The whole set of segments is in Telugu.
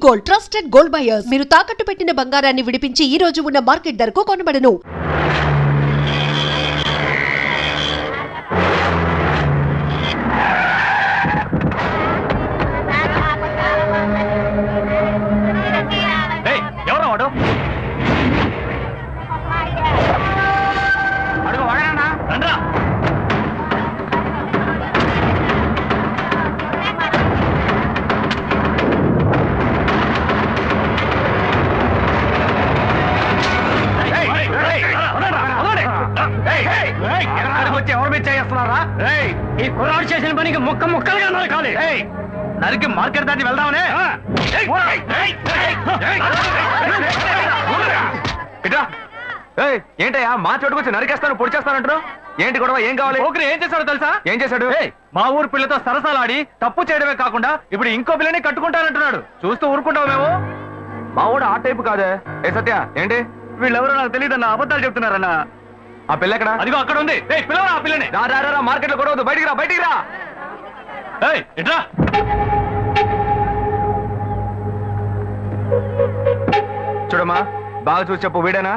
Gold, trusted gold buyers. మీరు తాకట్టు పెట్టిన బంగారాన్ని విడిపించి ఈ రోజు ఉన్న మార్కెట్ ధరకు కొనబడను. ఈ కుర్రాడు చేసిన పనికి ముక్క ముక్కలుగా నరకాలి. నరికి మార్కెట్ దాటి వెళ్దామనే. ఏంటయ్యా మా చోటుకొచ్చి నరికేస్తాను పొడి చేస్తానంటారు? ఏంటి గొడవ? ఏం కావాలి? ఓకే ఏం చేశాడో తెలుసా? ఏం చేశాడు? మా ఊరు పిల్లతో సరసాలాడి తప్పు చేయడమే కాకుండా ఇప్పుడు ఇంకో పిల్లని కట్టుకుంటానంటున్నాడు. చూస్తూ ఊరుకుంటావు మేము? మా ఊడు ఆ టైపు కాదే. ఏ సత్య ఏంటి? వీళ్ళెవరో నాకు తెలియదన్న, అబద్ధాలు చెప్తున్నారన్నా. ఆ పిల్ల ఎక్కడ? అదిగో అక్కడ ఉంది. పిల్లవరా ఆ పిల్లని. రా మార్కెట్ లో గొడవద్దు, బయటికి రా, బయటికి రా. ఎట్రా చూడమ్మా, బాగా చూసి చెప్పు, వీడేనా?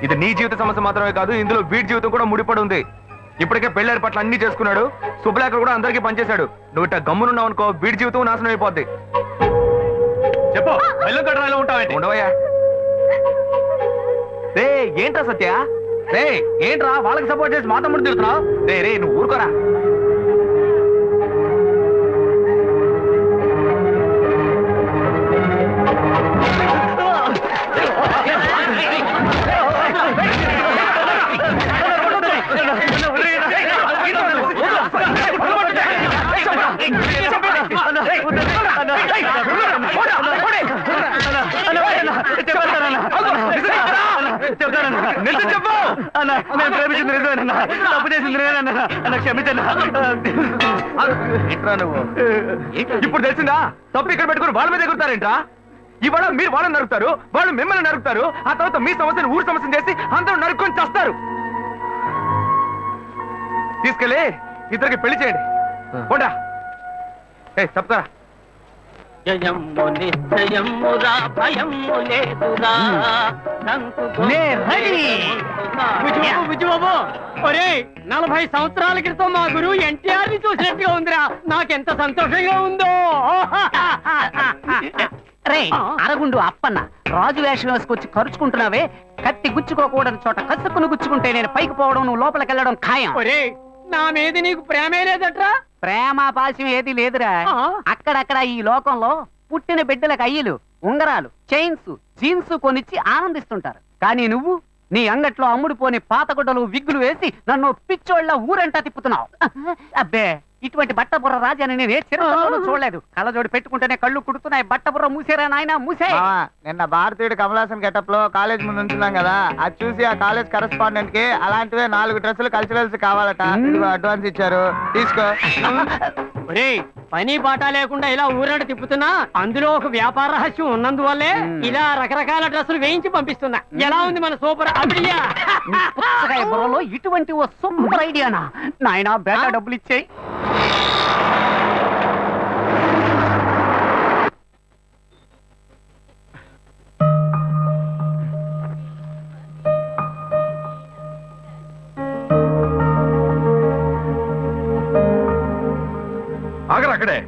ఇది నీ జీవిత సమస్య మాత్రమే కాదు, ఇందులో వీడి జీవితం కూడా ముడిపడి ఉంది. ఇప్పటికే పెళ్లి పట్ల అన్ని చేసుకున్నాడు, శుభలేఖ కూడా అందరికీ పనిచేశాడు. నువ్వు ఇట్లా గమ్మునున్నావు అనుకో, వీడి జీవితం నాశనం అయిపోద్ది. చెప్పు, బెల్లం కట్టరాలో ఉంటావేంటి? ఉండవయ్యా. రే ఏంట్రా సత్య? రే ఏంట్రా వాళ్ళకి సపోర్ట్ చేసి మా తమ్ముడు తిడుతున్నావు? రే నువ్వు ఊరుకోరా. ఇప్పుడు తెలిసిందా? తప్పు ఇక్కడ పెట్టుకుని వాళ్ళ మీద ఎగురుతారేంట్రా? ఇవాళ మీరు వాళ్ళని నరుకుతారు, వాళ్ళు మిమ్మల్ని నరుకుతారు, ఆ తర్వాత మీ సమస్యను ఊరు సమస్యను చేసి అందరూ నరుక్కొని చేస్తారు. తీసుకెళ్ళి ఇద్దరికి పెళ్లి చేయండి. పోండా. చెప్తారా? జయమ్ము నిశ్చయమ్మురా భయమ్ము లేదురా. విజయబాబు, ఒరే 40 సంవత్సరాల క్రితం మా గురువు ఎన్టీఆర్ ని చూసినట్టుగా ఉందిరా. నాకెంత సంతోషంగా ఉందో. రే అరగుండు అప్పన్న, రాజు వేషం వేసుకొచ్చి ఖర్చుకుంటున్నావే. కత్తి గుచ్చుకోకూడని చోట కసుక్కును గుచ్చుకుంటే నేను పైకి పోవడం, నువ్వు లోపలికి వెళ్ళడం ఖాయం. ఒరే నా మీద నీకు ప్రేమే లేదట్రా? ప్రేమ పాశం ఏది లేదురా. అక్కడక్కడ ఈ లోకంలో పుట్టిన బిడ్డలకు అయ్యలు, ఉంగరాలు, చైన్స్, జీన్స్ కొనిచ్చి ఆనందిస్తుంటారు. కానీ నువ్వు నీ అంగట్లో అమ్ముడుపోని పాతగుడ్డలు, విగ్గులు వేసి నన్ను పిచ్చోళ్ళ ఊరంటా తిప్పుతున్నావు. అబ్బే, ఇటువంటి బట్టబుర్ర రాజాని నేను ఏ చిరతలోనూ చూడలేదు. కళ్ళజోడు పెట్టుకుంటేనే కళ్ళు కుడుతున్నాయి. బట్టబుర్ర మూసేరా నాయన, మూసే. నిన్న భారతీయుడు కమలాసన్ గెటప్ లో కాలేజ్ ముందు ఉంటున్నాం కదా, అది చూసి ఆ కాలేజ్ కరెస్పాండెంట్ కి అలాంటివే 4 డ్రెస్సులు కల్చరల్స్ కావాలట. అడ్వాన్స్ ఇచ్చారు, తీసుకో. ఒరే పని పాట లేకుండా ఇలా ఊరంట తిప్పుతున్నా అందులో ఒక వ్యాపార రహస్యం ఉన్నందువల్లే ఇలా రకరకాల డ్రెస్సులు వేయించి పంపిస్తున్నా. ఎలా ఉంది మన సూపర్ ఐడియా? బుర్రలో ఇటువంటి ఓ సూపర్ ఐడియానా నాయనా? బేటా డబ్బులు ఇచ్చేయి. అక్కడే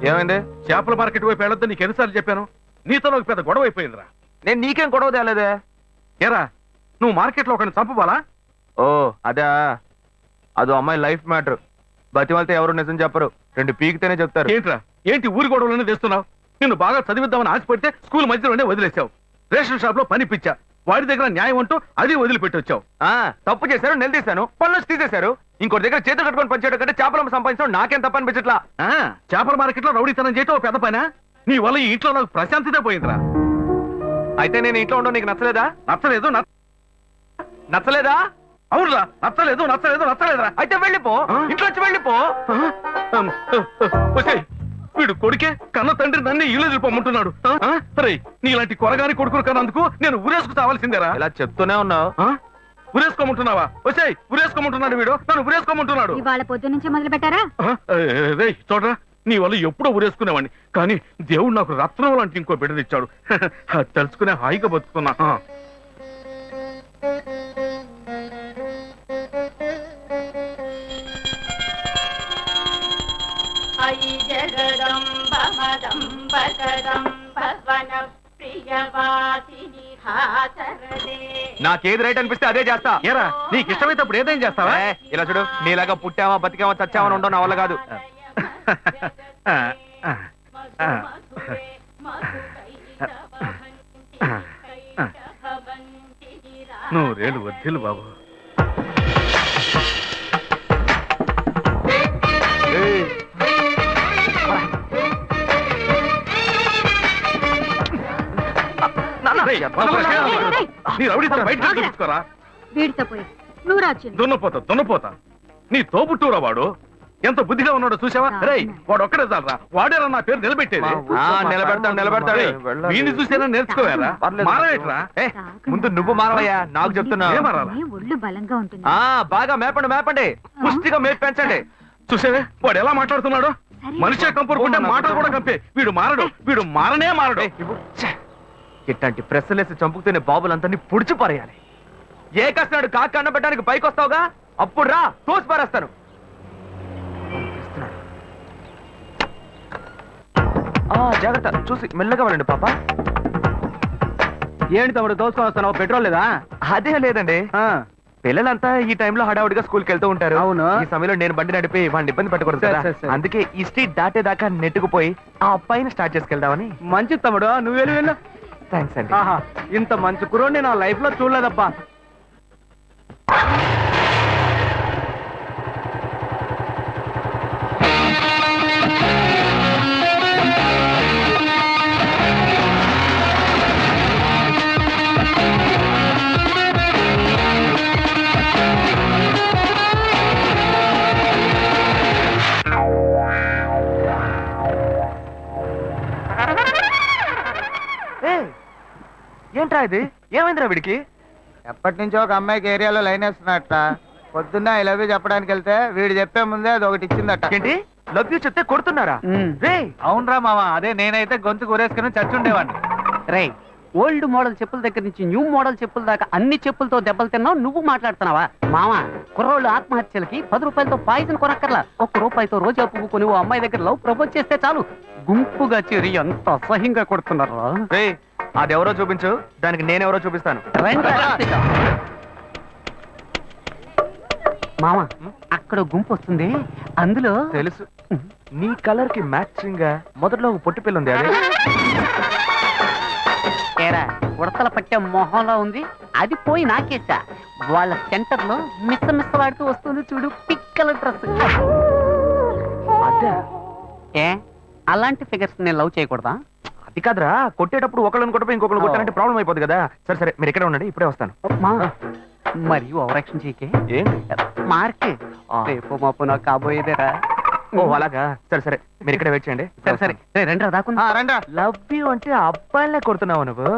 ఏమైంది? చేపల మార్కెట్ వైపు వెళ్ళొద్దు నీకు ఎన్నిసార్లు చెప్పాను? నీతో నాకు పెద్ద గొడవ అయిపోయిందిరా. నేను నీకేం గొడవ తేలేదే. ఏరా నువ్వు మార్కెట్ లో ఒకరిని చంపబాలా? ఓ అదే, అదో అమ్మాయి లైఫ్ మ్యాటర్. బతిమాలితే ఎవరు నిజం చెప్పరు, 2 పీకితేనే చెప్తారు. ఏంట్రా ఏంటి ఊరి గొడవలోనే తెస్తున్నావు? నిన్ను బాగా చదివిద్దామని ఆశపడితే స్కూల్ మధ్యలోనే వదిలేసావు. రేషన్ షాప్ లో పని పిచ్చా, వాడి దగ్గర న్యాయం అంటూ అది వదిలిపెట్టి వచ్చావు. తప్పు చేశారు, నిలదీశాను, పనులు తీసేశారు. ఇంకోటి దగ్గర చేతులు కట్టుకొని పనిచేయడం కంటే చేపలు సంపాదించడం నాకేం తప్ప అనిపించట్లా. చేపల మార్కెట్ లో రౌడీతనం చేయటం పెద్ద పైన. నీ వల్ల ఈ ఇంట్లో నాకు ప్రశాంతత పోయిందిరా. అయితే నేను ఇంట్లో ఉండడం నీకు నచ్చలేదా? నచ్చలేదు. నచ్చలేదా? అవునురా, నచ్చలేదురా. అయితే వెళ్ళిపో, ఇంట్లోంచి వెళ్ళిపో. వీడు కొడుకే కన్న తండ్రి నన్ను ఇల్లు ఎదిరిపోమంటున్నాడు. నీలాంటి కొరగాని కొడుకులు కన్నందుకు నేను ఊరేసుకు తావాల్సిందేరా. ఇలా చెప్తూనే ఉన్నావు. ఉరేసుకోమంటున్నావా? ఉరేసుకోమంటున్నాడు వీడు, నన్ను ఉరేసుకోమంటున్నాడు. ఇవాళ పొద్దు నుంచి మొదలు పెట్టారా? చూడరా, నీ వల్ల ఎప్పుడో ఊరేసుకునేవాడిని, కానీ దేవుడు నాకు రత్నం లాంటి ఇంకో బిడ్డనిచ్చాడు. అది తలుచుకునే హాయిగా బతుకుతున్నా. అయి జగదంబ మదంబ కదంబ వన ప్రియవాసిని హాసరదే. నాకేది రైట్ అనిపిస్తే అదే చేస్తా. ఏరా నీకు ఇష్టమైతే అప్పుడు ఏదైనా చేస్తావా? ఇలా చూడు, నీలాగా పుట్టావా బతికావా చచ్చావా ఉండవు నా వల్ల కాదు. నూరేళ్ళు వద్దులు బాబు. ఏయ్, నీ రౌడీతనం బయటకు తీసుకోరా. వీడితో పోయి నువ్వు రాచి దున్నపోతా నీ తోబుట్టూరా వాడు. ఎంత బుద్ధిగా ఉన్నాడో చూసావా? రేయ్ వాడు ఒక్కడే చాలరా, వాడేరా నా పేరు నిలబెట్టేది. నిలబెడతాడు. వీడిని చూసేనా నేర్చుకోవారా? మారవేట్రా. ముందు నువ్వు మారవయ్యా, నాకు చెప్తున్నా. ఏ మారాలా? ఒళ్ళు బలంగా ఉంటుంది. బాగా మేపండి, పుష్టిగా మేపు పెంచండి. చూసావే వాడు ఎలా మాట్లాడుతున్నాడు. మనిషి కంపరుకుంటే మాటలు కూడా కంపే. వీడు మారనే మారడు. ఇట్లాంటి ప్రెస్సులేసి చంపుకునే బాబులందరినీ పుడిచి పారేయాలి. ఏ కష్టనాడు కాక అన్నబెట్టడానికి పైకి వస్తావుగా, అప్పుడు రా తోసి పారేస్తాను. జాగ్రత్త, చూసి మెల్లగా వెళ్ళండి పాప. ఏంటి తమ్ముడు దోసుకొని వస్తున్నావు? పెట్రోల్ లేదా? అదే లేదండి, పిల్లలంతా ఈ టైంలో హడావుడిగా స్కూల్కి వెళ్తూ ఉంటారు. అవును. ఈ సమయంలో నేను బండి నడిపి వాడిని ఇబ్బంది పెట్టకూడదు కదా. సరే. అందుకే ఈ స్ట్రీట్ దాటేదాకా నెట్టుకుపోయి ఆ అబ్బాయిని స్టార్ట్ చేసుకెళ్దామని. మంచి తమ్ముడు, నువ్వు వెళ్ళు. థ్యాంక్స్ అండి. ఆహా, ఇంత మంచి కుర్రోడిని నా లైఫ్ లో చూడలేదబ్బా. ఏంట్రా ఇది? ఏమైందిరా వీడికి? ఎప్పటి నుంచో ఒక అమ్మాయికి ఏరియాలో లైన్ వేస్తున్నట్ట. పొద్దున్న ఐ లవ్ యూ చెప్పడానికి వెళ్తే వీడు చెప్పే ముందే అది ఒకటి ఇచ్చిందట. ఏంటి లవ్ యూ చెప్తే కొడుతున్నారా? రే అవునరా మామ, అదే నేనైతే గొంతు కూరేసుకుని చచ్చుండేవాడిని. రే, ఓల్డ్ మోడల్ చెప్పుల దగ్గర నుంచి న్యూ మోడల్ చెప్పుల దాకా అన్ని చెప్పులతో దెబ్బలు తిన్నావు, నువ్వు మాట్లాడుతున్నావా? మామ, కుర్రోళ్ళు ఆత్మహత్యలకి 10 రూపాయలతో పాయిజన్ కొనక్కర్లా. 1 రూపాయితో రోజా పువ్వు కొని ఓ అమ్మాయి దగ్గర లవ్ ప్రపోజ్ చేస్తే చాలు, గుంపుగా చేరి ఎంత అసహ్యంగా కొడుతున్నారా. రే, అదెవరో చూపించు, దానికి నేనెవరో చూపిస్తాను. మామ, అక్కడ గుంపు వస్తుంది, అందులో తెలుసు, నీ కలర్ కి మ్యాచింగ్ గా మొదట్లో ఒక పొట్టి పిల్ల ఉంది. అదే ఏరా, ఉడతల పట్టే మొహంలో ఉంది, అది పోయి నాకేసా. వాళ్ళ సెంటర్ లో మిస్సమిస్సలాడుతూ వస్తుంది చూడు, పిక్కల డ్రెస్. అదే ఏ, అలాంటి ఫిగర్స్ నేను లవ్ చేయకూడదా? అది కాదురా, కొట్టేటప్పుడు ఒకళ్ళని కొట్టపోయి ఇంకొకరు కొట్టాలంటే ప్రాబ్లం అయిపోతుంది కదా. సరే మీరు ఇక్కడే ఉండండి, ఇప్పుడే వస్తాను. మరి ఓవరాక్షన్ చేయకే. ఏంటి మార్క్ రేపు మాపు నాకు కాబోయేదేరా. ఓ అలాగా, సరే మీరు ఇక్కడే వెయిట్ చేయండి. సరే రండి దాకున్నా. రండి. లవ్ యూ అంటే అబ్బాయిలే కొడుతున్నావు నువ్వు.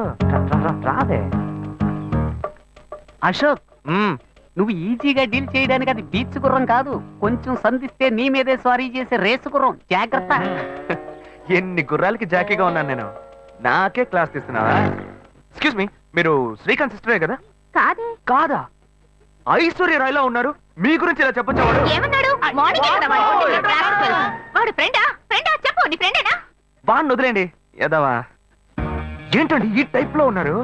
రాదే అశోక్, నువ్వు ఈజీగా డీల్ చేయడానికి అది బీచ్ గుర్రం కాదు, కొంచెం సంధిస్తే నీ మీదే స్వారీ చేసే రేసు గుర్రం. జాగ్రత్త. ఎన్ని గుర్రాలకి జాకీగా ఉన్నాను నేను. నాకే క్లాస్ తీస్తున్నావా? ఎక్స్క్యూజ్ మీ, మీరు శ్రీకాంత్ సిస్టరే కదా? కాదే. కాదా? ఐశ్వర్య రాయ్లా ఉన్నారు, మీ గురించి ఇలా చెప్పొచ్చా? వాడు ఏమన్నాడు? మార్నింగ్ కదా వాడు ఫ్రెండా? చెప్పు, నీ ఫ్రెండేనా? వాడిని వదిలేండి ఎదవా. ఏంటండి ఈ టైప్ లో ఉన్నారు?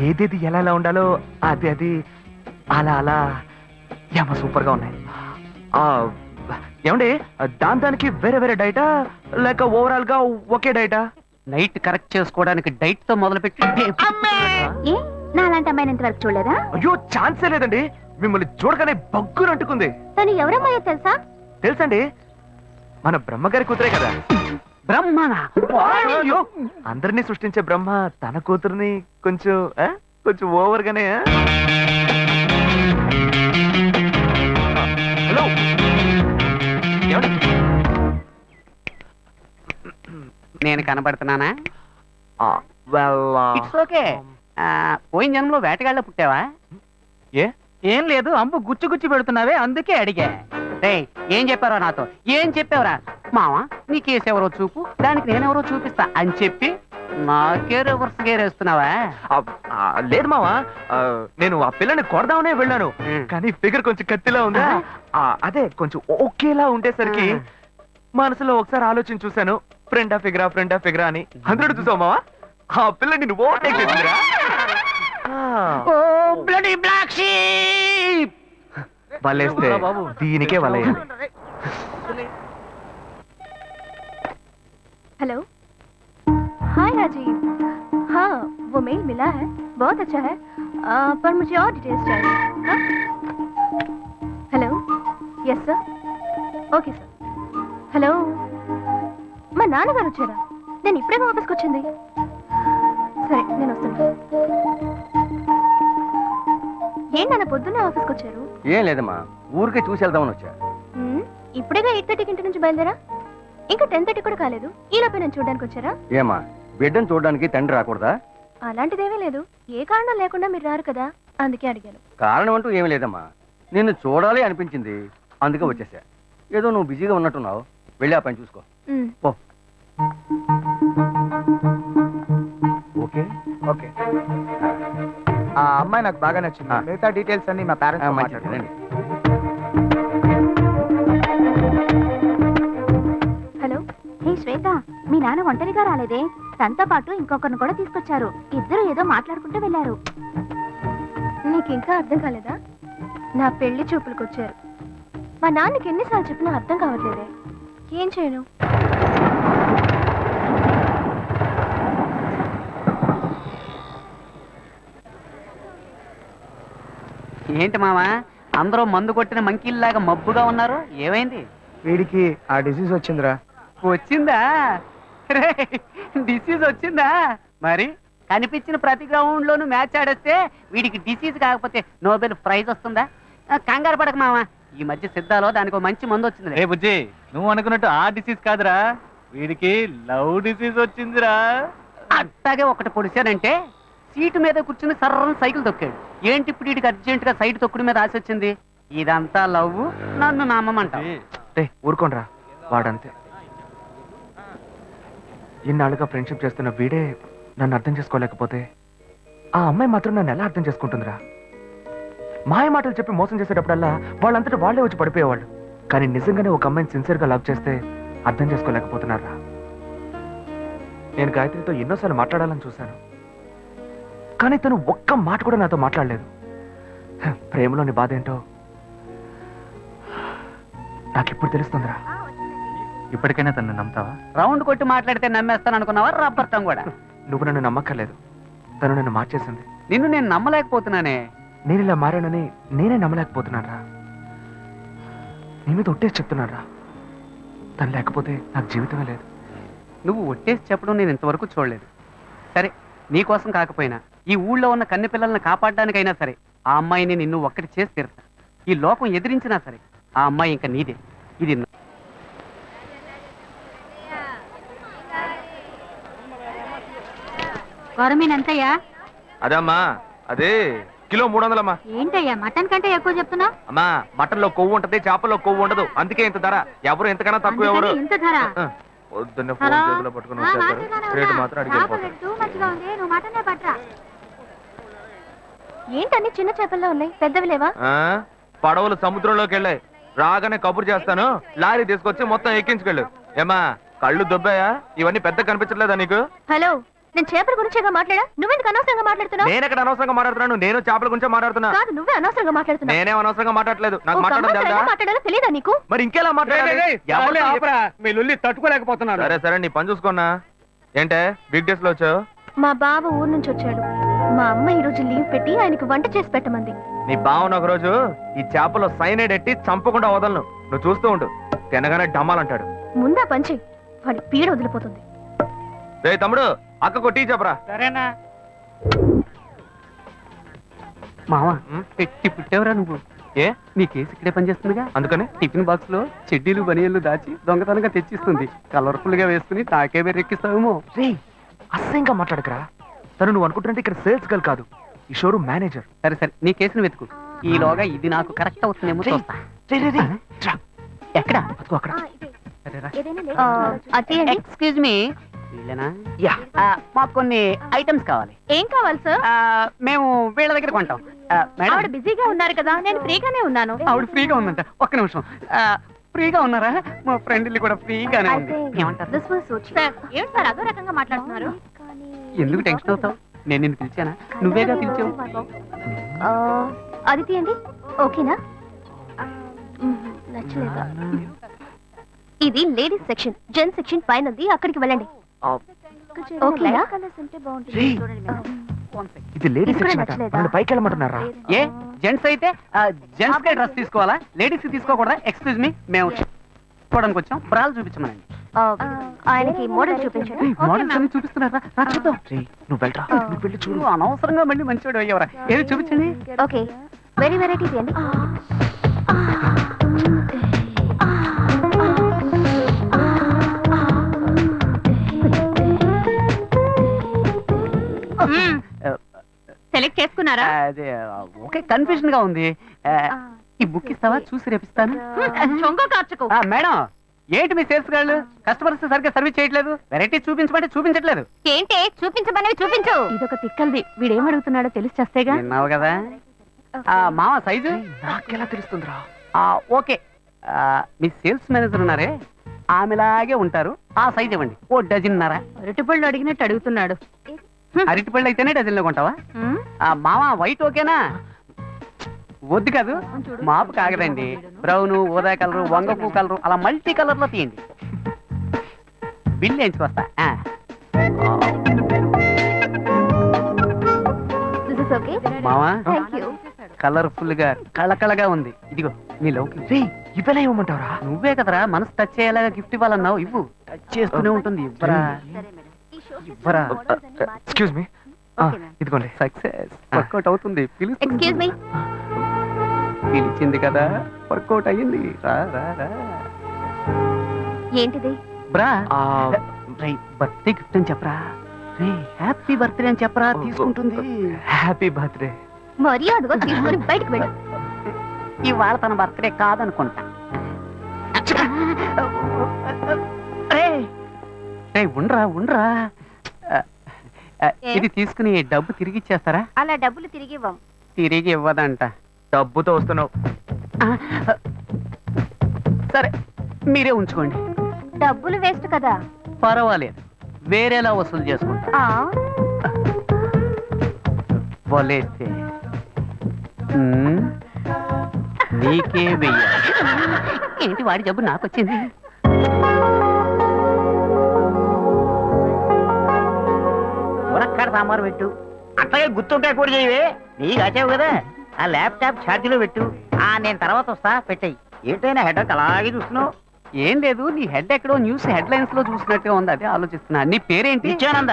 ఏదేది ఎలా ఉండాలో అది అలా ఏమో సూపర్ గా ఉన్నాయి. ఏమండి దానికి వేరే డైటా లేక ఓవరాల్ గా ఒకే డైటా? నైట్ కరెక్ట్ చేసుకోవడానికి డైట్ తో మొదలుపెట్టి ఏ, నా అలాంటి అమ్మాయిని ఇంతవరకు చూడలేదా? అయ్యో ఛాన్సే లేదండి, మిమ్మల్ని చూడగానే బగ్గులు అంటుకుంది. తను ఎవరమ్మాయో తెలుసా? తెలుసండి, మన బ్రహ్మగారి కూతురే కదా. బ్రహ్మనా? అందరినీ సృష్టించే బ్రహ్మ తన కూతుర్ని కొంచెం ఓవర్ గానే. హలో, నేను కనబడుతున్నానా? well, it's okay. పోయిన జన్మలో వేటగాళ్ళ పుట్టావా? ఏ ఏం లేదు, అంబు గుచ్చి పెడుతున్నావే, అందుకే అడిగా. రేయ్, ఏం చెప్పారో నాతో ఏం చెప్పావురా? మావా నీ కేసు ఎవరో చూపు, దానికి నేనెవరో చూపిస్తా అని చెప్పి నాకే రివర్స్ గేర్ వేస్తున్నావా? లేదు మావా, నేను ఆ పిల్లని కొడదామనే వెళ్ళాను, కానీ ఫిగర్ కొంచెం కత్తిలా ఉందా, అదే కొంచెం ఓకేలా ఉండేసరికి మనసులో ఒకసారి ఆలోచన చూశాను, ఫ్రెండా ఫిగరా అని. అందరూ చూసావు మావా, ఆ పిల్లని నువ్వు ఓవర్టేక్ చేసిందిరా. ఓ బ్లడీ బ్లాక్ షీప్! వలేస్తే దీనికే వలయ్యాలి. हेलो, हाय राजीव। हाँ, वो मेल मिला है, बहुत अच्छा है, पर मुझे और डिटेल्स चाहिए। हाँ? Hello, yes sir, okay sir. Hello, మా నాన్నగారు వచ్చారా? నేను ఇప్పుడే ఆఫీస్కి వచ్చింది. సరే, నేను వస్తున్నా. ఏంటన్న పొద్దున్నే ఆఫీస్కి వచ్చారు? ఏం లేదమ్మా, ఊరికే చూసి వెళ్దామని వచ్చా. ఇప్పుడేగా 8:30కి ఇంటి నుంచి బయలుదేరా, ఇంకా 10:30 కూడా కాలేదు. ఈ లోపే నేను చూడడానికి వచ్చారా? ఏమా, బిడ్డను చూడడానికి తండ్రి రాకూడదా? అలాంటిదేమీ లేదు, ఏ కారణం లేకుండా మీరు రారు కదా, అందుకే అడిగాను. కారణం అంటూ ఏమీ లేదమ్మా, నిన్ను చూడాలి అనిపించింది, అందుకే వచ్చేసా. ఏదో నువ్వు బిజీగా ఉన్నట్టున్నావు, వెళ్ళి ఆ పని చూసుకో. ఓ ఓకే ఓకే. ఆ అమ్మాయి నాకు బాగా నచ్చింది. మిగతా డీటెయిల్స్ అన్ని మా పేరెంట్స్ మంచిది. హలో, హే శ్వేత, మీ నాన్న ఒంటరిగా రాలేదే, తనతో పాటు ఇంకొకరిని కూడా తీసుకొచ్చారు. ఇద్దరు ఏదో మాట్లాడుకుంటూ వెళ్ళారు. నీకు ఇంకా అర్థం కాలేదా? నా పెళ్లి చూపులకు వచ్చారు. మా నాన్నకి ఎన్నిసార్లు చెప్పినా అర్థం కావట్లేదే, ఏం చేయను? ఏంటి మావా, అందరూ మందు కొట్టిన మంకీల్లాగా మబ్బుగా ఉన్నారు, ఏమైంది? వీడికి ఆ డిసీజ్ వచ్చిందిరా. వచ్చిందా? డిసీజ్ వచ్చిందా? మరి కనిపించిన ప్రతి గ్రౌండ్ లోను మ్యాచ్ ఆడేస్తే వీడికి డిసీజ్ కాకపోతే నోబెల్ ప్రైజ్ వస్తుందా? కంగారు పడక మావా, ఈ మధ్య సిద్ధాలో దానికి ఒక మంచి మందు వచ్చింది. రే బుజ్జి, నువ్వు అనుకున్నట్టు ఆ డిసీజ్ కాదురా, వీడికి లవ్ డిసీజ్ వచ్చిందిరా. అట్టాగే ఒకటి పొడిచానంటే సీటు మీద కూర్చుని సర్రం సైకిల్ తొక్కాడు. ఏంటి ఇప్పుడు వీడికి అర్జెంట్ గా సైడ్ తొక్కుడు మీద ఆశ వచ్చింది? ఇదంతా లవ్, నన్ను నమ్మమంటావు? ఊరుకోనరా, వాడంతే. ఇన్నాళ్ళుగా ఫ్రెండ్షిప్ చేస్తున్న వీడే నన్ను అర్థం చేసుకోలేకపోతే ఆ అమ్మాయి మాత్రం నన్ను ఎలా అర్థం చేసుకుంటుందిరా? మాయ మాటలు చెప్పి మోసం చేసేటప్పుడల్లా వాళ్ళంతటా వాళ్ళే వచ్చి పడిపోయేవాళ్ళు. కానీ నిజంగానే ఒక అమ్మాయిని సిన్సియర్గా లవ్ చేస్తే అర్థం చేసుకోలేకపోతున్నారా? నేను గాయత్రితో ఎన్నోసార్లు మాట్లాడాలని చూశాను, కానీ తను ఒక్క మాట కూడా నాతో మాట్లాడలేదు. ప్రేమలోని బాధ ఏంటో నాకెప్పుడు తెలుస్తుందిరా. ఇప్పటికైనా తను నమ్ముతావా? రౌండ్ కొట్టి మాట్లాడితే నమ్మేస్తాను అనుకున్నావా? రబ్బర్తం కూడా. నువ్వు నన్ను నమ్మక్కర్లేదు, తను నన్ను మార్చేసింది. నిన్ను నేను నమ్మలేకపోతున్నానే. నేను ఇలా మారానని నేనే నమ్మలేకపోతున్నారా? నీ మీద ఒట్టేసి చెప్తున్నారా, తను లేకపోతే నాకు జీవితమే లేదు. నువ్వు ఒట్టేసి చెప్పడం నేను ఇంతవరకు చూడలేదు. సరే, నీకోసం కాకపోయినా ఈ ఊళ్ళో ఉన్న కన్నె పిల్లల్ని కాపాడడానికైనా సరే ఆ అమ్మాయిని నిన్ను ఒక్కటి చేసి తీరుతా. ఈ లోకం ఎదిరించినా సరే ఆ అమ్మాయి ఇంకా నీదే. ఇది గవర్నమెంట్ ఎంతయ్యా? అదమ్మా, అదే కిలో 300 ఏంటయ్యా మటన్ కంటే ఎక్కువ చెప్తున్నా? అమ్మా, మటన్లో కొవ్వు ఉంటది, చేపల్లో కొవ్వు ఉండదు, అందుకే ఇంత ధర. ఎవరు ఎంతకన్నా తక్కువ ఎవరు? ఇంత ధర? పొద్దున్న ఫోన్ చేతిలో పట్టుకుని వచ్చేస్తారు, రేటు మాత్రం అడిగిపోతారు. ఏంటన్ని చిన్న చేపల్లో ఉన్నాయి, పెద్దవి లేవా? పడవలు సముద్రంలోకి వెళ్ళాయి, రాగానే కబురు చేస్తాను, లారీ తీసుకొచ్చి మొత్తం ఎక్కించుకెళ్ళు. ఏమా, కళ్ళు దొబ్బాయా? ఇవన్నీ పెద్ద కనిపించట్లేదా నీకు? హలో, నేను చేపల గురించేగా మాట్లాడా, నువ్వెందుకు అనవసరంగా మాట్లాడుతున్నావు? నేను ఎక్కడ అనవసరంగా మాట్లాడుతున్నాను, నేను చేపల గురించే మాట్లాడుతున్నా. కాదు, నువ్వే అనవసరంగా మాట్లాడుతున్నావు. నేనేం అనవసరంగా మాట్లాడలేదు, నాకు మాట్లాడాలో తెలీదా నీకు? మరి ఇంకెలా మాట్లాడాలి? తట్టుకోలేకపోతున్నాను. సరే సరే, నీ పని చూసుకున్నా. ఏంటే బిగ్ డేస్ లో వచ్చావు? మా బావ ఊరు నుంచి వచ్చాడు. మా అమ్మ ఈ రోజు లీవ్ పెట్టి ఆయనకి వంట చేసి పెట్టమంది. నీ బావును ఒక రోజు ఈ చేపలో సైనైడ్ ఎట్టి చంపకుండా వదలను, నువ్వు చూస్తూ ఉండు. తినగానే డమ్మాలంటాడు. ముందా పంచి, వాడి పీడ వదిలిపోతుంది. రే తమ్ముడు, అక్కకు టీ చెప్పరా. సరేనా మావా? పెట్టి పుట్టేవరా నువ్వు? ఏ, నీ కేసు ఇక్కడే పనిచేస్తుందిగా, అందుకని టిఫిన్ బాక్స్ లో చెడ్డీలు బనియన్లు దాచి దొంగతనంగా తెచ్చిస్తుంది. కలర్ఫుల్ గా వేసుకుని తాకే బెర్రెక్కిస్తావేమో. రే, అసహ్యంగా మాట్లాడకరా. తను నువ్వు అనుకుంటుంటే ఇక్కడ సేల్స్ గర్ల్ కాదు, ఈ షోరూమ్ మేనేజర్. సరే సరే, నీ కేసును వెతుకు. ఈలోగా ఇది నాకు కరెక్ట్ అవుతుందేమో చూస్తా. ఎక్కడ అదిగో అక్కడ. అరే రా. అది అండి. ఎక్స్క్యూజ్ మీ, వీళ్ళేనా? మాకు కొన్ని ఐటమ్స్ కావాలి. ఏం కావాలి సార్? మేము వీళ్ళ దగ్గర కొంటాం. మేడం, ఆవిడ బిజీగా ఉన్నారు కదా, నేను ఫ్రీగానే ఉన్నాను. ఆవిడ ఫ్రీగా ఉందంట. ఒక్క నిమిషం. ఫ్రీగా ఉన్నారా? మా ఫ్రెండ్ ఇల్లు కూడా ఫ్రీగానే ఉంది. ఏమంటారు? సార్, ఏమిటి సార్ అదో రకంగా మాట్లాడుతున్నారు? ఎందుకు టెన్షన్ అవుతావు? నేను నిన్ను పిలిచానా? నువ్వేగా పిలిచావు. అది తీయండి. ఓకేనా? నచ్చలేదా? ఇది లేడీస్ సెక్షన్, జెంట్స్ సెక్షన్ పైన ఉంది, అక్కడికి వెళ్ళండి. ఓకేనా? ఇది లేడీస్ ఇక్కడ సెక్షన్ నచ్చలేదా? పైకి వెళ్ళమంటున్నారా? ఏ జెంట్స్ అయితే జెంట్స్ కే డ్రెస్ తీసుకోవాలా? లేడీస్ తీసుకోకూడదా? ఎక్స్క్యూజ్ మీ, మేము చూడడానికి వచ్చాం. బ్రాలు చూపించమనండి. ఆయనకి మోడల్ చూపించండి. మోడల్స్ అన్ని చూపిస్తున్నారా? రా చూద్దాం. నువ్వు వెళ్ళరా, నువ్వు వెళ్ళి చూడు. నువ్వు అనవసరంగా మళ్ళీ మంచివాడు అయ్యవరా. ఏది చూపించండి. ఓకే, వెరీ వెరైటీ తీయండి. సెలెక్ట్ చేసుకున్నారా? అదే ఓకే, కన్ఫ్యూజన్ గా ఉంది. ఈ బుక్ ఇస్తావా? చూసి రేపిస్తాను. చొంగ కార్చుకో. మేడం, ఏంటి మీ సేల్స్ గాళ్ళు కస్టమర్స్ సరిగ్గా సర్వీస్ చేయట్లేదు? వెరైటీ చూపించమంటే చూపించట్లేదు. ఏంటి చూపించమనేవి చూపించు. ఇదొక తిక్కల్ది, వీడేం అడుగుతున్నాడో తెలిసి చేస్తేగా. విన్నావు కదా. మామ సైజు నాకెలా తెలుస్తుందిరా? ఓకే. మీ సేల్స్ మేనేజర్ ఉన్నారే, ఆమెలాగే ఉంటారు. ఆ సైజ్ ఇవ్వండి. ఓ డజన్నర. అరటిపళ్ళు అడిగినట్టు అడుగుతున్నాడు. అరటిపళ్ళు అయితేనే డజన్లో కొంటావా? మామ వైట్ ఓకేనా? వద్దు కాదు, మాపు కాగదండి. బ్రౌన్, ఊదా కలరు, వంగపూ కలరు, అలా మల్టీ కలర్ లో తీయండి. బిల్ వేయించుకొస్తా. మావా, కలర్ఫుల్ గా కళకళగా ఉంది. ఇదిగో నీ లవ్కి. ఇవ్వలే ఇవ్వమంటావరా? నువ్వే కదరా మనసు టచ్ అయ్యేలాగా గిఫ్ట్ ఇవ్వాలన్నావు. ఇవ్వు. టచ్ చేస్తూనే ఉంటుంది. ఇవ్వరా ఇవ్వరా. ఎక్స్క్యూజ్ మీ, ఇదిగోండి. సక్సెస్. వర్కౌట్ అవుతుంది. Excuse me. పిలిచింది కదా, వర్కౌట్ అయ్యింది. రా రా రా. ఏంటిది? బ్రా, బర్త్డే గిఫ్ట్ అని చెప్పరా. రే, హ్యాపీ బర్త్డే అని చెప్పరా. తీసుకుంటుంది. Happy birthday. మర్యాదగా తీసుకొని బయటకు వెళ్ళు. ఇవాళ తన బర్త్డే కాదనుకుంటా. రే ఉండరా ఉండరా. ఇది తీసుకుని డబ్బు తిరిగి ఇచ్చేస్తారా? అలా డబ్బులు తిరిగి ఇవ్వం. తిరిగి ఇవ్వదంట. డబ్బుతో వస్తున్నావు. సరే, మీరే ఉంచుకోండి. డబ్బులు వేస్ట్ కదా. పర్వాలేదు, వేరేలా వసూలు చేసుకుంటా. వలేస్తే నీకే వెయ్యాలి. ఏంటి వాడి జబ్బు నాకు వచ్చింది? మునక్కడ సాంబారు పెట్టు. అట్లాగే గుర్తుంటాయి కూడా చేయవే. నీకు వచ్చావు కదా, ఆ ల్యాప్టాప్ ఛార్జీలో పెట్టు. నేను తర్వాత వస్తా, పెట్టాయి. ఏంటైనా హెడ్ అలాగే చూస్తున్నావు? ఏం లేదు, నీ హెడ్ ఎక్కడో న్యూస్ హెడ్ లైన్స్ లో చూసినట్టుగా ఉంది. అదే ఆలోచిస్తున్నా. నీ పేరేంటి? నిత్యానంద.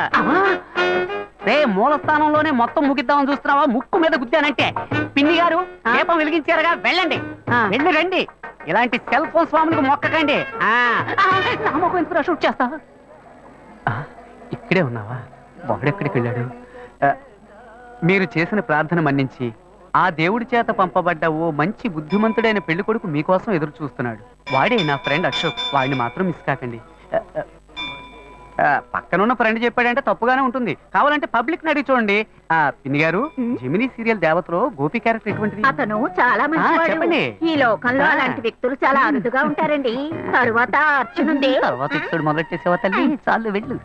రే, మూల స్థానంలోనే మొత్తం ముగిద్దామని చూస్తున్నావా? ముక్కు మీద గుద్దానంటే. పిన్ని గారు దీపం వెలిగించారుగా, వెళ్ళండి. వెళ్ళి రండి. ఇలాంటి సెల్ ఫోన్ స్వాములకు మొక్కకండి. నా మొక్క ఎందుకు షూట్ చేస్తా? ఇక్కడే ఉన్నావా? వాడెక్కడికి వెళ్ళాడు? మీరు చేసిన ప్రార్థన మన్నించి ఆ దేవుడి చేత పంపబడ్డ ఓ మంచి బుద్ధిమంతుడైన పెళ్లి కొడుకు మీకోసం ఎదురు చూస్తున్నాడు. వాడే నా ఫ్రెండ్ అశోక్. వాడిని మాత్రం మిస్ కాకండి. పక్కనున్న ఫ్రెండ్ చెప్పాడంటే తప్పుగానే ఉంటుంది. కావాలంటే పబ్లిక్ ని అడిగి చూడండి. పిన్ని గారు, జెమినీ సీరియల్ దేవతలో గోపి క్యారెక్టర్ ఎటువంటిది? అతను చాలా మంచివాడు. చెప్పండి. ఈ లోకంలో అలాంటి వ్యక్తులు చాలా అరుదుగా ఉంటారండి. తరువాత అర్చునుంది. తర్వాత ఇప్పుడు మొదలెట్టేసేవా తల్లి? చాలు వెళ్ళు.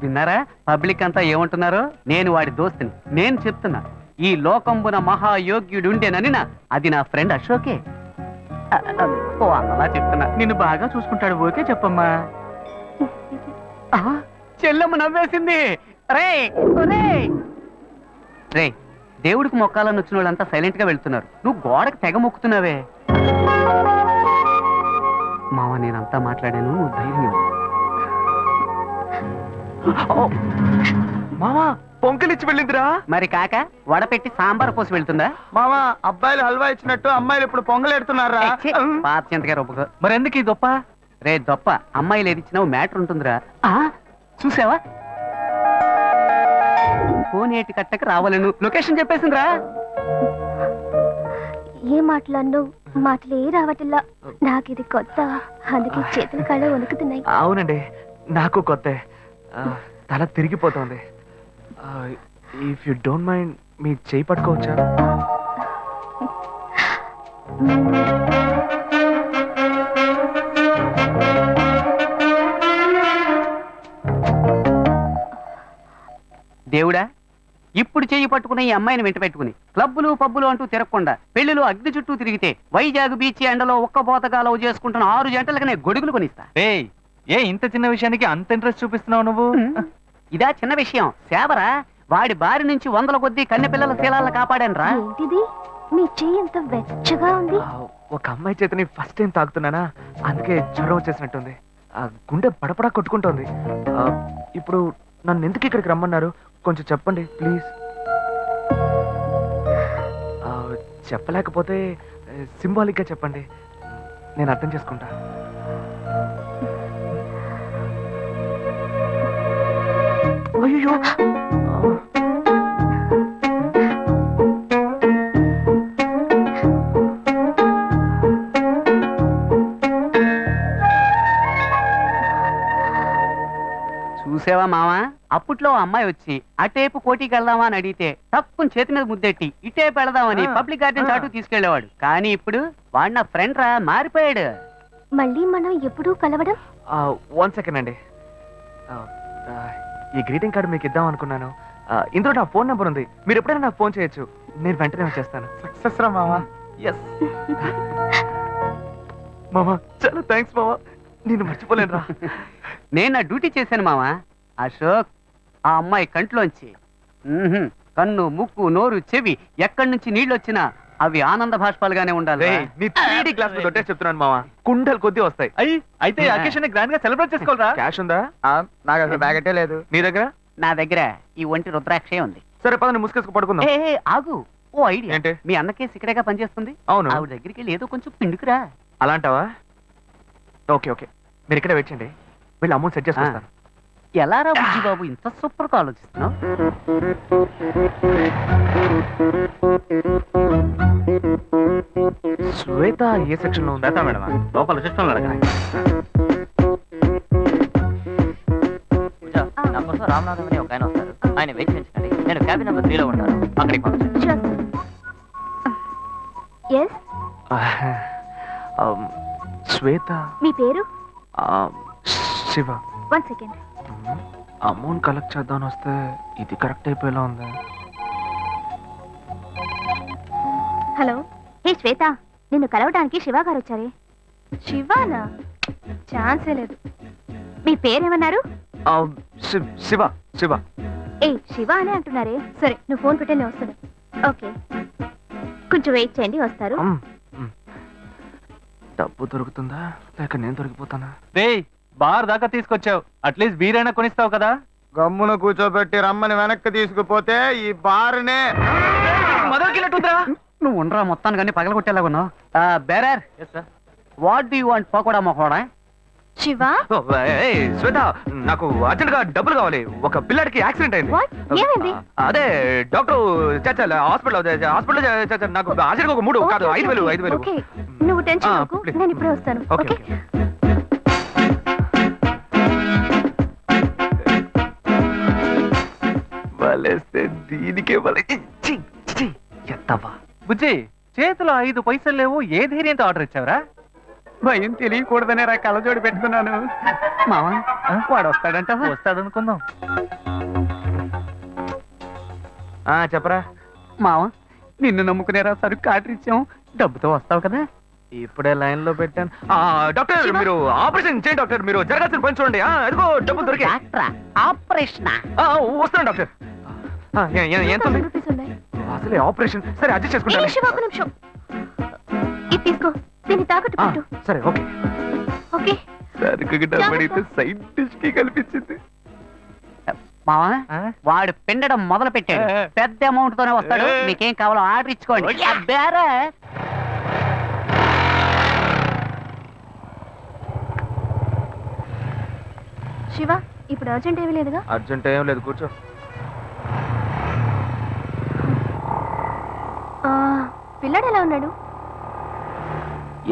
విన్నారా పబ్లిక్ అంతా ఏమంటున్నారో? నేను వాడి దోస్తుని. నేను చెప్తున్నా, ఈ లోకంబున మహాయోగ్యుడుండేనని అది నా ఫ్రెండ్ అశోకే. ఓ అలా చెప్తున్నా. నిన్ను బాగా చూసుకుంటాడు. ఓకే చెప్పమ్మా. చెల్లెమ్మ నవ్వేసింది. రే రే, దేవుడికి మొక్కాలని వచ్చిన వాళ్ళంతా సైలెంట్ గా వెళ్తున్నారు. నువ్వు గోడకు తెగ మొక్కుతున్నావే. మావా, నేనంతా మాట్లాడాను, నువ్వు ధైర్యం. మామా, పొంకలిచ్చి వెళ్ళిందిరా. మరి కాక వడపెట్టి సాంబార్ పోసి వెళ్తుందా? మామా, అబ్బాయిలు హల్వా ఇచ్చినట్టు అమ్మాయిలు ఇప్పుడు పొంగలెడుతున్నారా? పాత చింతకాయ రొప్ప. మరి ఎందుకు ఈ దొప్ప? రే దొప్ప, అమ్మాయిలు ఏది ఇచ్చినా మ్యాటర్ ఉంటుందిరా. చూసావా? కోనేటి కట్టకు రావాలను లొకేషన్ చెప్పేసిందిరా. ఏం మాట్లాడినావు? మాటలే రావట్లా. నాకు ఇది కొత్త, అందుకే చేతులు కాళ్ళు వణుకుతున్నాయి. అవునండి, నాకు కొత్త. తల తిరిగిపోతుంది. ఇఫ్ యు డోంట్ మైండ్ మీ చేయి పట్టుకోవచ్చా? దేవుడా, ఇప్పుడు చెయ్యి పట్టుకుని ఈ అమ్మాయిని వెంట పెట్టుకుని క్లబ్బులు పబ్బులు అంటూ తిరగకుండా పెళ్లిలో అగ్ని చుట్టూ తిరిగితే వైజాగ్ బీచ్ ఎండలో ఒక్క పోతగా లవ్ చేసుకుంటున్న 6 జంటలకు నేను గొడుగులు కొనిస్తా. ఏ ఇంత చిన్న విషయానికి అంత ఇంట్రెస్ట్ చూపిస్తున్నావు నువ్వు? ఇదా చిన్న విషయం? సేవరా, వాడి బారి నుంచి 100 కొద్దీ కన్నె పిల్లల శీలాలను కాపాడానురా. ఏంటిది, మీ చెయ్యి ఎంత వెచ్చగా ఉంది. ఒక అమ్మాయి చేతిని ఫస్ట్ టైం తాకుతున్నానా, అందుకే జ్వరం వచ్చేసినట్టుంది. గుండె పడపడా కొట్టుకుంటోంది. ఇప్పుడు నన్ను ఎందుకు ఇక్కడికి రమ్మన్నారు? కొంచెం చెప్పండి ప్లీజ్. చెప్పలేకపోతే సింబాలిక్ గా చెప్పండి, నేను అర్థం చేసుకుంటా. అయ్యో, చూసావా మావా, అప్పట్లో ఆ అమ్మాయి వచ్చి అటేపు కోటికి వెళ్దామా అని అడిగితే తక్కువ చేతి మీద ముద్దెట్టి ఇటేపు వెళదామని పబ్లిక్ గార్డెన్ చాటు తీసుకెళ్లేవాడు. కానీ ఇప్పుడు వాడు నా ఫ్రెండ్ రా, మారిపోయాడు. మళ్ళీ మనం ఎప్పుడూ కలవడం? 1 సెకండ్ అండి. ఈ గ్రీటింగ్ కార్డు మీకు ఇద్దాం అనుకున్నాను. ఇందులో నా ఫోన్ నెంబర్ ఉంది, మీరు ఎప్పుడైనా నాకు ఫోన్ చేయొచ్చు. నేను వెంటనే వచ్చేస్తాను. సక్సెస్ రా మావా. ఎస్ మామా, చాలా థ్యాంక్స్ మామా, నేను మర్చిపోలేను రా. నేను నా డ్యూటీ చేశాను మావా. అశోక్, ఆ అమ్మాయి కంట్లోంచి కన్ను, ముక్కు, నోరు, చెవి ఎక్కడి నుంచి నీళ్ళు వచ్చినా అవి ఆనంద భాష్పాలుగానే ఉండాలి. నీ 3D క్లాస్ లో కొట్టే చెప్తున్నాను మామా, కుండలు కొద్ది వస్తాయి. అయితే అకేషన్ గ్రాండ్ గా సెలబ్రేట్ చేసుకోవాలరా? క్యాష్ ఉందా? నాకు అసలు బ్యాగెటే లేదు. నీ దగ్గర? నా దగ్గర ఈ ఒంటి రుద్రాక్షే ఉంది. సరే పద, ముసుకేసుకు పడుకుందాం. ఏ ఆగు, ఓ ఐడియా. ఏంటి? మీ అన్నకే సిక్కడగా పనిచేస్తుంది. అవును. ఆవిడ దగ్గరికి వెళ్ళి ఏదో కొంచెం పిండుకురా. అలాంటావా? ఓకే ఓకే, మీరు ఇక్కడ వెయిట్ చేయండి, వీళ్ళు అమౌంట్ సెట్ చేసుకుంటాను. ఎలా రా బుజ్జి బాబు, ఇంత సూపర్ గా ఆలోచిస్తున్నావు? శ్వేత ఏ సెక్షన్ లో ఉందా మేడం? లోపల సిస్టమ్ నా కోసం రామనాథం అని ఒక ఆయన వస్తారు, ఆయన వెయిట్ చేయించండి. నేను క్యాబిన్ నెంబర్ 3 లో ఉంటాను, అక్కడికి పంపించండి. ఎస్, శ్వేత. మీ పేరు? శివ. 1 సెకండ్. అమౌంట్ కలెక్ట్ చేద్దామని వస్తే ఇది కరెక్ట్ అయిపోయేలా ఉంది. హలో, హే శ్వేత, నిన్ను కలవడానికి శివ గారు వచ్చారే. శివానా? ఛాన్సే లేదు. మీ పేరేమన్నారు? శివ. శివ. ఏ శివ అనే అంటున్నారే. సరే, నువ్వు ఫోన్ పెట్టే వస్తాను. ఓకే, కొంచెం వెయిట్ చేయండి, వస్తారు. డబ్బు దొరుకుతుందా లేక నేను దొరికిపోతానా? బార్ దాకా తీసుకొచ్చావు, అట్లీస్ట్ బీరైనా కొనిస్తావు కదా. గమ్మున కూర్చోబెట్టి రమ్మని వెనక్కి తీసుకుపోతే ఈ బారునే నువ్వు ఉండరా, మొత్తాన్ని పగల కొట్టేలాగున్నావు. Bearer, what do you want? Pakoda మొకోడా? శివ, శ్వేత, నాకు అర్జెంట్ గా డబ్బులు కావాలి. ఒక పిల్లాడికి యాక్సిడెంట్ అయింది. What? ఏమైంది? అదే డాక్టర్ చచ్చాలి హాస్పిటల్. నాకు అర్జెంట్ ఒక 3 కాదు 5,000. ఓకే, నువ్వు టెన్షన్ అవ్వకు, please. నేను ఇప్పుడే వస్తాను. Okay okay. వలేస్తే దీనికే వలే. ఎత్తవా బుజ్జి, చేతిలో 5 పైసలు లేవు, ఏ ధైర్యంతో ఆర్డర్ ఇచ్చావురా? భయం తెలియకూడదనే రా కళ్ళజోడు పెట్టుకున్నాను. మావా, వాడు వస్తాడంట. వస్తాడనుకుందాం. చెప్పరా మావా, నిన్ను నమ్ముకునేరా సరుకు ఆర్డర్ ఇచ్చాం, డబ్బుతో వస్తావు కదా? ఇప్పుడే లైన్ లో పెట్టాను. డాక్టర్, మీరు ఆపరేషన్ చేయండి డాక్టర్, మీరు జరగాల్సిన పని చూడండి. అదిగో డబ్బులు దొరికి ఆపరేషన్ వస్తాను డాక్టర్. ఎంత ఉంది? 1000 రూపీస్ ఉన్నాయి. అసలే ఆపరేషన్. సరే అడ్జస్ట్ ఏ చేసుకుంటాను. శివ, ఒక నిమిషం. ఇది తీసుకో, దీన్ని తాకట్టు పెట్టు. సరే ఓకే. ఓకే, సరుకు డబ్బడితే సైడ్ డిష్ కి కల్పించింది. మావా, వాడు పిండడం మొదలు పెట్టాడు. పెద్ద అమౌంట్ తోనే వస్తాడు. మీకేం కావాలో ఆర్డర్ ఇచ్చుకోండి. శివ, ఇప్పుడు అర్జెంట్ ఏమీ లేదుగా? అర్జెంట్ ఏం లేదు, కూర్చో. పిల్లాడు ఎలా ఉన్నాడు?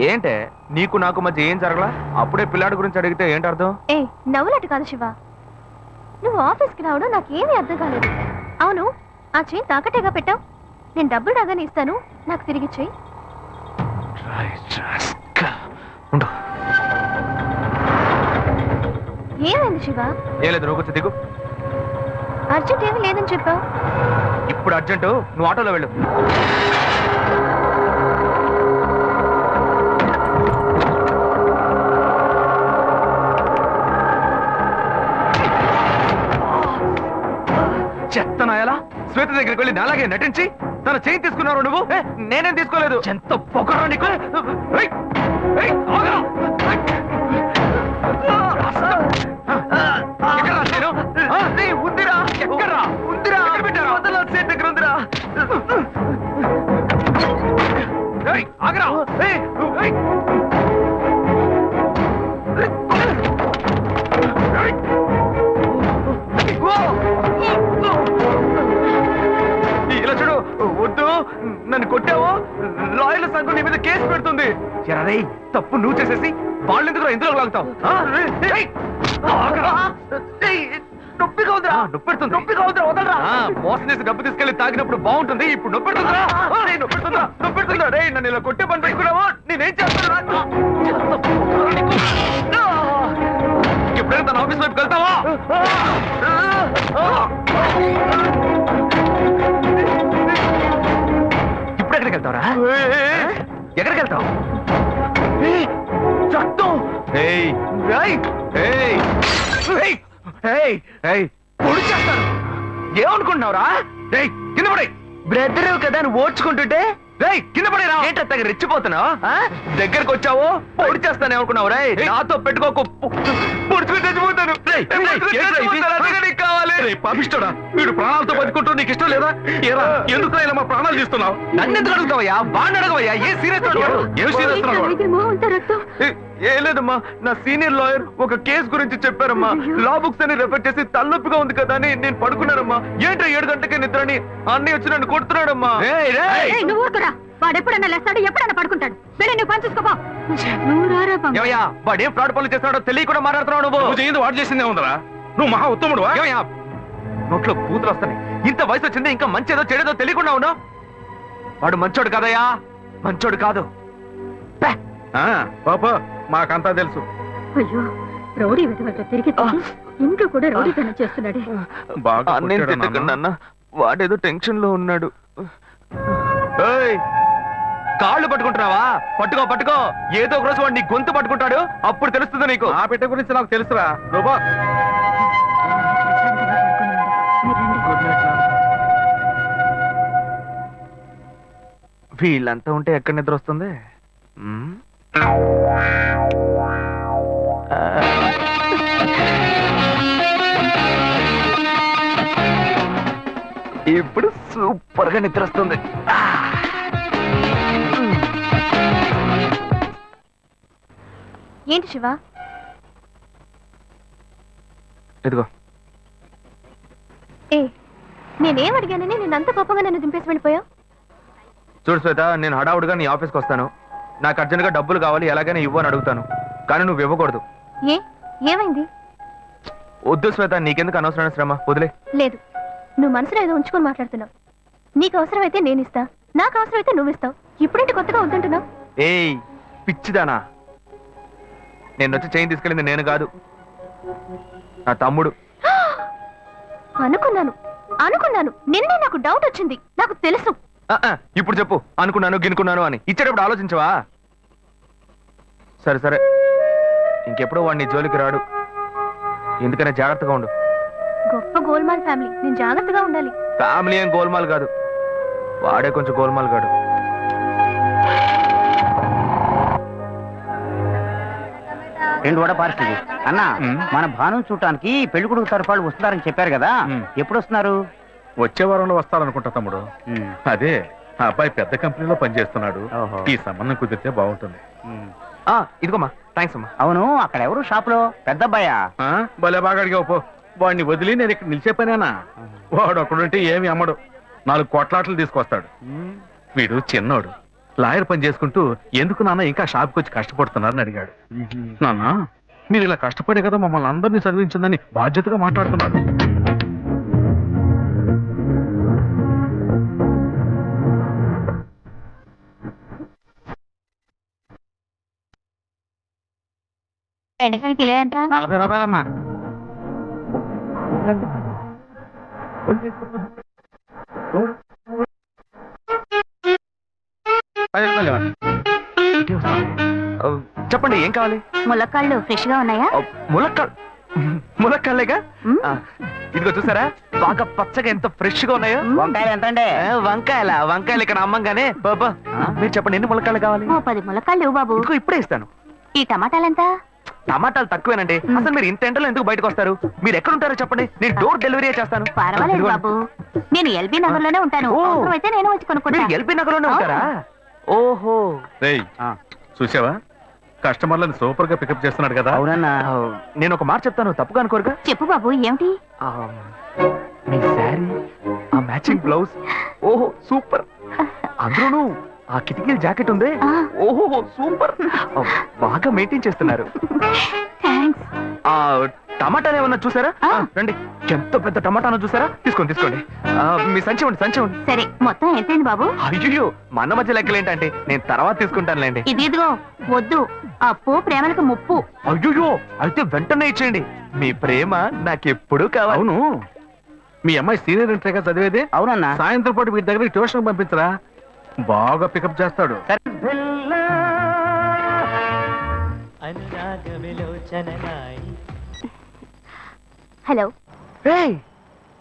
ఏంటే నీకు నాకు మధ్య ఏం జరగలా? అప్పుడే పిల్లాడి గురించి అడిగితే ఏంటి అర్థం? ఏ నవ్వులట్టు కాదు శివ, నువ్వు ఆఫీస్కి రావడం నాకేమీ అర్థం కాలేదు. అవును, ఆ చైన్ తాకట్టేగా పెట్టావు. నేను డబ్బులు రాగానే ఇస్తాను, నాకు తిరిగిచ్చేయి. ఏమైంది శివ? ఏం లేదు, నువ్వు కొంచెం దిగు. అర్జెంట్ ఏమీ లేదని చెప్పావు. ఇప్పుడు అర్జెంటు, నువ్వు ఆటోలో వెళ్ళు. చెత్తనాయలా శ్వేత దగ్గరికి వెళ్ళి నాలాగే నటించి తన చేయి తీసుకున్నారు నువ్వు. నేనేం తీసుకోలేదు. ఎంత పొగరా నీకు. ఏయ్, ఏయ్, ఆగరా. ఎక్కడ్రా నేను? ఉందిరా. ఎక్కడ్రా? ఉందిరా. ఎక్కడ పెట్టారా? వదలా, సేట్ దగ్గర ఉందిరా. ఏయ్, ఆగరా. ఏయ్, ఏయ్. ఇలా చూడు, వద్దు. నన్ను కొట్టావో లాయర్ల సంఘం నీ మీద కేసు పెడుతుంది. ఎరే, తప్పు నువ్వు చేసేసి వాళ్ళు ఎందుకు ఇందులో లాగుతావు? నొప్పిగా ఉందిరా. నొప్పెడుతుంది. నొప్పిగా ఉందిరా, వదలరా. మోసం చేసి డబ్బు తీసుకెళ్లి తాగినప్పుడు బాగుంటుంది, ఇప్పుడు నొప్పెడుతుందిరా. నొప్పెడుతుందా? నొప్పెడుతుందా? రే, నన్ను ఇలా కొట్టే పని పెట్టుకున్నావా? నేనేం చేస్తాను? ఎప్పుడైనా తన ఆఫీస్ వైపు వెళ్తావా? ఇప్పుడు ఎక్కడికి వెళ్తావరా? ఎక్కడికి వెళ్తావు? చట్టం. పొడి చేస్తాను. ఏమనుకుంటున్నావురా? కింద పడే. బ్రదర్ కదా అని ఓడ్చుకుంటుంటే కింద పడేరా. ఏంటత్తగా రెచ్చిపోతున్నావు? దగ్గరకు వచ్చావు, పొడి చేస్తాను ఏమనుకున్నావు? రే, నాతో పెట్టుకోకు. పొడుచుకుని చచ్చిపోతాను. కావాలి. పాపిస్తాడా? వీడు ప్రాణాలతో బతుకుంటూ నీకు ఇష్టం లేదా? ఏరా, ఎందుకు ఇలా మా ప్రాణాలు తీస్తున్నావు? నన్ను ఎందుకు అడుగుతావయ్యా? వాడిని అడగవయ్యా. ఏ సీరియస్ ఏం సీరియస్? ఏ లేదమ్మా, నా సీనియర్ లాయర్ ఒక కేసు గురించి చెప్పారమ్మా. లా బుక్స్ అని రెఫర్ చేసి తలనొప్పిగా ఉంది కదా అని నేను పడుకున్నానమ్మా. ఏంటో 7 గంటలకే నిద్రని అన్నీ వచ్చి నన్ను కొడుతున్నాడమ్మా. వాడెప్పుడన్నా లేస్తాడు, ఎప్పుడన్నా పడుకుంటాడు. వెళ్ళి నువ్వు పని చూసుకోపో. వాడేం ఫ్రాడ్ పనులు చేస్తున్నాడో తెలియకుండా మాట్లాడుతున్నావు నువ్వు. చేయింది వాడు చేసిందే ఉందరా? నువ్వు మహా ఉత్తముడు. నోట్లో బూతులు వస్తాయి. ఇంత వయసు వచ్చింది, ఇంకా మంచేదో చెడేదో తెలియకుండా ఉన్నావు. వాడు మంచోడు కాదయ్యా, మంచోడు కాదు. పాపా, మాకంతా తెలుసు. అయ్యో, రౌడీ వెతవట తిరిగి ఇంట్లో కూడా రౌడీతనం చేస్తున్నాడే. బాగా నేను తిట్టకండి అన్న, వాడేదో టెన్షన్ లో ఉన్నాడు. కాళ్ళు పట్టుకుంటున్నావా? పట్టుకో పట్టుకో. ఏదో ఒక రోజు వాడు నీ గొంతు పట్టుకుంటాడు, అప్పుడు తెలుస్తుంది నీకు. ఆ బిడ్డ గురించి నాకు తెలుసురా. నువ్వు వీళ్ళంతా ఉంటే ఎక్కడ నిద్ర వస్తుంది? ఇప్పుడు సూపర్ గా నిద్ర వస్తుంది. ఏంటి శివ? ఇదిగో. ఏ, నేనేం అడిగానని నేనంత కోపంగా నన్ను దింపేసి వెళ్ళిపోయావు? చూడు శ్వేత, నేను హడావుడిగా నీ ఆఫీస్కి వస్తాను. నాకు అర్జెంట్గా డబ్బులు కావాలి, ఎలాగైనా ఇవ్వని అడుగుతాను, కానీ నువ్వు ఇవ్వకూడదు. ఏమైంది? వద్దు శ్వేత, నీకెందుకు అనవసరమైన శ్రమ, వదిలే. లేదు, నువ్వు మనసులో ఏదో ఉంచుకొని మాట్లాడుతున్నావు. నీకు అవసరమైతే నేను ఇస్తా, నాకు అవసరమైతే నువ్వు ఇస్తావు. ఇప్పుడేంటి కొత్తగా వద్దంటున్నావు? ఏయ్ పిచ్చిదానా, నేను వచ్చి చైన్ తీసుకెళ్ళింది నేను కాదు, నా తమ్ముడు. అనుకున్నాను నిన్నే. నాకు డౌట్ వచ్చింది, నాకు తెలుసు. ఇప్పుడు చెప్పు, అనుకున్నాను గినుకున్నాను అని. ఇచ్చేటప్పుడు ఆలోచించవా? సరే సరే, ఇంకెప్పుడు వాడిని జోలికి రాడు, ఎందుకనే జాగ్రత్తగా ఉండు. గొప్ప గోల్మాల్ ఫ్యామిలీ, నేను జాగ్రత్తగా ఉండాలి. ఫ్యామిలీ ఏం గోల్మాల్ కాదు, వాడే కొంచెం గోల్మాల్ కాడు. రెండు వడ పార్సల్ అన్నా. మన భాను చూడటానికి పెళ్లి కొడుకు తరఫు వాళ్ళు వస్తున్నారని చెప్పారు కదా, ఎప్పుడు వస్తున్నారు? వచ్చే వారంలో వస్తారనుకుంటా తమ్ముడు. అదే, ఆ అబ్బాయి పెద్ద కంపెనీలో పనిచేస్తున్నాడు. ఈ సంబంధం కుదిరితే బాగుంటుంది. ఇదిగోమ్మా, థ్యాంక్స్ అమ్మా. అవును, అక్కడ ఎవరు షాప్ లో? పెద్ద అబ్బాయా? భలే బాగా అడిగావు పో. వాడిని వదిలి నేను ఇక్కడ నిలిచే పనేనా? వాడు అక్కడుంటే ఏమి అమ్మడు, 4 కొట్లాటలు తీసుకొస్తాడు. వీడు చిన్నోడు, లాయర్ పని చేసుకుంటూ ఎందుకు నాన్న ఇంకా షాప్కి వచ్చి కష్టపడుతున్నారని అడిగాడు. నాన్న మీరు ఇలా కష్టపడే కదా మమ్మల్ని అందరినీ చదివించిందని బాధ్యతగా మాట్లాడుతున్నాడు. బెండకాయ కిలో ఎంత? 40 రూపాయలమ్మా. చెప్పండి ఏం కావాలి? ములక్కాళ్ళు ఫ్రెష్ గా ఉన్నాయా? ములక్కాళ్ళేగా. ఇదిగో చూసారా బాగా పచ్చగా ఎంత ఫ్రెష్ గా ఉన్నాయో. వంకాయలు ఎంత అండి? వంకాయలు ఇక్కడ అమ్మంగానే బాబా మీరు చెప్పండి ఎన్ని ములక్కాళ్ళు కావాలి? 10 ములక్కాళ్ళు ఇవ్వు బాబు. ఇదిగో ఇప్పుడే ఇస్తాను. ఈ టమాటాలెంత? టమాటాలు తక్కువేనండి. అసలు మీరు ఇంత ఎండలో ఎందుకు బయటకు వస్తారు? మీరు ఎక్కడ ఉంటారో చెప్పండి, నేను డోర్ డెలివరీ చేస్తాను. పర్వాలేదు బాబు, నేను ఎల్బీ నగర్ లోనే ఉంటాను. ఓ. అయితే నేను వచ్చి కొనుక్కుంటా. మీరు ఎల్బీ నగర్ లోనే ఉంటారా? ఓహో. రేయ్ చూసావా కస్టమర్లను సూపర్ గా పికప్ చేస్తున్నాడు కదా. అవునన్నా. నేను ఒక మాట చెప్తాను, తప్పుగా అనుకోరుగా? చెప్పు బాబు, ఏమిటి? మీ శారీ, ఆ మ్యాచింగ్ బ్లౌజ్, ఓహో సూపర్. అందులోనూ ఆ కిటికీల జాకెట్ ఉంది, ఓహో సూపర్. బాగా మెయింటైన్ చేస్తున్నారు. థాంక్స్. ఆ టమాటాలు ఏమన్నా చూసారా? రండి, ఎంత పెద్ద టమాటానో చూసారా? తీసుకోండి తీసుకోండి. మీ సంచి ఉండి సంచి ఉండి. సరే, మొత్తం ఎంతైంది బాబు? అయ్యో మన మధ్య లెక్కలేంటంటే నేను తర్వాత తీసుకుంటానులేండి. ఇదిగో వద్దు, అప్పు ప్రేమలకు ముప్పు. అయ్యో అయితే వెంటనే ఇచ్చేయండి. మీ ప్రేమ నాకెప్పుడు కావాలి. అవును మీ అమ్మాయి సీనియర్ ఇంటర్గా చదివేది. అవునన్నా. సాయంత్రం పాటు వీటి దగ్గర ట్యూషన్ పంపించరా, బాగా పికప్ చేస్తాడు. హలో.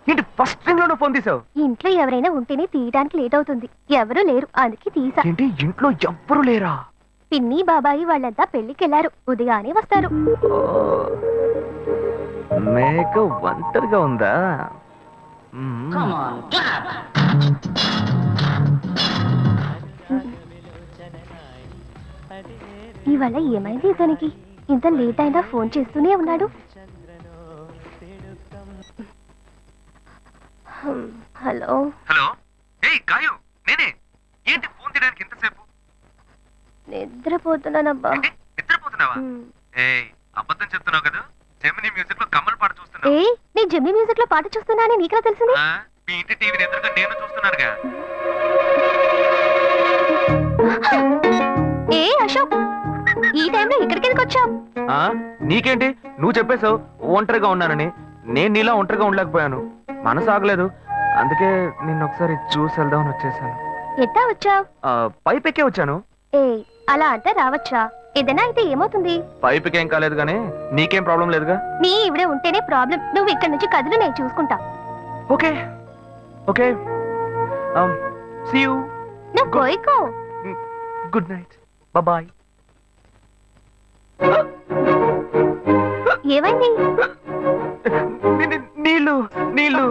ఏంటి ఫస్ట్ రింగ్ లోనే ఫోన్ తీసావు? ఇంట్లో ఎవరైనా ఉంటేనే తీయడానికి లేట్ అవుతుంది. ఎవరూ లేరు, అందుకే తీసా. ఏంటి ఇంట్లో ఎవ్వరు లేరా? పిన్ని బాబాయి వాళ్ళంతా పెళ్లికెళ్లారు, ఉదయానే వస్తారు. మేక ఒంటరిగా ఉందా? ఇవాళ ఏమైంది ఇతనికి? ఇంత లేట్ అయినా ఫోన్ చేస్తూనే ఉన్నాడు. హలో. హలో. ఏయ్ గాయు, నేనే. ఏంటి ఫోన్ తీయడానికి ఎంతసేపు? నిద్రపోతున్నానబ్బా. నిద్రపోతున్నావా? ఏయ్ అబద్ధం చెప్తున్నావు కదా. జెమినీ మ్యూజిక్ లో కమల్ పాట చూస్తున్నావు. ఏ నేను జెమినీ మ్యూజిక్ లో పాట చూస్తున్నానని నీకెలా తెలిసింది? మీ ఇంటి టీవీని ఎదురుగా నేను చూస్తున్నానుగా. ఏ అశోక్, ఈ టైంలో ఇక్కడికి ఎందుకు వచ్చావు? నీకేంటి, నువ్వు చెప్పేశావు ఒంటరిగా ఉన్నానని. నేను నీలా ఒంటరిగా ఉండలేకపోయాను, మనసు ఆగలేదు. అందుకే నిన్న ఒకసారి చూసి వెళ్దామని వచ్చేసాను. ఎట్టా వచ్చావు? పైపెక్కే వచ్చాను. ఏ అలా అంటే రావచ్చా? ఏదైనా అయితే ఏమవుతుంది? పైపెక్కేం కాలేదు కానీ నీకేం ప్రాబ్లం లేదుగా. నీ ఇవిడే ఉంటేనే ప్రాబ్లం. నువ్వు ఇక్కడ నుంచి కదులు, నేను చూసుకుంటా. Okay okay. See you. నువ్వు కోయికో. Good night, bye. ఏమైంది? నీళ్ళు నీళ్ళు.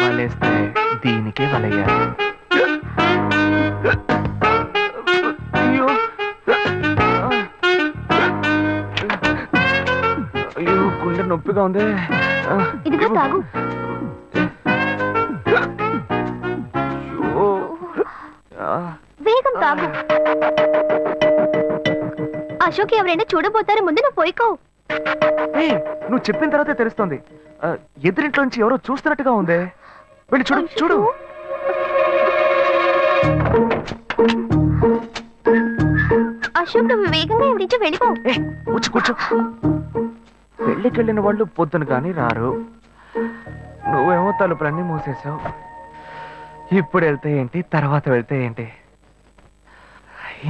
వలేస్తే దీనికే వలయ్యారు. అయ్యో అయ్యో గుండె నొప్పిగా ఉంది. ఇదిగో తాగు. వేగం తాగు. అశోక్ ఎవరైనా చూడబోతారు, ముందు నువ్వు పోయికో. నువ్వు చెప్పిన తర్వాతే తెలుస్తుంది. ఎదురింట్లో నుంచి ఎవరో చూస్తున్నట్టుగా ఉంది. వెళ్ళి చూడు చూడు. అశోక్ నువ్వు వేగంగా ఇవి నుంచి వెళ్ళిపో. కూర్చో కూర్చో. పెళ్ళికెళ్ళిన వాళ్ళు పొద్దున కానీ రారు. నువ్వేమో తలుపులన్నీ మూసేసావు. ఇప్పుడు వెళ్తే ఏంటి, తర్వాత వెళ్తే ఏంటి?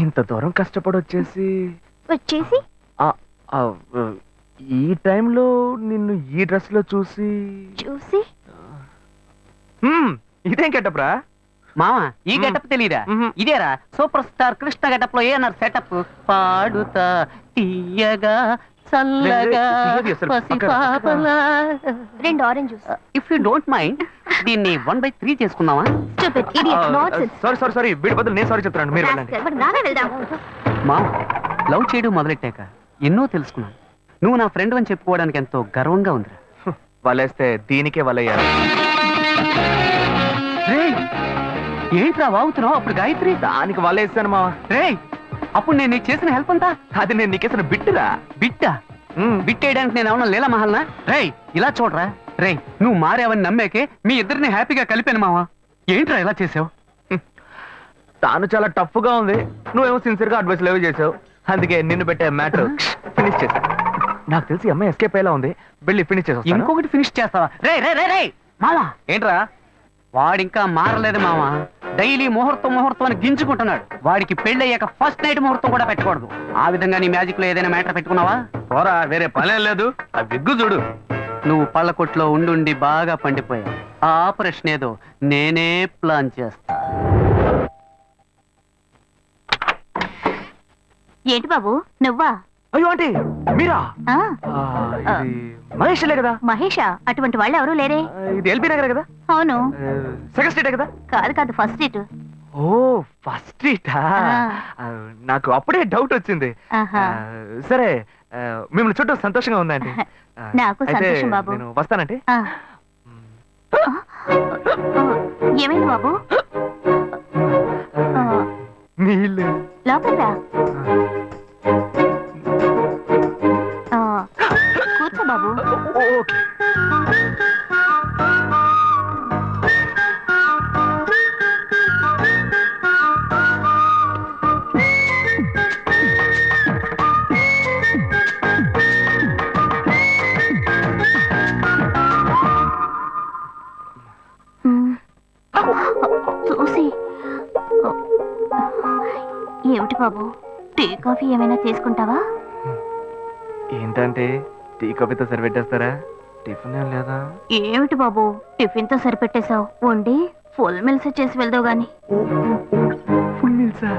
ఇంత దూరం కష్టపడి వచ్చేసి ఈ టైంలో నిన్ను ఈ డ్రెస్ లో చూసి ఇదేం గెటప్రా మామ? ఈ గెటప్ తెలీదా? ఇదేరా సూపర్ స్టార్ కృష్ణ గెటప్ లో ఏమన్నారు సెటప్? పాడుతా తీయగా చల్లగా పసిపాపలా. 2 orange juice. If you don't mind దీన్ని 1/3 చేసుకుందామా? సారీ వీడి బదులు నేను సారీ చెప్తున్నాను, మీరు వెళ్ళండి. మామ, లవ్ చేయడం మొదలెట్టాక ఎన్నో తెలుసుకున్నాను. నువ్వు నా ఫ్రెండ్ అని చెప్పుకోవడానికి ఎంతో గర్వంగా ఉందిరా. వలేస్తే దీనికే వలయ్యారు. రేయ్, ఏంట్రా వాగుతున్నావు? అప్పుడు గాయత్రి దానికి వల్ల వేస్తాను మావా. రేయ్, అప్పుడు నేను నీకు చేసిన హెల్ప్ అంతా అది నేను నీకేసిన బిట్టురా. బిట్టా? బిట్టేయడానికి నేను ఏమన్నా లీలా మహల్నా? రేయ్, ఇలా చూడరా. రేయ్, నువ్వు మారేవని నమ్మేకే మీ ఇద్దరిని హ్యాపీగా కలిపాను మావా. ఏంట్రా ఇలా చేసావు? తాను చాలా టఫ్ గా ఉంది, నువ్వేమో సిన్సియర్ గా అడ్వైస్ లేవు చేసావు. అందుకే నిన్ను పెట్టే మ్యాటర్ ఫినిష్ చేశా. నాకు తెలిసి అమ్మాయి ఎస్కేప్ అయ్యేలా ఉంది, వెళ్ళి ఫినిష్ చేస్తా. ఇంకొకటి ఫినిష్ చేస్తావా? రే రే రే రే మావా, ఏంట్రా? వాడింకా మారలేదు మావా. డైలీ ముహూర్తం అని గింజుకుంటున్నాడు. వాడికి పెళ్ళయ్యాక ఫస్ట్ నైట్ ముహూర్తం కూడా పెట్టకూడదు. ఆ విధంగా నీ మ్యాజిక్ లో ఏదైనా మ్యాటర్ పెట్టుకున్నావా? పోరా, వేరే పనేం లేదు. ఆ విగ్గు చూడు. నువ్వు పళ్ళ కొట్లో ఉండుండి బాగా పండిపోయావు. ఆ ఆపరేషన్ ఏదో నేనే ప్లాన్ చేస్తా. ఏంటి బాబు నువ్వా? అయ్యో ఆంటీ, మీరా? ఆ, ఇది మహేష్లే కదా? మహేషా? అటువంటి వాళ్ళు ఎవరు లేరే. ఇది ఎల్బీ నగర్ కదా? అవును. సెకండ్ స్ట్రీటే కదా? కాదు ఫస్ట్ సీట్. ఓ, ఫస్ట్ స్ట్రీటా? నాకు అప్పుడే డౌట్ వచ్చింది. సరే, మిమ్మల్ని చుట్టూ సంతోషంగా ఉందండి. నాకు సంతోషం బాబు. నేను వస్తానండి. ఏమైంది బాబు? నీళ్ళు లోపలికి రా. కూర్చో బాబు. ఓకే. చూసి ఏమిటి బాబు, టీ కాఫీ ఏమైనా తీసుకుంటావా? ఏంటంటే టీ కాఫీతో సరిపెట్టేస్తారా? టిఫిన్ ఏం లేదా? ఏమిటి బాబు, టిఫిన్ తో సరిపెట్టేశావు. వండి ఫుల్ మిల్స్ చేసి వెళ్దావు గాని. ఫుల్ మీల్సా?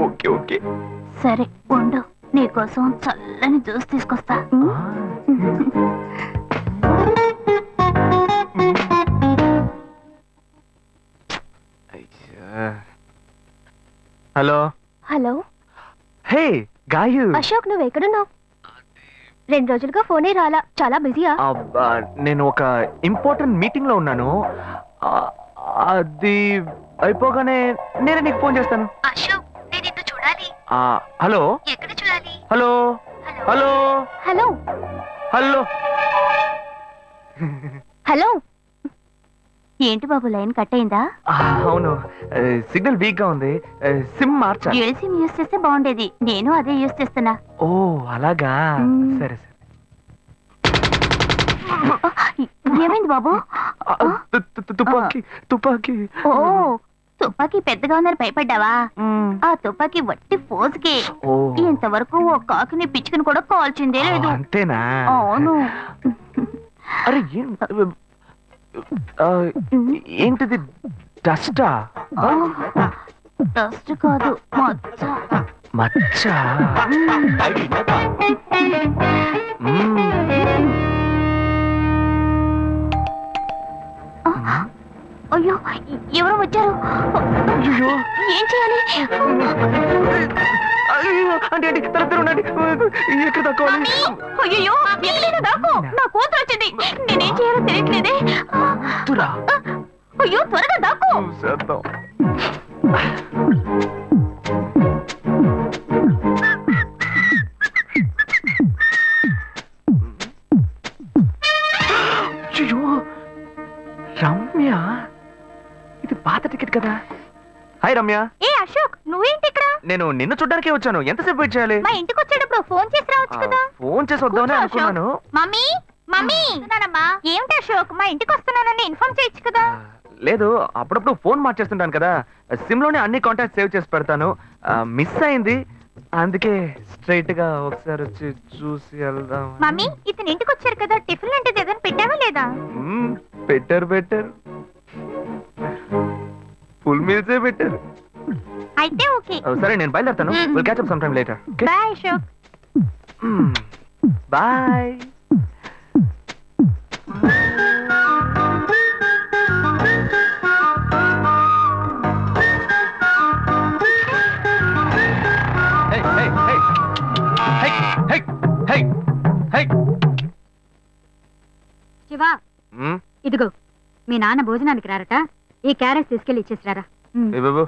Okay okay. సరే వండు, నీకోసం చల్లని జ్యూస్ తీసుకొస్తా. Hello. Hello hey Gayu. Ashok, నువ్వు ఎక్కడున్నావు? 2 రోజులుగా ఫోనే రాలా, చాలా బిజీయా? నేను ఒక ఇంపార్టెంట్ మీటింగ్ లో ఉన్నాను. అది అయిపోగానే నేనే నీకు ఫోన్ చేస్తాను. అశోక్, నేను నిన్ను చూడాలి. హలో. ఎక్కడ చూడాలి? Hello hello hello hello. Hello. ఏంటి బాబు, లైన్ కట్ అయిందా? అవును, సిగ్నల్ వీక్ గా ఉంది. సిమ్ మార్చా. డ్యూయల్ సిమ్ యూస్ చేస్తే బాగుండేది. నేను అదే యూస్ చేస్తున్నా. ఓ అలాగా. సరే సరే. ఏమైంది బాబు? తుపాకీ తుపాకీ. ఓ, తుపాకీ పెద్దగా ఉందని భయపడ్డావా? ఆ తుపాకీ వట్టి ఫోజుకే. ఇంతవరకు ఓ కాకిని పిచ్చుకుని కూడా కాల్చిందే లేదు. అంతేనా? అవును. అరే ఏంటిది? డస్టా? డస్ట్ కాదు, మచ్చ. మచ్చ? అయ్యో, ఎవరో వచ్చారు. ఏం చేయాలి? అంటే ఎక్కడ తక్కువాలి? అయ్యో, ఎక్కడైనా దాక్కో. నా కూతురు వచ్చింది. నేనేం చేయాలో తెలియట్లేదే. అయ్యో, త్వరగా దాక్కో. రమ్య, ఇది పాత టికెట్ కదా? హాయ్ రమ్య. ఏ అశోక్, నువ్వేంటి ఇక్కడ? నేను నిన్ను చూడ్డానికే వచ్చాను. ఎంతసేపు వెయిట్ చేయాలి? మా ఇంటికి వచ్చేటప్పుడు ఫోన్ చేసి రావచ్చు కదా. ఫోన్ చేసి వద్దామని అనుకున్నాను. మమ్మీ మమ్మీ, ఏమిటి అశోక్, మా ఇంటికి వస్తున్నానని ఇన్ఫార్మ్ చేయొచ్చు కదా. లేదు, అప్పుడప్పుడు ఫోన్ మార్చేస్తుంటాను కదా, సిమ్ లోనే అన్ని కాంటాక్ట్ సేవ్ చేసి పెడతాను. మిస్ అయింది, అందుకే స్ట్రైట్ గా ఒకసారి వచ్చి చూసి వెళ్దాం. మమ్మీ, ఇతను ఇంటికి వచ్చారు కదా, టిఫిన్ లాంటిది ఏదైనా పెట్టావా లేదా? బెటర్ ఫుల్ మీల్సే బెటర్. అయితే ఓకే. సరే, నేను బయలుదేరుతాను. Will catch up some time later. Bye Ashok. Bye. Shiva, ఇదిగో మీ నాన్న భోజనానికి రారట, ఈ క్యారెట్ తీసుకెళ్లి ఇచ్చేసిరారా. ఏ బాబు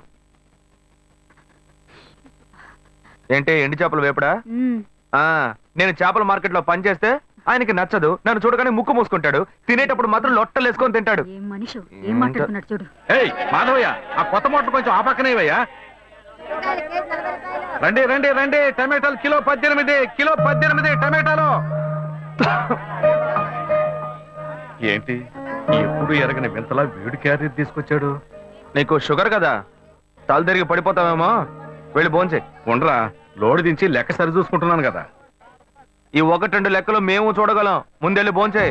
ఏంటి ఎండి చేపలు వేపడా? నేను చేపల మార్కెట్ లో పనిచేస్తే ఆయనకి నచ్చదు, నన్ను చూడగానే ముక్కు మూసుకుంటాడు, తినేటప్పుడు మాత్రం లొట్టలు వేసుకొని తింటాడు. ఏం మనిషి ఏం మాట్లాడుతున్నాడు చూడు. ఏయ్ మాధవయ్య, ఆ కొత్త మోటార్ కొంచెం ఆ పక్కనేవయ్యా. రండి రండి రండి, టమాటాలు కిలో 18, కిలో 18 టమాటాలు. ఏంటి ఎప్పుడు ఎరగని వింతలా వేడి క్యారెట్ తీసుకొచ్చాడు? నీకు షుగర్ కదా, తల తిరిగి పడిపోతావేమో, వెళ్ళి భోంచే. ఉండరా, లోడు దించి లెక్క సరి చూసుకుంటున్నాను కదా. ఈ 1-2 లెక్కలు మేము చూడగలం, ముందెళ్ళి భోంచే.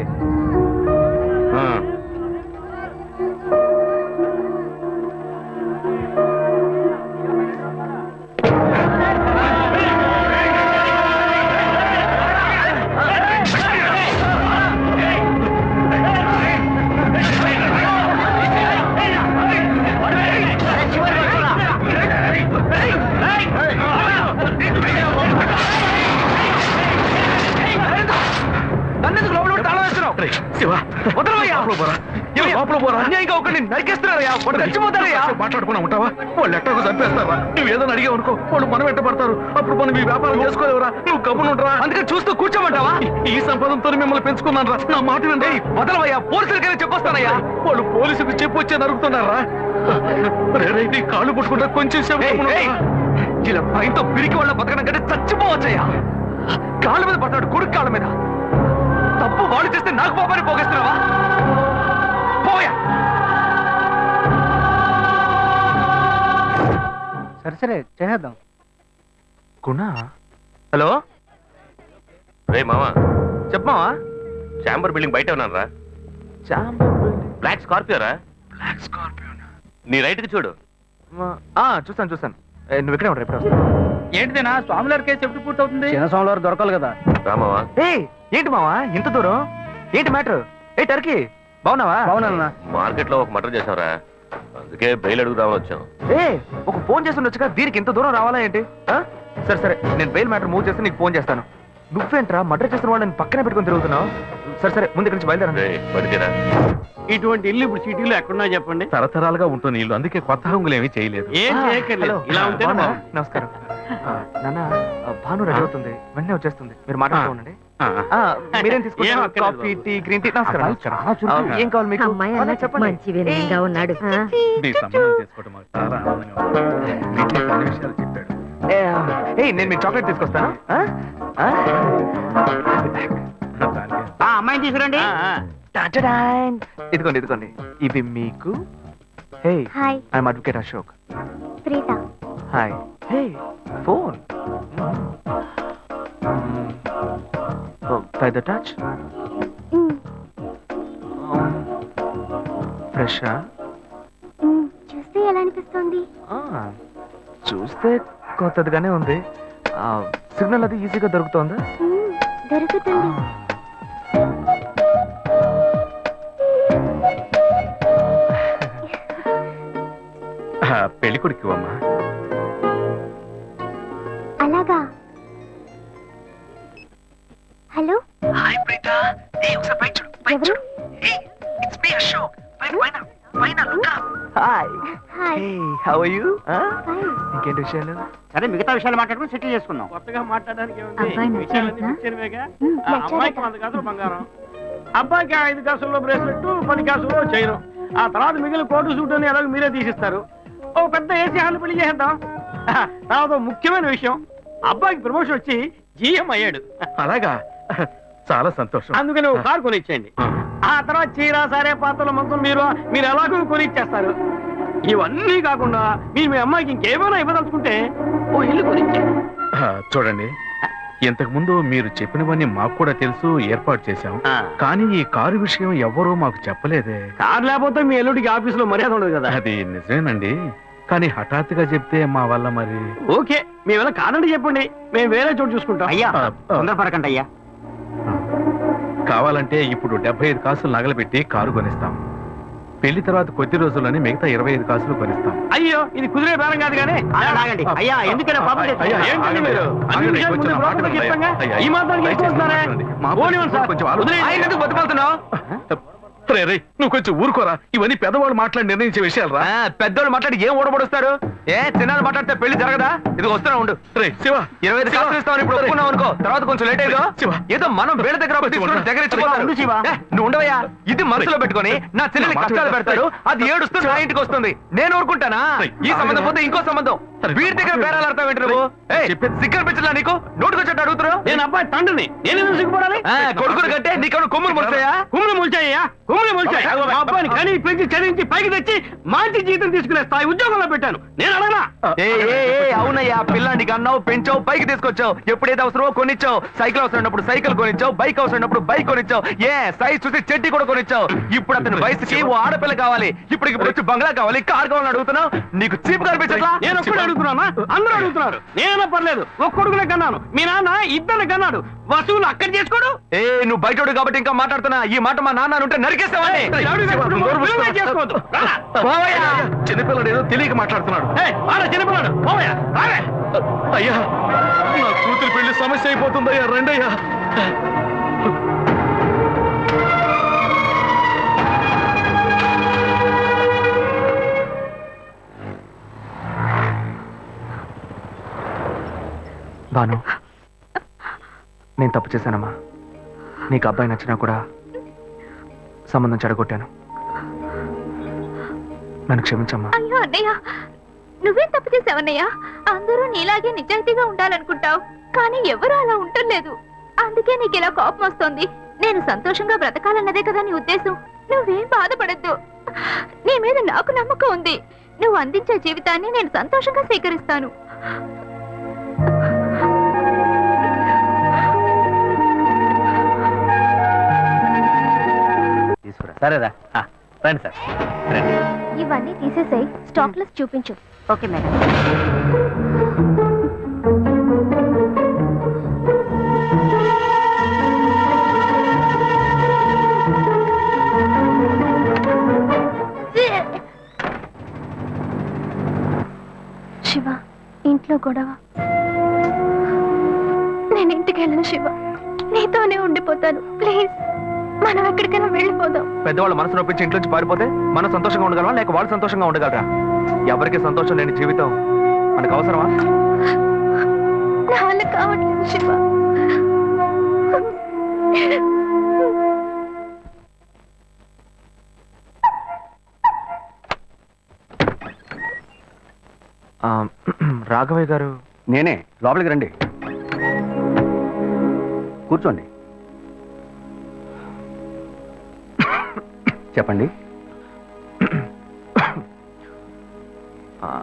మాట్లాడుకున్నా ఉంటావా? వాళ్ళు ఎట్టకు చంపేస్తారా? నువ్వు ఏదైనా అడిగావు అనుకో, వాళ్ళు మనం వెంటబడతారు. అప్పుడు మనం ఈ వ్యాపారం చేసుకోలేవరా? నువ్వు గమ్మునుంటరా? అందుకని చూస్తూ కూర్చోమంటావా? ఈ సంపాదనతో మిమ్మల్ని పెంచుకున్నాను రా, నా మాట వినండి. వదలవయ్యా, పోలీసులకైనా చెప్పొస్తానయ్యా. వాళ్ళు పోలీసులకు చెప్పొచ్చే నరుగుతున్నారా? నీ కాళ్ళు పుట్టుకుంటా కొంచెం ఇలా భయంతో పిరికి వాళ్ళ బతకడం కంటే చచ్చిపోవచ్చయ్యా. కాళ్ళ మీద పడ్డాడు, కొడుకు కాళ్ళ మీద. తప్పు వాళ్ళు చేస్తే నాకు పాపాన్ని పోగేస్తున్నావా? పోయా. సరే చేద్దాం. గుణ, హలో. రే మామా, చెప్పమావా? చాంబర్ బిల్డింగ్ బయట ఉన్నాను రా. బ్లాక్ స్కార్పియో రా. Black Scorpio. నీ రైట్ కి చూడు. చూస్తాను. నువ్వు ఇక్కడే ఉంటావు, ఎప్పుడు వస్తావు? ఏంటిదేనా స్వామివారి కేసు ఎప్పుడు పూర్తవుతుంది? చిన్న స్వామివారు దొరకాలి కదా. రా మావా. ఏంటి మావా ఇంత దూరం? ఏంటి మ్యాటర్? టర్కీ బాగున్నావా? బాగున్నా. మార్కెట్ లో ఒక మర్డర్ చేసావురా, అందుకే బెయిల్ అడుగుదామని వచ్చాను. ఒక ఫోన్ చేసి ఉండొచ్చుగా, దీనికి ఇంత దూరం రావాలా ఏంటి? సరే నేను బెయిల్ మ్యాటర్ మూవ్ చేస్తే నీకు ఫోన్ చేస్తాను. నువ్వేంట్రా మర్డర్ చేసిన వాళ్ళని పక్కనే పెట్టుకుని తిరుగుతున్నావు? సరే ముందు ఇక్కడి నుంచి బయలుదేరండి. బయటకేరా. ఇటువంటి ఇల్లు ఇప్పుడు సిటీలో ఎక్కడున్నా చెప్పండి. తరతరాలుగా ఉంటుంది ఇల్లు, అందుకే కొత్త హంగులు ఏమీ చేయలేదు. ఏం చేయక్కర్లేదు, ఇలా ఉంటే నమస్కారం. నాన్న, భాను రెడీ అవుతుంది, వెంటనే వచ్చేస్తుంది, మీరు మాట్లాడుకోండి. మీరేం తీసుకుంటారు? Coffee, tea, green tea? నమస్కారం. ఏం కావాలి మీకు? చెప్పండి. ఉన్నాడు. నీ సంబంధం చేసుకోవడం మాకు చాలా ఆనందంగా ఉంది. నీకు కొన్ని విషయాలు చెప్పాడు. నేను మీకు చాక్లెట్ తీసుకొస్తాను. అమ్మాయిని తీసుకురండి. ఇదిగోండి ఇవి మీకు. Hey, hi, I'm advocate Ashok. Preetha. Hi. Hey, phone. By the touch? Fresh. చూస్తే ఎలా అనిపిస్తుంది? చూస్తే కొత్తదిగానే ఉంది. సిగ్నల్ అది ఈజీగా దొరుకుతోందా? దొరుకుతుంది. పెళ్లి కొడుకు అమ్మా. అలాగా. హలో. హాయ్ ప్రీత. ఒకసారి బయట చూడు. ఎవరు? It's me Ashok. పైన look up. Hi. Hi. How are you? Fine. ఇంకేంటి విషయాలు? సరే, మిగతా విషయాలు మాట్లాడుకుని సెటిల్ చేసుకుందాం. కొత్తగా మాట్లాడడానికి అబ్బాయి విషయాలన్నీ నచ్చాడా? ముఖ్యమేగా. నచ్చాడట. అమ్మాయికి 100 కాసులు బంగారం, అబ్బాయికి 5 కాసుల్లో బ్రేస్లెట్, 10 కాసుల్లో చైన్. ఆ తర్వాత మిగిలిన కోటు సూట్ అని ఎలాగో మీరే తీసిస్తారు. ఓ పెద్ద ఏసీ హాల్ పెళ్లి చేద్దాం. తర్వాత ముఖ్యమైన విషయం, అబ్బాయికి ప్రమోషన్ వచ్చి జీఎం అయ్యాడు. అలాగా, చాలా సంతోషం. అందుకని ఒక కారు కొనిచ్చేయండి. ఆ తర్వాత చీర, సారే, పాత్రలు, మంతులు మీరు ఎలాగో కొనిచ్చేస్తారు. ఇవన్నీ కాకుండా మీరు మీ అమ్మాయికి ఇంకేమైనా ఇవ్వదలుచుకుంటే ఓ ఇల్లు కొనిచ్చేయండి. చూడండి, ఇంతకు ముందు మీరు చెప్పినవన్నీ మాకు కూడా తెలుసు, ఏర్పాటు చేశాం. కానీ ఈ కారు విషయం ఎవ్వరూ మాకు చెప్పలేదే. కారు లేకపోతే మీ ఎల్లుడికి ఆఫీసులో మర్యాద ఉండదు కదా. అది నిజమేనండి, కానీ హఠాత్తుగా చెప్తే మా వల్ల మరి. ఓకే, మీ వల్ల కాదండి చెప్పండి, మేము వేరే చోటు చూసుకుంటాం. అయ్యా, తొందరపడకండి అయ్యా. కావాలంటే ఇప్పుడు 75 కాసులు నగలబెట్టి కారు కొనిస్తాం. పెళ్లి తర్వాత కొద్ది రోజుల్లోనే మిగతా 25 కాసులు కొనిస్తాం. అయ్యో, ఇది కుదిరే బేరం కాదు కానీ. ఆగండి అయ్యా, ఎందుకైనా పాపం చేస్తారు? అయ్యా, ఏంటండి మీరు? అన్ని విషయాలు ముందు బ్రోకర్కి చెప్తాంగా? ఈ మాత్రానికి ఎక్కువ వస్తున్నారే? పోనివ్వండి సార్. ఆయన ఎందుకు బతుకుతున్నావు? రే రే నువ్వు కొంచెం ఊరుకోరా, ఇవన్నీ పెద్దవాళ్ళు మాట్లాడి నిర్ణయించే విషయాలు రా. పెద్దోళ్ళు మాట్లాడి ఏం ఓడబడుస్తారు? చిన్నాళ్ళు మాట్లాడితే పెళ్లి జరగదా? ఇది వస్తున్నా ఉండు. రే శివ, 25 కాసులు ఇస్తామని ఇప్పుడు ఒప్పుకున్నావు అనుకో, తర్వాత కొంచెం లేట్ అయ్యో శివ. ఏదో మనం వేళ దగ్గర దగ్గర ఉండు శివ. నువ్వు ఉండవయ్యా. ఇది మనసులో పెట్టుకొని నా చెల్లెలి కష్టాలు పెడతారు, అది ఏడుస్తుంది నా ఇంటికి వస్తుంది, నేను ఊరుకుంటానా? ఈ సంబంధం పోతే ఇంకో సంబంధం. వీడి దగ్గర బేరాలు ఆడతావు ఏంటి నువ్వు? సిగ్గర్ పిచ్చలా నీకు? నోటుకొచ్చేట్టు అడుగుతున్నావు. నేను అబ్బాయి తండ్రిని, నేను ఎందుకు సిగ్గుపడాలి? కొడుకులు కంటే నీకు కొమ్ములు మొలుస్తాయా? కుమ్ములు మొలిచాయ్యా, కుమ్ములు మొలిచాయి. మా అబ్బాయిని కని పెంచి చదివించి పైకి తెచ్చి మంచి జీతం తీసుకునే స్థాయి ఉద్యోగంలో పెట్టాను. నేను అడగనా? అవునయ్యా, పిల్లానికి అన్నావు, పెంచావు, పైకి తీసుకొచ్చావు. ఎప్పుడైతే అవసరమో కొనిచ్చావు. సైకిల్ అవసరం ఉన్నప్పుడు సైకిల్ కొనిచ్చావు, బైక్ అవసరం ఉన్నప్పుడు బైక్ కొనిచ్చావు. సైజ్ చూసి చెడ్డి కూడా కొనిచ్చావు. ఇప్పుడు అతని వయసుకి ఓ ఆడపిల్ల కావాలి, ఇప్పుడు వచ్చి బంగ్లా కావాలి, కార్ కావాలని అడుగుతున్నావు. నీకు చీప్ కనిపించట్లా? నేను ఒక్కడే అడుగుతున్నా, అందరూ అడుగుతున్నారు. నేనైనా పర్లేదు, ఒక్క కొడుకునే కన్నాను, మీ నాన్న ఇద్దరు కన్నాడు. వసూలు అక్కడ చేసుకోడు. నువ్వు బయటోడు కాబట్టి ఇంకా మాట్లాడుతున్నా. ఈ మాట మా నాన్న ఉంటే నరికేస్తావని. చేసుకోవద్దు. చిన్నపిల్లడు ఏదో తెలియక మాట్లాడుతున్నాడు. చిన్నపిల్లాడు పోవయ్యా, రావే. అయ్యా, నా కూతురు పెళ్లి సమస్య అయిపోతుందయ్యా, రండయ్యా. బాను, నేను తప్పు చేశానమ్మా. నీకు అబ్బాయి నచ్చినా కూడా సంబంధం చెడగొట్టాను. నన్ను క్షమించమ్మా. అయ్యో అన్నయ్య, నువ్వేం తప్పు చేసావన్నయ్య? అందరూ నీలాగే నిజాయితీగా ఉండాలనుకుంటావు, కానీ ఎవరు అలా ఉండలేదు. అందుకే నీకు ఇలా కోపం వస్తుంది. నేను సంతోషంగా బ్రతకాలన్నదే కదా నీ ఉద్దేశం. నువ్వేం బాధపడద్దు, నీ మీద నాకు నమ్మకం ఉంది. నువ్వు అందించే జీవితాన్ని నేను సంతోషంగా స్వీకరిస్తాను. సరేరా, రండి సార్, రండి. ఇవన్నీ తీసేసాయి, స్టాక్ లిస్ట్ చూపించు. Okay madam. శివ, ఇంట్లో గొడవ. నేను ఇంటికి వెళ్ళను శివ, నీతోనే ఉండిపోతాను. ప్లీజ్, మనం ఎక్కడికైనా వెళ్ళిపోదాం. పెద్దవాళ్ళు మనసు నొప్పించి ఇంట్లోంచి పారిపోతే మనం సంతోషంగా ఉండగలమా, లేక వాళ్ళు సంతోషంగా ఉండగలరా? ఎవరికి సంతోషం లేని జీవితం మనకు అవసరమా? నా వల్ల కావట్లేదు శివ. రాఘవయ్య గారు. నేనే, లోపలికి రండి, కూర్చోండి. చెప్పండి.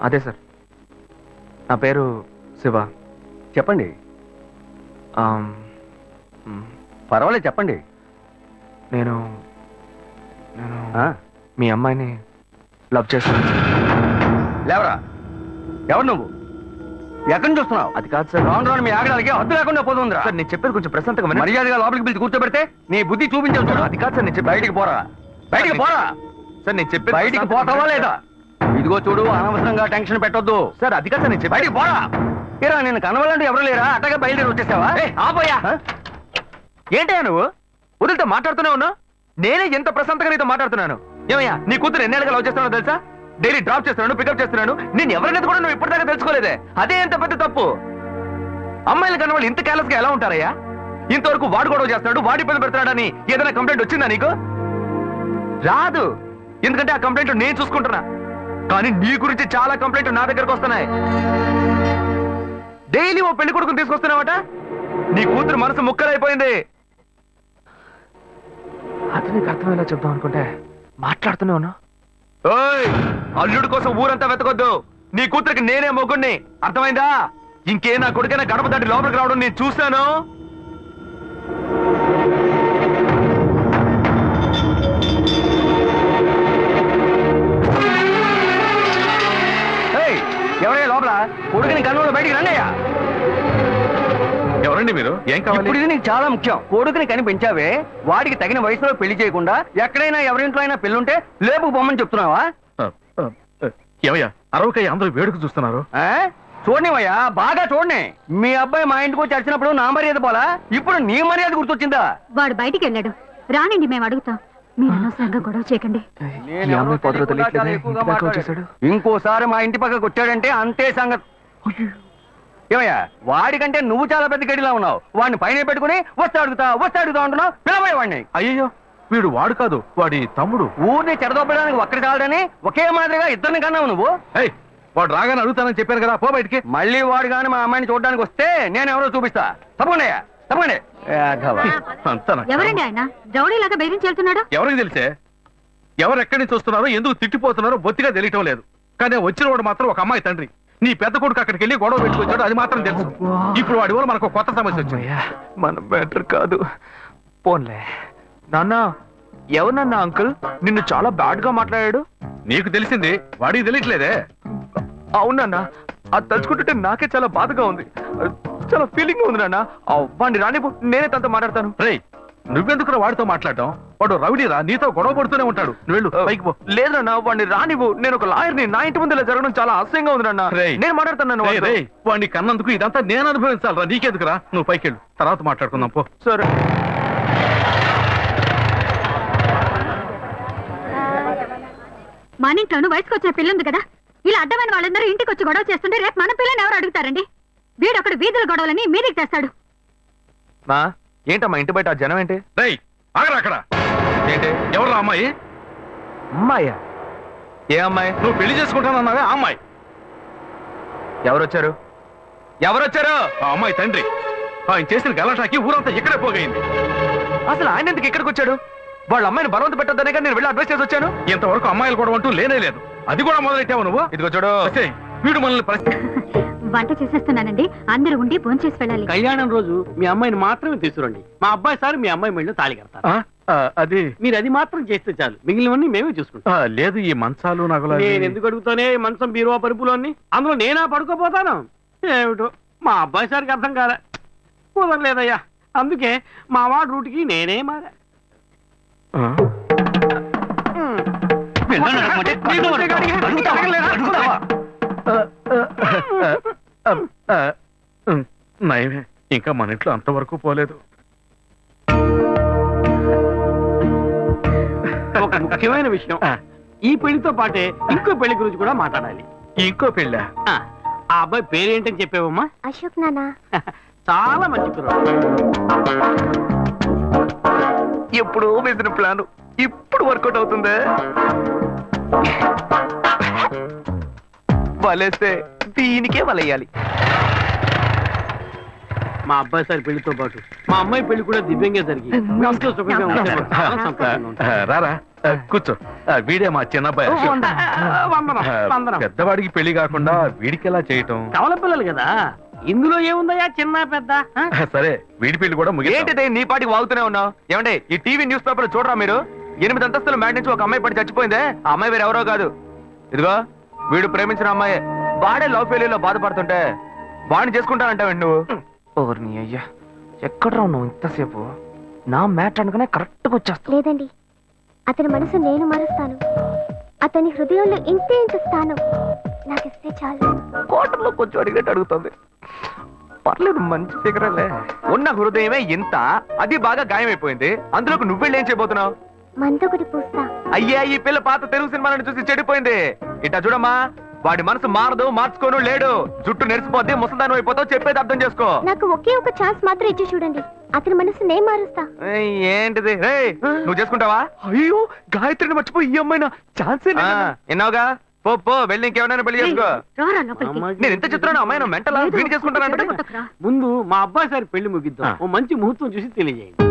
అదే సార్, నా పేరు శివ. చెప్పండి. పర్వాలేదు, చెప్పండి. నేను మీ అమ్మాయిని లవ్ చేస్తాను. లేవరా, ఎవరు నువ్వు? ఎక్కడి నుంచి వస్తున్నావు? అది కాదు సార్, రాను రాను మీ ఆగడానికి హద్దు లేకుండా పోతుందిరా. సార్ నేను చెప్పేది కొంచెం ప్రశాంతంగా వినండి. మర్యాదగా లోపలికి పిలిచి కూర్చోబెడితే నీ బుద్ధి చూపించావు చూడు. అది కాదు సార్, నేను చెప్పి బయటికి పోరా, బయటికి పోరా. సార్ నేను చెప్పేది బయటికి పోతావా లేదా? ఇదిగో చూడు, అనవసరంగా టెన్షన్ పెట్టొద్దు. సార్. అది కాదు సార్, నేను చెప్పి బయటికి పోరా. ఏరా, నేను కనవాలంటే ఎవరు లేరా? అట్టగా బయలుదేరి వచ్చేసావా? ఆపోయా. ఏంటయ్యా నువ్వు వదిలితో మాట్లాడుతూనే ఉన్నా? నేనే ఎంత ప్రశాంతంగా నీతో మాట్లాడుతున్నాను. ఏమయ్యా, నీ కూతురు ఎన్నేళ్ళగా లవ్ చేస్తున్నావు తెలుసా? డైలీ డ్రాప్ చేస్తున్నాను, పికప్ చేస్తున్నాను. నేను ఎవరినైతే కూడా నువ్వు ఇప్పటిదాకా తెలుసుకోలేదే. అదే ఎంత పెద్ద తప్పు. అమ్మాయిలు కన్నా వాళ్ళు ఇంత కేర్లెస్ గా ఎలా ఉంటారయ్యా? ఇంతవరకు వాడు గొడవ చేస్తున్నాడు, వాడి పని పెడుతున్నాడని ఏదైనా కంప్లైంట్ వచ్చిందా నీకు? రాదు, ఎందుకంటే ఆ కంప్లైంట్ నేను చూసుకుంటున్నా. కానీ నీ గురించి చాలా కంప్లైంట్ నా దగ్గరకు వస్తున్నాయి. డైలీ ఓ పెళ్లి కొడుకుని తీసుకొస్తున్నావట. నీ కూతురు మనసు ముక్కలైపోయింది. అది నీకు అర్థమయ్యేలా చెప్దాం అనుకుంటే మాట్లాడుతూనే ఉన్నా. అల్లుడు కోసం ఊరంతా వెతకొద్దు. నీ కూతురికి నేనే మొగ్గుణ్ణి, అర్థమైందా? ఇంకే నా కొడుకైనా గడప దాటి లోపలికి రావడం నేను చూశాను. ఎవరయ్యా లోపల? కొడుకుని కన్నులో బయటికి రండియ్యా. ఎవరండి మీరు? ఏం కావాలి? ఇప్పుడు ఇది నీకు చాలా ముఖ్యం. కొడుకుని కనిపించావే, వాడికి తగిన వయసులో పెళ్లి చేయకుండా ఎక్కడైనా ఎవరింట్లో అయినా పెళ్ళుంటే లేపుకు పొమ్మని చెప్తున్నావా? ఏమయ్యా, అరవకయ్య అందరూ వేడుక చూస్తున్నారు. చూడనివయ్యా, బాగా చూడని. మీ అబ్బాయి మా ఇంటికి వచ్చి వచ్చినప్పుడు నా మర్యాద పోలా, ఇప్పుడు నీ మర్యాద గుర్తొచ్చిందా? వాడు బయటికి వెళ్ళాడు, రానండి మేము అడుగుతాం. మీరు అనవసరంగా గొడవ చేయకండి. ఈ అమ్మాయి పొదలో తెలియట్లేదే, ఇంటి దాకా వచ్చేసాడు. ఇంకోసారి మా ఇంటి పక్కకు వచ్చాడంటే అంతే సంగతి. ఏమయ్యా, వాడికంటే నువ్వు చాలా పెద్ద గడిలా ఉన్నావు. వాడిని పైన పెట్టుకుని వస్తా అడుగుతా అంటున్నావు. పిలవయ్య వాడిని. అయ్యో వీడు వాడు కాదు, వాడి తమ్ముడు. ఊరిని చెడదొప్పడానికి ఒక్కడి చాలడని ఒకే మాదిరిగా ఇద్దరిని కన్నావు నువ్వు. ఏయ్, వాడు రాగానే అడుగుతానని చెప్పాను కదా, పో బయటికి. మళ్ళీ వాడు కానీ మా అమ్మాయిని చూడడానికి వస్తే నేను ఎవరో చూపిస్తా. తప్పకుండా తప్పండి. అంతా నాకు ఎవరండి ఆయన రౌడీలాగా బెదిరించి వెళ్తున్నాడు? ఎవరికి తెలిసే? ఎవరు ఎక్కడి నుంచి వస్తున్నారో, ఎందుకు తిట్టిపోతున్నారో బొత్తిగా తెలియటం లేదు. కానీ వచ్చిన వాడు మాత్రం ఒక అమ్మాయి తండ్రి. నీ పెద్ద కొడుకు అక్కడికి వెళ్ళి గొడవ పెట్టుకొచ్చాడు, అది మాత్రం తెలుసు. ఇప్పుడు వాడి వల్ల మనకు కొత్త సమస్య వచ్చింది. మన బెటర్ కాదు. పోన్లే నాన్న. ఎవరన్నా అంకుల్ నిన్ను చాలా బ్యాడ్ గా మాట్లాడాడు? నీకు తెలిసింది, వాడికి తెలియట్లేదే. అవునన్నా, అది తలుచుకుంటుంటే నాకే చాలా బాధగా ఉంది. చాలా ఫీలింగ్ ఉంది నాన్న. వాడిని రానిపో, నేనే తనతో మాట్లాడతాను. రేయ్, నువ్వెందుకు వాడితో మాట్లాడటం? వాడు రౌడీరా, నీతో గొడవ పడుతూనే ఉంటాడు. నువ్వు వెళ్ళు, పైకి పో. లేదన్నా, వాడిని రానివ్వు. నేను ఒక లాయర్ని. నా ఇంటి ముందు ఇలా జరగడం చాలా అసహ్యంగా ఉంది నాన్న. నేను మాట్లాడతాను. వాడిని కన్నందుకు ఇదంతా నేను అనుభవించాలరా, నీకెందుకురా? నువ్వు పైకి వెళ్ళు, తర్వాత మాట్లాడుకుందాం పో. సరే. మన ఇంట్లోనూ వయసుకు వచ్చిన పిల్లుంది కదా, ఇలా అడ్డమైన వాళ్ళందరూ ఇంటికి వచ్చి గొడవ చేస్తుంటే రేపు మన పిల్లని ఎవరు అడుగుతారండి? వీడొకడు వీధుల గొడవలని మీదికి తెస్తాడు. మా ఏంటమ్మా ఇంటి బయట ఆ జనం ఏంటి? రేయ్, ఆగరా అక్కడ. ఏంటి, ఎవరు అమ్మాయి? అమ్మాయ్యా? ఏ అమ్మాయి? నువ్వు పెళ్లి చేసుకుంటానన్నావే ఆ అమ్మాయి. ఎవరొచ్చారు? ఆ అమ్మాయి తండ్రి. ఆయన చేసిన గలాటాకి ఊరంతా ఇక్కడే పోగైంది. అసలు ఆయన ఎందుకు ఇక్కడికి వచ్చాడు? వాళ్ళ అమ్మాయిని బలవంత పెట్టొద్దనే కానీ నేను వెళ్ళి అడ్వైస్ చేసి వచ్చాను. ఇంతవరకు అమ్మాయిలు కూడా అంటూ లేనే లేదు. అది కూడా మొదలెట్టావు నువ్వు. ఇదిగో చూడు, వీడు మనల్ని వంట చేసేస్తున్నానండి, అందరూ ఉండి భోంచేసి వెళ్ళాలి. కళ్యాణం రోజు మీ అమ్మాయిని మాత్రమే తీసుకురండి. మా అబ్బాయి సార్ మీ అమ్మాయి మెళ్ళో తాళి కడతారు. అది మీరు అది మాత్రం చేస్తే చాలు, మిగిలినవన్నీ మేమే చూసుకుంటాం. లేదు, ఈ మంచాలు నగలు నేను ఎందుకు అడుగుతానే? మంచం బీరువా పరుపులు అన్ని అందులో నేనా పడుకోపోతాను? ఏమిటో మా అబ్బాయి సార్కి అర్థం కాలే. కుదరలేదయ్యా, అందుకే మా వాడు రూట్కి నేనే మారా. నయమే, ఇంకా మన ఇంట్లో అంతవరకు పోలేదు. ఒక ముఖ్యమైన విషయం, ఈ పెళ్లితో పాటే ఇంకో పెళ్లి గురించి కూడా మాట్లాడాలి. ఇంకో పెళ్ళా? ఆ అబ్బాయి పేరేంటని చెప్పావమ్మా? అశోక్ నాన్న. చాలా మంచి కుర్రాడు. ఎప్పుడు వేసిన ప్లాన్ ఇప్పుడు వర్కౌట్ అవుతుందే. వలేస్తే దీనికే వలయ్యాలి. మా అబ్బాయి సార్ పెళ్లితో పాటు మా అమ్మాయి పెళ్లి కూడా దివ్యంగా జరిగి ఎంతో సుఖంగా ఉంటే మాకు చాలా సంతోషంగా ఉంటుంది. రారా, కూర్చో. వీడే మా చిన్నబ్బాయి. పెద్దవాడికి పెళ్లి కాకుండా వీడికి ఎలా చేయటం? కవల పిల్లలు కదా, ఇందులో ఏముందయ్యా చిన్న పెద్ద? సరే, వీడి పెళ్లి కూడా ఏంటిదే నీ పాటికి వాగుతూనే ఉన్నావు? ఏమంటే ఈ టీవీ న్యూస్ పేపర్ చూడరా మీరు? 8 అంతస్తుల మ్యాట్ నుంచి ఒక అమ్మాయి పడి చచ్చిపోయిందే. ఆ అమ్మాయి వేరే ఎవరో కాదు. ఇదిగో వీడు ప్రేమించిన అమ్మాయి. వాడే లవ్ ఫెయిల్యూర్ లో బాధపడుతుంటే వాడిని చేసుకుంటానంటావండి నువ్వు? ఓర్ని అయ్యా, ఎక్కడ ఉన్నావు ఇంతసేపు? నా మ్యాట్ అనుకునే కరెక్ట్ గా వచ్చేస్తా. లేదండి, అతని మనసు నేను మారుస్తాను. అతని హృదయంలో ఇంతే ఇంత స్థానం నాకిస్తే చాలు. కోటలో కొంచెం అడిగినట్టు అడుగుతుంది. పర్లేదు, మంచి ఫిగరలే. ఉన్న హృదయమే ఇంత, అది బాగా గాయమైపోయింది. అందులోకి నువ్వెళ్ళి ఏం చేయబోతున్నావు? మందొకటి పూస్తా. అయ్యా, ఈ పిల్ల పాత తెలుగు సినిమాలను చూసి చెడిపోయింది. ఇట్టా చూడమ్మా, వాడి మనసు మారదు, మార్చుకోను లేడు. జుట్టు నెరిసిపోద్ది, ముసల్దానం అయిపోతావు. చెప్పేది అర్థం చేసుకో. నాకు ఒకే ఒక ఛాన్స్ మాత్రం ఇచ్చి చూడండి, అతని మనసు నేను మారుస్తా. ఏంటిది? నువ్వు చేసుకుంటావా? అయ్యో, గాయత్రిని మర్చిపోయి ఈ అమ్మాయినా ఛాన్స్ ఎన్నావుగా. పో పో, వెళ్ళి ఇంకెవరైనా పెళ్లి చేసుకో. నేను ఎంత చెప్తున్నాను, అమ్మాయి మెంటల్ వీడి చేసుకుంటానంటే. ముందు మా అబ్బాయి సార్ పెళ్లి ముగిద్దాం, ఓ మంచి ముహూర్తం చూసి తెలియజేయండి.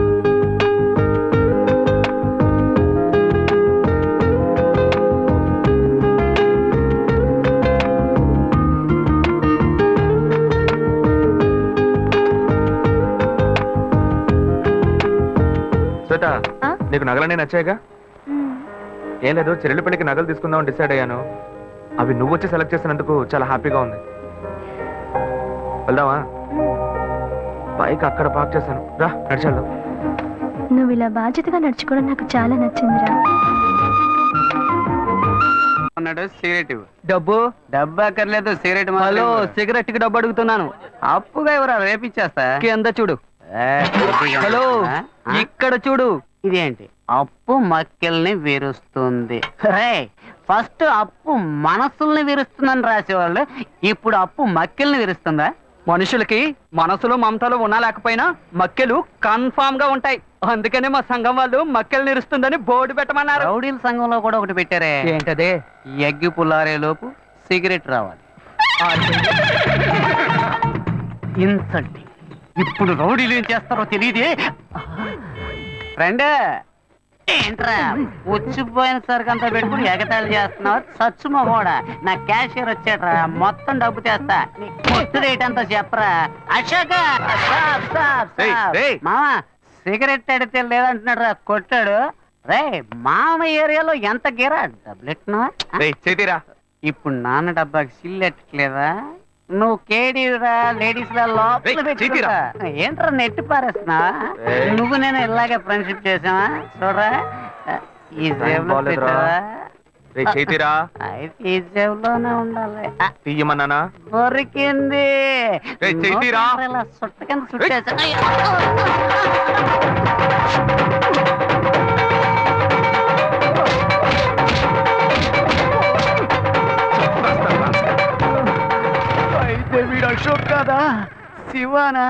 శ్వేత, నీకు నగలనే నచ్చాయిగా? ఏం లేదు, చెల్లెలి పెళ్లికి నగలు తీసుకుందామని డిసైడ్ అయ్యాను. అవి నువ్వు వచ్చి సెలెక్ట్ చేసినందుకు చాలా హ్యాపీగా ఉంది. వెళ్దామా? బైక్ అక్కడ పార్క్ చేశాను, రా నడిచేద్దాం. నువ్వు ఇలా బాధ్యతగా నడుచుకోవడం నాకు చాలా నచ్చిందిరా. అన్నాడు సిగరెట్. డబ్బు అక్కర్లేదు, సిగరెట్. హలో, సిగరెట్ కి డబ్బు అడుగుతున్నాను. అప్పుగా ఎవరా? రేపిచ్చేస్తా. కింద చూడు. హలో, ఇక్కడ చూడు. ఇదేంటి? అప్పు మక్కెల్ని విరుస్తుంది. ఫస్ట్ అప్పు మనసుల్ని విరుస్తుందని రాసేవాళ్ళు, ఇప్పుడు అప్పు మక్కెల్ని విరుస్తుందా? మనుషులకి మనసులో మమతలు ఉన్నా లేకపోయినా మక్కెలు కన్ఫామ్ గా ఉంటాయి. అందుకనే మా సంఘం వాళ్ళు మక్కెలు నిరుస్తుందని బోర్డు పెట్టమన్నారు. రౌడీల సంఘంలో కూడా ఒకటి పెట్టారే. ఏంటదే? ఎగ్గి పుల్లారే లోపు సిగరెట్ రావాలి. ఇన్సల్ట్. ఇప్పుడు రౌడీలు ఏం చేస్తారో తెలియదే. ఫ్రెండ్, ఏంట్రా వచ్చిపోయిన సరికి అంతా పెట్టుకుని ఎగతాళి చేస్తున్నావు? సచ్చు మగోడా, నా క్యాషియర్ వచ్చాడ్రా, మొత్తం డబ్బు చేస్తా. నీ కొట్టు రేట్ అంతా చెప్పరా. అశోక మామ సిగరెట్ అడితే లేదంటున్నాడు రా, కొట్టాడు. రే మామ ఏరియాలో ఎంత గీరా డబ్బులెట్టినా? ఇప్పుడు నాన్న డబ్బాకి సిల్లెట్టలేదా? నువ్వు కేడీరా లేడీస్ లా లోపల పెట్టుకుంటా. ఏంట్రా నెట్టి పారేస్తున్నా? నువ్వు నేను ఇలాగే ఫ్రెండ్షిప్ చేసావా? చూడరా ఈ జేబులో పెట్టావా? అయితే ఈ జేబులోనే ఉండాలి. తీయమన్నానా? దొరికింది. ఇలా సుట్ట కింద సుట్టేసా. అయితే వీడు అశోక్ కాదా, శివానా?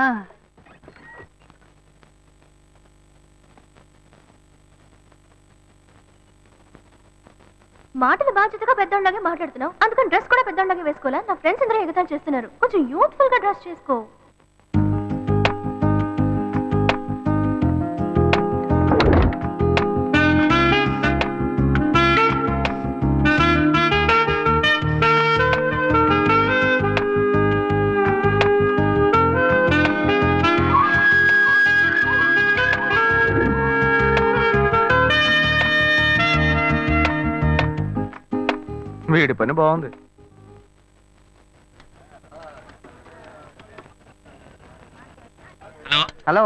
మాటలు బాధ్యతగా పెద్దోళ్ళలాగే మాట్లాడుతున్నావు, అందుకని డ్రెస్ కూడా పెద్దోళ్ళలాగే వేసుకోవాలా? నా ఫ్రెండ్స్ అందరూ ఎగతాలు చేస్తున్నారు, కొంచెం యూత్ఫుల్ గా డ్రెస్ చేసుకో. వీడి పని బాగుంది. హలో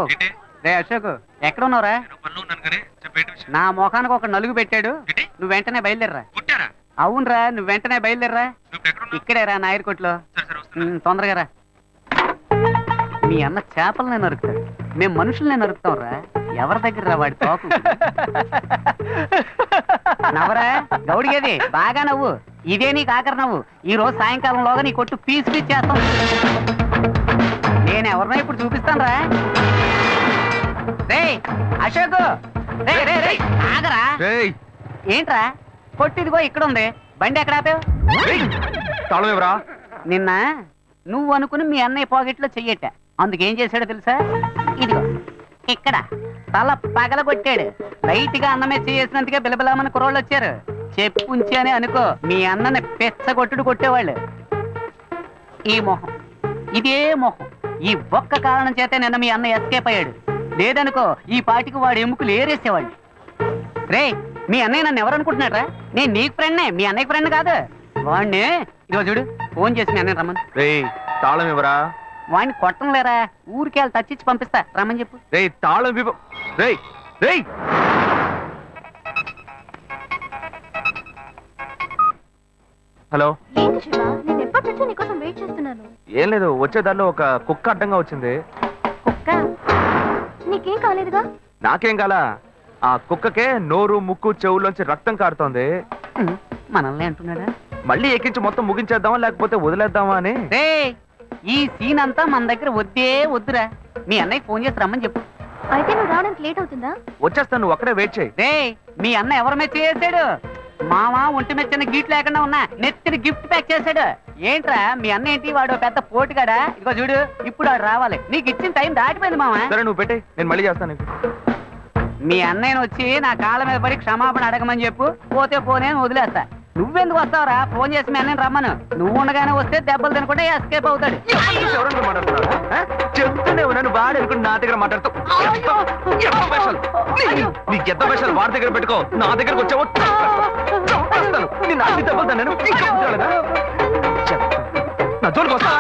రే అశోక్, ఎక్కడ ఉన్నావురా? నా మొఖానికి ఒక నలుగు పెట్టాడు, నువ్వు వెంటనే బయలుదేరరా. అవునరా, నువ్వు వెంటనే బయలుదేరరా. ఇక్కడేరా నాయర్ కొట్లో. తొందరగా రా. మీ అన్న చేపలనే నరుకుతాడు, మేము మనుషులనే నరుకుతాం రా. ఎవరి దగ్గర రా వాడి తోకు? నవ్వరా గౌడిగేది, బాగా నవ్వు. ఇదే నీకు ఆఖరి నవ్వు. ఈ రోజు సాయంకాలంలోగా నీ కొట్టు పీస్ పీస్ చేస్తాం. నేను ఎవరినో ఇప్పుడు చూపిస్తాను రా. రే అశోక్, రే రే రే ఆగరా. ఏంట్రా కొట్టిదిగో ఇక్కడ ఉంది, బండి ఎక్కడ ఆపావు? నిన్న నువ్వు అనుకుని మీ అన్నయ్య పాకెట్లో చెయ్యట, అందుకేం చేశాడో తెలుసా? ఇదిగో ఇక్కడ తల పగలగొట్టాడు. లైట్ గా అన్నమే చేసినందుకే బిలబిలామని కుర్రోళ్ళు వచ్చారు. చెప్పుంచి అని అనుకో, మీ అన్నని పెచ్చగొట్టుడు కొట్టేవాళ్ళు. ఈ మొహం, ఇదే మొహం, ఈ ఒక్క కారణం చేతే నిన్న మీ అన్న ఎస్కేప్ అయ్యాడు. లేదనుకో ఈ పాటికి వాడు ఎముకలు ఏరేసేవాళ్ళు. రే మీ అన్నయ్య నన్ను ఎవరు అనుకుంటున్నాడ్రా? నేను నీకు ఫ్రెండ్నే, మీ అన్నయ్య ఫ్రెండ్ కాదు. వాడిని ఇదిగో చూడు, ఫోన్ చేసి మీ అన్నయ్య రమ్మని. తాళం ఇవ్వరా? వాడిని కొట్టం లేరా, ఊరికి వెళ్ళి తచ్చిచ్చి పంపిస్తా, రమ్మని చెప్పు. తాళం హలో. ఏంటి శివ, నేను ఎప్పటి నుంచో నీకోసం వెయిట్ చేస్తున్నాను. ఏం లేదు, వచ్చే దారిలో ఒక కుక్క అడ్డంగా వచ్చింది. కుక్క? నీకేం కాలేదుగా? నాకేం కాలా, ఆ కుక్కకే నోరు ముక్కు చెవుల్లోంచి రక్తం కారుతోంది. మనల్ని అంటున్నాడా? మళ్ళీ ఎక్కించి మొత్తం ముగించేద్దామా లేకపోతే వదిలేద్దామా అని. ఈ సీన్ అంతా మన దగ్గర వద్దే వద్దురా. మీ అన్నయ్య ఫోన్ చేసి రమ్మని చెప్పు. అయితే నువ్వు రావడానికి లేట్ అవుతుందా? వచ్చేస్తాను, నువ్వు అక్కడే వెయిట్ చేయి. మీ అన్న ఎవరి మెచ్చి చేశాడు? మామ ఒంటి మెచ్చిన గిఫ్ట్ లేకుండా ఉన్నా నెత్తిని గిఫ్ట్ ప్యాక్ చేశాడు. ఏంట్రా మీ అన్న ఏంటి, వాడు పెద్ద పోటుగాడా? ఇదిగో చూడు, ఇప్పుడు వాడు రావాలి. నీకు ఇచ్చిన టైం దాటిపోయింది మామ. సరే నువ్వు పెట్టి, నేను మళ్ళీ చేస్తాను. మీ అన్నయ్యను వచ్చి నా కాళ్ళ మీద పడి క్షమాపణ అడగమని చెప్పు, పోతే పోనే వదిలేస్తా. నువ్వెందుకు వస్తావురా? ఫోన్ చేసి మీ అన్నయ్యని రమ్మను. నువ్వు ఉండగానే వస్తే దెబ్బలు తినకుండా ఎస్కేప్ అవుతాడు. చెప్తూనే ఉన్నాను, వాడు అనుకుని నా దగ్గర మాట్లాడుతావు. నీకు ఎంత పైసలు వాడి దగ్గర పెట్టుకో, నా దగ్గరకు వచ్చావో నేను అన్ని దెబ్బలు నేను నా జోలికి వస్తావా?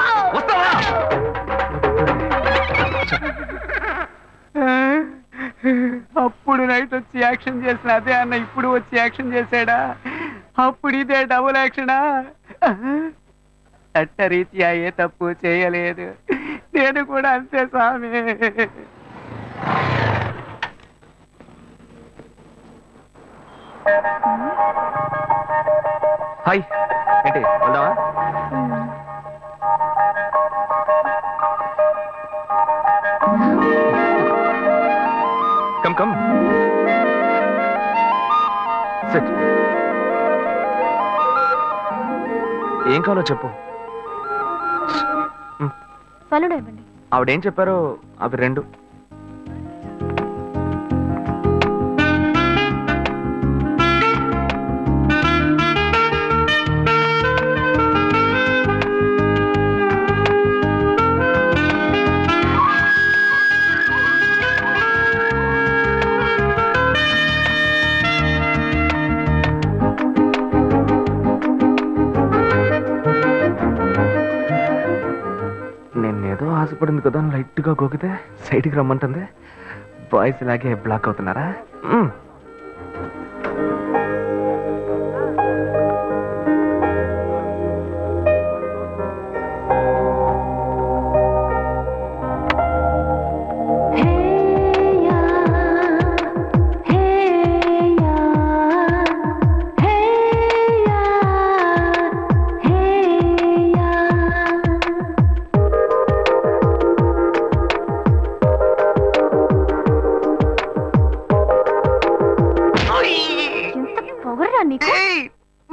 అప్పుడు నైట్ వచ్చి యాక్షన్ చేసిన అదే అన్న ఇప్పుడు వచ్చి యాక్షన్ చేశాడా? అప్పుడు ఇదే డబుల్ యాక్షనా? చట్టరీత్యా ఏ తప్పు చేయలేదు, నేను కూడా అంతే స్వామి. హాయ్ ఏంటి వెళ్దామా? Come come SIT. ఏం కావాలో చెప్పు. ఫలుడా ఇవ్వండి. ఆవిడేం చెప్పారో అవి 2. నేనేదో ఆశపడింది కదా, లైట్ గా గోకితే సైడ్కి రమ్మంటుంది. బాయ్స్ ఇలాగే బ్లాక్ అవుతున్నారా?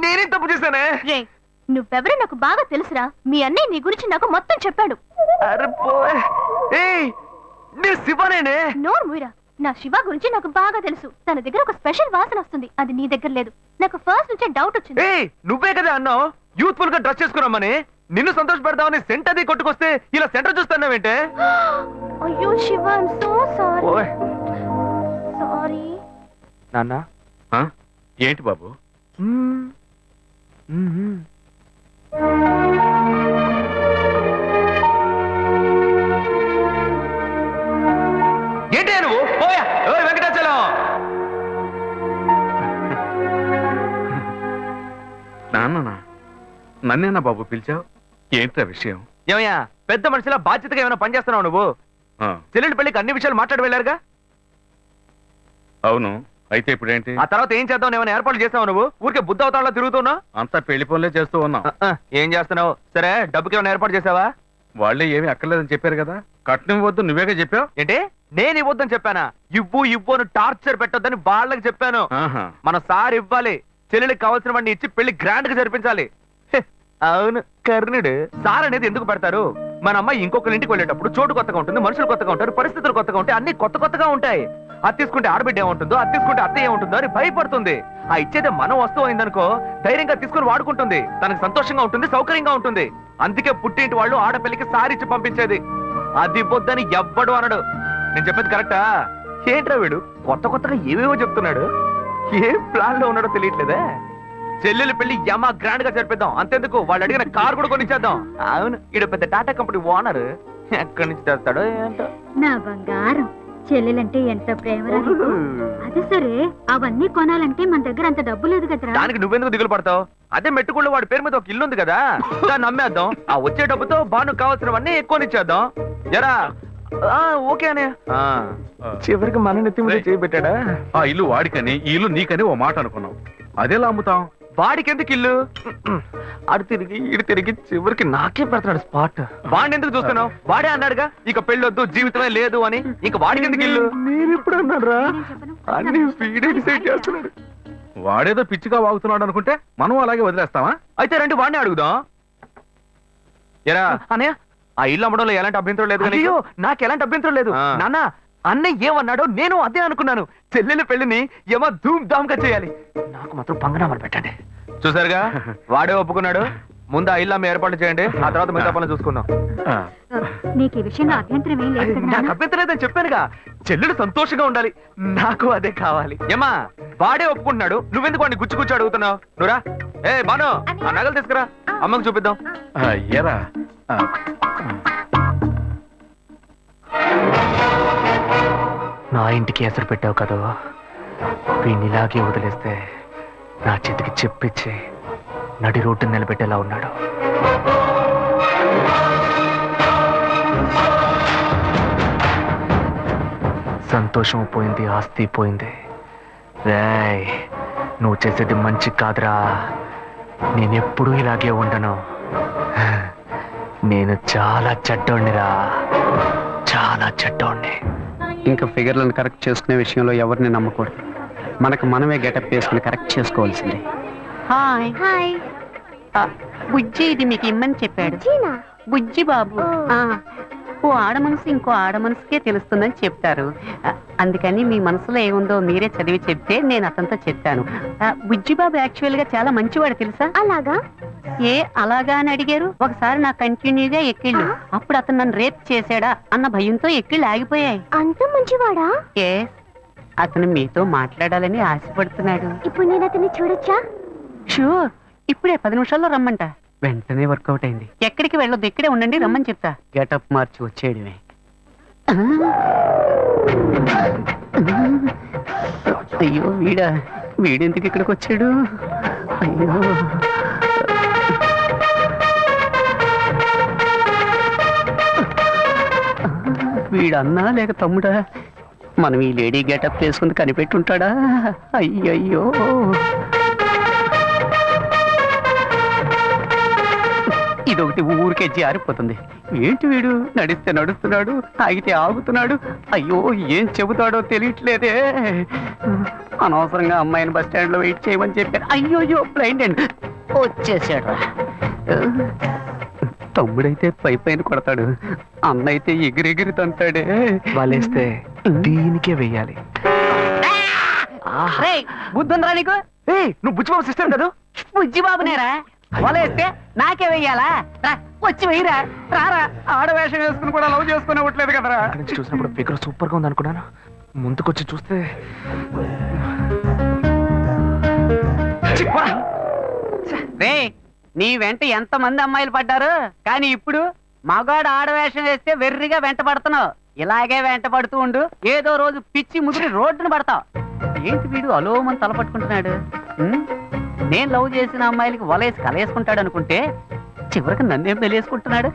నేనేం తప్పు చేశానే? నువ్వెవరో నాకు బాగా తెలుసురా. మీ అన్నయ్య నీ గురించి నాకు మొత్తం చెప్పాడు. అరే నేను శివనేనే. నోరు మూయరా. నా శివ గురించి నాకు బాగా తెలుసు. తన దగ్గర ఒక స్పెషల్ వాసన వస్తుంది, అది నీ దగ్గర లేదు. నాకు ఫస్ట్ నుంచే డౌట్ వచ్చింది. నువ్వే కదా అన్నావు యూత్ఫుల్ గా డ్రెస్ చేసుకున్నామని. నిన్ను సంతోష పెడతామని సెంట్ అది కొట్టుకొస్తే ఇలా సెంటర్ చూస్తున్నావేంటే? అయ్యో Shiva, I am so sorry. Sorry నాన్న. ఏంటి బాబు? ఏంటి నువ్వు? వెంకటాచలం నాన్న నన్నేనా బాబు పిలిచావు? ఏంట్రా విషయం? ఏమయ్యా పెద్ద మనిషిలా బాధ్యతగా ఏమైనా పని చేస్తున్నావు నువ్వు? చెల్లెండి పెళ్లికి అన్ని విషయాలు మాట్లాడి వెళ్ళారుగా? అవును, అయితే ఇప్పుడేంటి? ఆ తర్వాత ఏం చేద్దాం? ఏమైనా ఏర్పాట్లు చేస్తావు నువ్వు? ఊరికే బుద్ధ అవతారంలో తిరుగుతున్నావు. అంతా పెళ్లి పనులే చేస్తూ ఉన్నాం. ఏం చేస్తున్నావు? సరే డబ్బుకి ఏమైనా ఏర్పాటు చేసావా? వాళ్ళే ఏమీ అక్కర్లేదని చెప్పారు కదా. కట్నం ఇవ్వద్దు నువ్వేగా చెప్పావు. ఏంటి నేను ఇవ్వద్దని చెప్పానా? ఇవ్వు అని టార్చర్ పెట్టొద్దని వాళ్ళకి చెప్పాను. మన సార్ ఇవ్వాలి. చెల్లెలికి కావాల్సిన వాడిని ఇచ్చి పెళ్లి గ్రాండ్ గా జరిపించాలి. అవును కర్ణుడు. సార్ అనేది ఎందుకు పెడతారు? మన అమ్మాయి ఇంకొకరి ఇంటికి వెళ్ళేటప్పుడు చోటు కొత్తగా ఉంటుంది, మనుషులు కొత్తగా ఉంటారు, పరిస్థితులు కొత్తగా ఉంటాయి, అన్ని కొత్తగా ఉంటాయి. అది తీసుకుంటే ఆడబిడ్డ ఏముంటుందో, అది తీసుకుంటే అత్త ఏముంటుందో అని భయపడుతుంది. ఆ ఇచ్చేదే మనం వస్తువు అయిందనుకో ధైర్యంగా తీసుకుని వాడుకుంటుంది. తనకు సంతోషంగా ఉంటుంది, సౌకర్యంగా ఉంటుంది. అందుకే పుట్టింటి వాళ్ళు ఆడపిల్లకి సారిచ్చి పంపించేది. అది పొద్దని ఎవ్వడు అనడు. నేను చెప్పేది కరెక్టా? ఏంట్రా వీడు కొత్తగా ఏవేవో చెప్తున్నాడు. ఏ ప్లాన్ లో ఉన్నాడో తెలియట్లేదే. చెల్లెలు పెళ్లి యమా గ్రాండ్ గా జరిపిద్దాం. అంతెందుకు వాళ్ళు అడిగిన కార్ కూడా కొనిచ్చేద్దాం. అవును, ఈడ పెద్ద టాటా కంపెనీ ఓనర్. ఎక్కడి నుంచి తెస్తాడో ఏంటో. నా బంగారం, చెల్లెలంటే ఎంత ప్రేమ. అదే సరే, అవన్నీ కొనాలంటే మన దగ్గర అంత డబ్బు లేదు కదరా. దానికి నువ్వెందుకు దిగులు పడతావు? అదే మెట్టుకుళ్ళు వాడి పేరు మీద ఒక ఇల్లు ఉంది కదా, దాన్ని అమ్మేద్దాం. ఆ వచ్చే డబ్బుతో బాను కావాల్సినవన్నీ ఎక్కువనిచ్చేద్దాం. ఎరా ఓకే అనే. చివరికి మన నెత్తి మీద చేయబెట్టాడా? ఆ ఇల్లు వాడికని, ఈ ఇల్లు నీకని ఓ మాట అనుకున్నాం. అదేలా అమ్ముతాం? వాడికి ఎందుకు ఇల్లు? అడు తిరిగి ఇటు తిరిగి చివరికి నాకే పెడతాడు స్పాట్. వాడిని ఎందుకు చూస్తున్నావు? వాడే అన్నాడుగా ఇక పెళ్ళొద్దు, జీవితమే లేదు అని. ఇక వాడికి ఎందుకు ఇల్లు? నేను ఇప్పుడు అన్నారా? అన్ని వీడే డిసైడ్ చేస్తున్నాడు. వాడేదో పిచ్చిగా వాగుతున్నాడు అనుకుంటే మనం అలాగే వదిలేస్తావా? అయితే రండి వాడిని అడుగుదాం. ఎరా అన్నయ్య, ఆ ఇల్లు అమ్మడంలో ఎలాంటి అభ్యంతరం లేదు. అయ్యో నాకు ఎలాంటి అభ్యంతరం లేదు నాన్న. అన్నయ్య ఏమన్నాడో నేను అదే అనుకున్నాను. చెల్లెలి పెళ్లిని ఏమో ధూమ్ ధామ్ గా చేయాలి. నాకు మాత్రం పంగనామాలు పెట్టండి. చూసారుగా వాడే ఒప్పుకున్నాడు. ముందు ఆ ఇల్లు ఏర్పాటు చేయండి, ఆ తర్వాత మిగతా పనులు చూసుకుందాం. నీకు ఈ విషయంలో అభ్యంతరం ఏం లేదు కదా? నాకు అభ్యంతరం లేదని చెప్పానుగా. చెల్లెలు సంతోషంగా ఉండాలి, నాకు అదే కావాలి. ఏమా వాడే ఒప్పుకుంటున్నాడు, నువ్వెందుకు వాడిని గుచ్చి అడుగుతున్నావు? నువ్వురా. బాను ఆ నగలు తీసుకురా, అమ్మకు చూపిద్దాం. ఎరా నా ఇంటికి ఎసరు పెట్టావు కదా, వీడిని ఇలాగే వదిలేస్తే నా చేతికి చెప్పిచ్చి నడి రోడ్డు నిలబెట్టేలా ఉన్నాడు. సంతోషం పోయింది, ఆస్తి పోయింది. రేయ్ నువ్వు చేసేది మంచి కాదురా. నేనెప్పుడూ ఇలాగే ఉండను. నేను చాలా చెడ్డోణ్ణిరా, చాలా చెడ్డోణ్ణి. ఇంకా ఫిగర్లను కరెక్ట్ చేసుకునే విషయంలో ఎవరిని నమ్మకూడదు. మనకు మనమే గెటప్ వేసుకుని కరెక్ట్ చేసుకోవాల్సిందే. Hi hi. బుజ్జి ఇది మీకు ఇమ్మని చెప్పాడు. బుజ్జి బాబు. ఓ ఆడ మనసు ఇంకో ఆడ మనసుకే తెలుస్తుందని చెప్తారు. అందుకని మీ మనసులో ఏముందో మీరే చదివి చెప్తే నేను అతనితో చెప్తాను. బుజ్జి బాబు యాక్చువల్ గా చాలా మంచివాడు తెలుసా? అలాగా? ఏ అలాగా అని అడిగారు? ఒకసారి నాకు కంటిన్యూగా ఎక్కిళ్ళు, అప్పుడు అతను నన్ను రేప్ చేశాడా అన్న భయంతో ఎక్కిళ్ళు ఆగిపోయాయి. అంత మంచివాడా? ఏ అతను మీతో మాట్లాడాలని ఆశపడుతున్నాడు. ఇప్పుడు నేను అతన్ని చూడొచ్చా? షూర్, ఇప్పుడే 10 నిమిషాల్లో రమ్మంట. వెంటనే వర్కౌట్ అయింది. ఎక్కడికి వెళ్ళొద్దు, ఇక్కడే ఉండండి, రమ్మని చెప్తా. గెటప్ మార్చి వచ్చేయడమే. అయ్యో వీడెందుకు ఇక్కడికి వచ్చాడు? అయ్యో వీడన్నా లేక తమ్ముడా? మనం ఈ లేడీ గెటప్ వేసుకుని కనిపెట్టుంటాడా? అయ్యయ్యో ఇదొకటి ఊరికే జారిపోతుంది. ఏంటి వీడు నడిస్తే నడుస్తున్నాడు, ఆగితే ఆగుతున్నాడు. అయ్యో ఏం చెబుతాడో తెలియట్లేదే. అనవసరంగా అమ్మాయిని బస్ స్టాండ్ లో వెయిట్ చేయమని చెప్పారు. అయ్యోయ్యో బ్లైండ్ అండ్ వచ్చేసాడు. తమ్ముడైతే పైన కొడతాడు, అన్నైతే ఎగిరెగిరి తంతాడే. వాళ్ళేస్తే దీనికే వెయ్యాలి. బుద్ధుందిరా నీకు? నువ్వు బుచ్చిబాబు సిస్టర్ కదా? బుజ్జిబాబునేరా? వలేస్తే నాకే వెయ్యాలా? వచ్చి వెయ్యరా, రారా. ఆడవేషం వేసుకుని కూడా లవ్ చేసుకుని ఇవ్వట్లేదు కదరా. నుంచి చూసినప్పుడు ఫిగర్ సూపర్ గా ఉంది అనుకున్నాను. ముందుకొచ్చి చూస్తే రే, నీ వెంట ఎంత మంది అమ్మాయిలు పడ్డారు, కానీ ఇప్పుడు మగాడు ఆడవేషం వేస్తే వెర్రిగా వెంట పడుతున్నావు. ఇలాగే వెంట పడుతూ ఉండు, ఏదో రోజు పిచ్చి ముదిరి రోడ్డును పడతావు. ఏంటి వీడు అలోమని తలపట్టుకుంటున్నాడు? నేను లవ్ చేసిన అమ్మాయిలకి వలేసి కలేసుకుంటాడు అనుకుంటే చివరికి నన్నేం పెళ్ళేసుకుంటున్నాడు.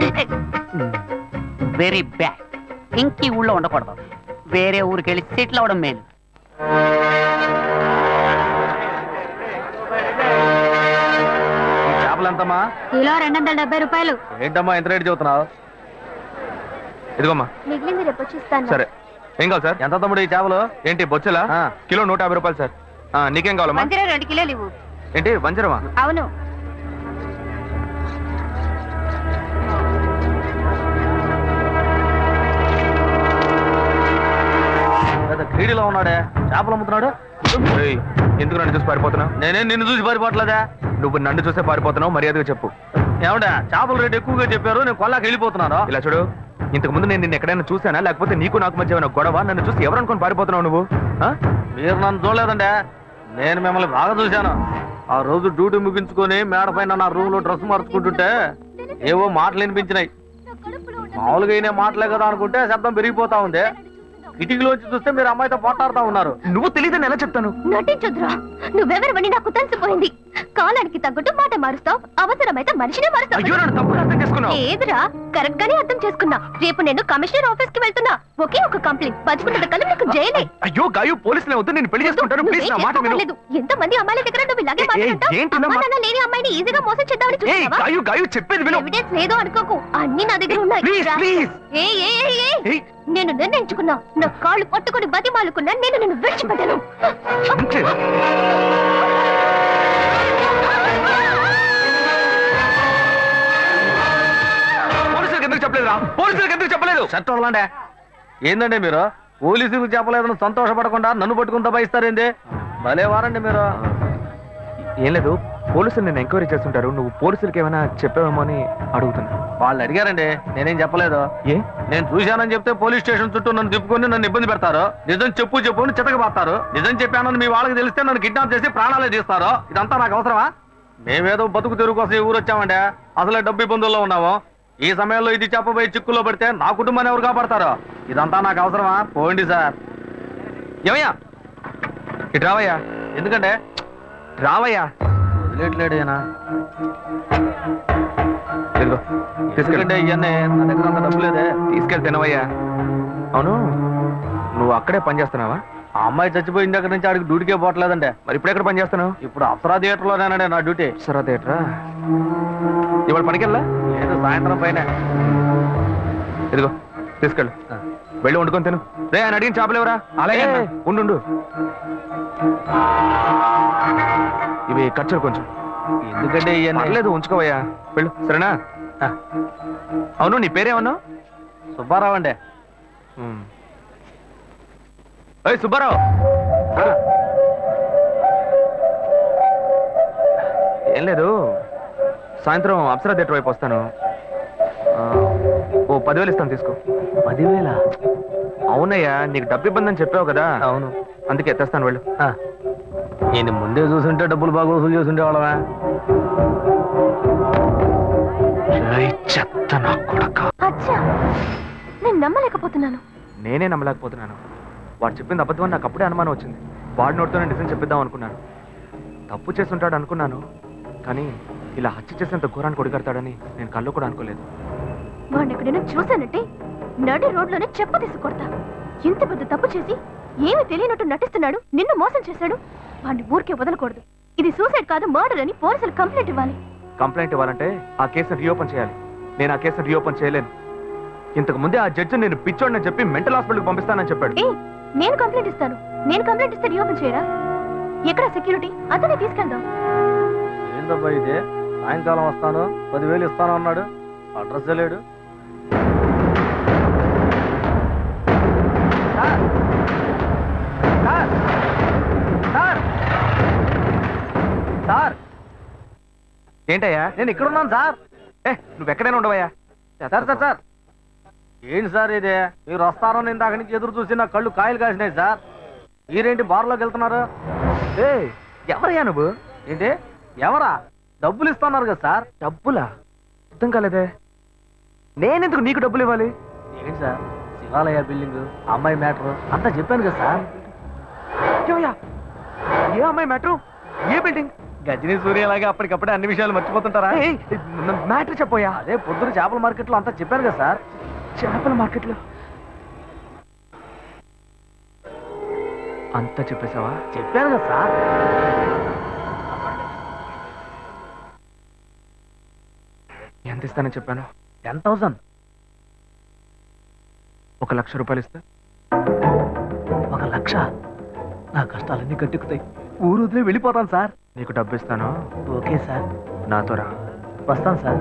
Very bad. ఇంకీ ఊళ్ళో ఉండకూడదు, వేరే ఊరికి వెళ్ళి సెటిల్ అవడం మేలు. చేపలు ఎంతమ్మా? కిలో 270 రూపాయలు. ఏంటమ్మా ఎంత రేటు చెబుతున్నావు? ఇదిగోమ్మా. మిగిలింది రేపు వచ్చి ఇస్తాను. సరే, ఏం కావాలి సార్? ఎంత తమ్ముడు ఈ చేపలు? ఏంటి బొచ్చెలా? కిలో 150 రూపాయలు సార్. నీకేం కావాలమ్మా? 2 కిలోలు ఇవ్వు. ఏంటి వంజరమా? అవును. క్రీడలో ఉన్నాడే, చేపలు అమ్ముతున్నాడు. ఎందుకు నన్ను చూసి పారిపోతున్నావు? నేనేం నిన్ను చూసి పారిపోవట్లేదా? నువ్వు నన్ను చూసే పారిపోతున్నావు, మర్యాదగా చెప్పు. ఏమంటే చేపల రేటు ఎక్కువగా చెప్పారు, నేను కొల్లాకి వెళ్ళిపోతున్నాను. ఇలా చూడు, ఇంతకు ముందు నేను నిన్ను ఎక్కడైనా చూసానా, లేకపోతే నీకు నాకు మధ్య ఏమైనా గొడవ? నన్ను చూసి ఎవరు అనుకుని పారిపోతున్నావు నువ్వు? మీరు నన్ను చూడలేదండి, నేను మిమ్మల్ని బాగా చూశాను. ఆ రోజు డ్యూటీ ముగించుకొని మేడ పైన నా రూమ్ లో డ్రెస్ మార్చుకుంటుంటే ఏవో మాటలు వినిపించినాయి. మామూలుగా అయినా మాటలే కదా అనుకుంటే శబ్దం పెరిగిపోతా ఉంది. కిటికీలోంచి చూస్తే మీరు అమ్మాయితో పోట్లాడుతా ఉన్నారు. నువ్వు తెలియదని ఎలా చెప్తాను? నటించొద్దురా, నువ్వెవరివని నాకు తెలిసిపోయింది. కాలానికి తగ్గట్టు మాట మారుస్తావు, అవసరమైతే మనిషినే మారుస్తావు. ఏదిరా, కరెక్ట్ గానే అర్థం చేసుకున్నా. రేపు నేను కమిషనర్ ఆఫీస్ కి వెళ్తున్నా. ఒకే ఒక కంప్లైంట్, 11 కల్లా నీకు జైలే. అయ్యో గాయు, పోలీసులే వద్దు, నేను పెళ్లి చేసుకుంటాను. ప్లీజ్ నా మాట విను. ఎంత మంది అమ్మాయిల దగ్గర నువ్వు ఇలాగే మాట్లాడతావు? లేని అమ్మాయిని ఈజీగా మోసం చేద్దామని చూస్తున్నావా? గాయు గాయు చెప్పేది విను. ఎవిడెన్స్ లేదు అనుకోకు, అన్ని నా దగ్గర ఉన్నాయి. నేను నిర్ణయించుకున్నా, నా కాళ్ళు పట్టుకుని బతిమాలుకున్నా, నేను నిన్ను విడిచిపెట్టాను. పోలీసులకు ఎందుకు చెప్పలేదురా? పోలీసులకు ఎందుకు చెప్పలేదు? చట్టంలాండే ఏందండి మీరు? పోలీసులకు చెప్పలేదని సంతోషపడకుండా నన్ను పట్టుకుని దబాయిస్తారేంది? భలే వారండి మీరు. ఏం లేదు, పోలీసులు నేను ఎంక్వైరీ చేస్తుంటారు. నువ్వు పోలీసులకి ఏమైనా చెప్పావేమో అని అడుగుతున్నా. వాళ్ళు అడిగారండి, నేనేం చెప్పలేదు. ఏ? నేను చూశానని చెప్తే పోలీస్ స్టేషన్ చుట్టూ నన్ను తిప్పుకొని నన్ను ఇబ్బంది పెడతారు. నిజం చెప్పు అని చితకబాస్తారు. నిజం చెప్పానని మీ వాళ్ళకి తెలిస్తే నన్ను కిడ్నాప్ చేసి ప్రాణాలే తీస్తారు. ఇదంతా నాకు అవసరమా? మేమేదో బతుకు తెరుగు కోసం ఈ ఊరు వచ్చామండి, అసలే డబ్బు ఇబ్బందుల్లో ఉన్నాము. ఈ సమయంలో ఇది చెప్పబోయి చిక్కుల్లో పడితే నా కుటుంబాన్ని ఎవరు కాపాడతారో? ఇదంతా నాకు అవసరమా? పోండి సార్. ఏమయ్యా ఇటు రావయ్యా. ఎందుకంటే రావయ్యా. వదిలేట్లేడేనా? తీసుకెళ్ళండి. ఇవన్నీ నా దగ్గర అంత డబ్బు లేదే. తీసుకెళ్ళి తినవయ్యా. అవును, నువ్వు అక్కడే పని చేస్తున్నావా? ఆ అమ్మాయి చచ్చిపోయిన దగ్గర నుంచి ఆడికి డ్యూటీకే పోవట్లేదండి. మరి ఇప్పుడు ఎక్కడ పని చేస్తాను? ఇప్పుడు అప్సరా థియేటర్లోనేనండి నా డ్యూటీ. సరే థియేటరా? ఇవాళ పనికెళ్ళా? లేదు, సాయంత్రం పైన. ఇదిగో తీసుకెళ్ళు, వెళ్ళి వండుకొని తిను. రే ఆయన అడిగిన చేపలు ఎవరా? అలాగే అన్న. ఉండు, ఇవి ఖర్చులు కొంచెం. ఎందుకంటే పర్లేదు, ఉంచుకోవయ్యా, వెళ్ళు. సరేనా? అవును, నీ పేరేమన్నావు? సుబ్బారావు అండి. ఏయ్ సుబ్బారావు, ఏం లేదు, సాయంత్రం అప్సరా థియేటర్ వైపు వస్తాను. ఓ 10,000 ఇస్తాను, తీసుకో. 10,000? అవునయ్యా, నీకు డబ్బు ఇబ్బంది అని చెప్పావు కదా. అవును, అందుకే తెస్తాను, వెళ్ళు. నేను ముందే చూసుంటే డబ్బులు బాగా వసూలు చేస్తుంటే వాళ్ళవా? చెత్త నా కొడక. అచ్చా, నేను నమ్మలేకపోతున్నాను. నేనే నమ్మలేకపోతున్నాను. వాడు చెప్పింది అబద్ధం అని నాకు అప్పుడే అనుమానం వచ్చింది. వాడి నోటితోనే నిజం చెప్పిద్దాం అనుకున్నాను. తప్పు చేస్తుంటాడు అనుకున్నాను, కానీ ఇలా హత్య చేసేంత ఘోరాన్ని కొడిగడతాడని నేను కళ్ళు కూడా అనుకోలేదు. వాడిని ఎక్కడైనా చూశానంటే నడి రోడ్లోనే చెప్ప తీసి కొడతా. ఇంత పెద్ద తప్పు చేసి ఏమీ తెలియనట్టు నటిస్తున్నాడు, నిన్ను మోసం చేశాడు. వాడిని ఊరికే వదలకూడదు. ఇది సూసైడ్ కాదు, మర్డర్ అని పోలీసులు కంప్లైంట్ ఇవ్వాలి. కంప్లైంట్ ఇవ్వాలంటే ఆ కేసును రీఓపెన్ చేయాలి. నేను ఆ కేసును రీఓపెన్ చేయలేను. ఇంతకు ముందే ఆ జడ్జి నేను పిచ్చోడని చెప్పి మెంటల్ హాస్పిటల్కి పంపిస్తానని చెప్పాడు. నేను కంప్లైంట్ ఇస్తాను. నేను కంప్లైంట్ ఇస్తే రీఓపెన్ చేయరా? ఎక్కడ సెక్యూరిటీ? అతనే తీసుకెళ్దాం. ఏందబ్బా ఇది? సాయంకాలం వస్తాను, 10,000 ఇస్తాను అన్నాడు, అడ్రస్ లేడు. సార్, ఏంటయ్యా? నేను ఇక్కడ ఉన్నాను సార్. నువ్వు ఎక్కడైనా ఉండవయ్యా? సార్ ఏంటి సార్ ఇది? మీరు వస్తారని ఇందాక నుంచి ఎదురు చూసి నా కళ్ళు కాయలు కాసినాయి సార్. మీరేంటి బార్లోకి వెళ్తున్నారు? ఎవరయ్యా నువ్వు? ఏంటి ఎవరా? డబ్బులు ఇస్తున్నారు కదా సార్. డబ్బులా? అర్థం కాలేదే. నేనెందుకు నీకు డబ్బులు ఇవ్వాలి? ఏంటి సార్, శివాలయ బిల్డింగ్, అమ్మాయి మ్యాటర్ అంతా చెప్పాను కదా సార్. ఏ అమ్మాయి మ్యాటర్? ఏ బిల్డింగ్? గజనీ సూర్యలాగా అప్పటికప్పుడే అన్ని విషయాలు మర్చిపోతుంటారా? మ్యాటర్ చెప్పోయా. అదే పొద్దున చేపల మార్కెట్లో అంతా చెప్పాను కదా సార్. చేపల మార్కెట్లో అంతా చెప్పేశావా? చెప్పాను కదా సార్. ఎంత ఇస్తానని చెప్పాను? 10,000. 1,00,000 రూపాయలు ఇస్తా. 1,00,000? నా కష్టాలన్నీ కట్టుకుతాయి. ఊరు వదిలే వెళ్ళిపోతాను సార్. నీకు డబ్బు ఇస్తాను. Okay sir. నాతో రా. వస్తాను సార్.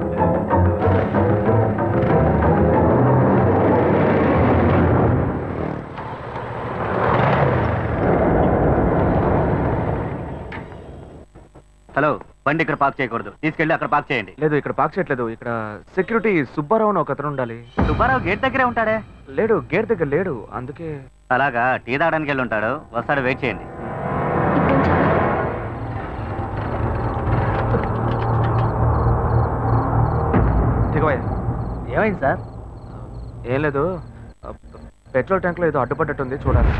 హలో, బండి ఇక్కడ పార్క్ చేయకూడదు, తీసుకెళ్ళి అక్కడ పార్క్ చేయండి. లేదు, ఇక్కడ పార్క్ చేయట్లేదు. ఇక్కడ సెక్యూరిటీ సుబ్బారావు అని ఒక అతను ఉండాలి. సుబ్బారావు గేట్ దగ్గరే ఉంటాడే. లేడు, గేట్ దగ్గర లేడు, అందుకే. అలాగా, టీ తాగడానికి వెళ్ళి ఉంటాడు, వస్తాడు, వెయిట్ చేయండి. దిగవయ్యా. ఏమైంది సార్? ఏం లేదు, పెట్రోల్ ట్యాంక్ లో ఏదో అడ్డుపడ్డట్టుంది, చూడాలి.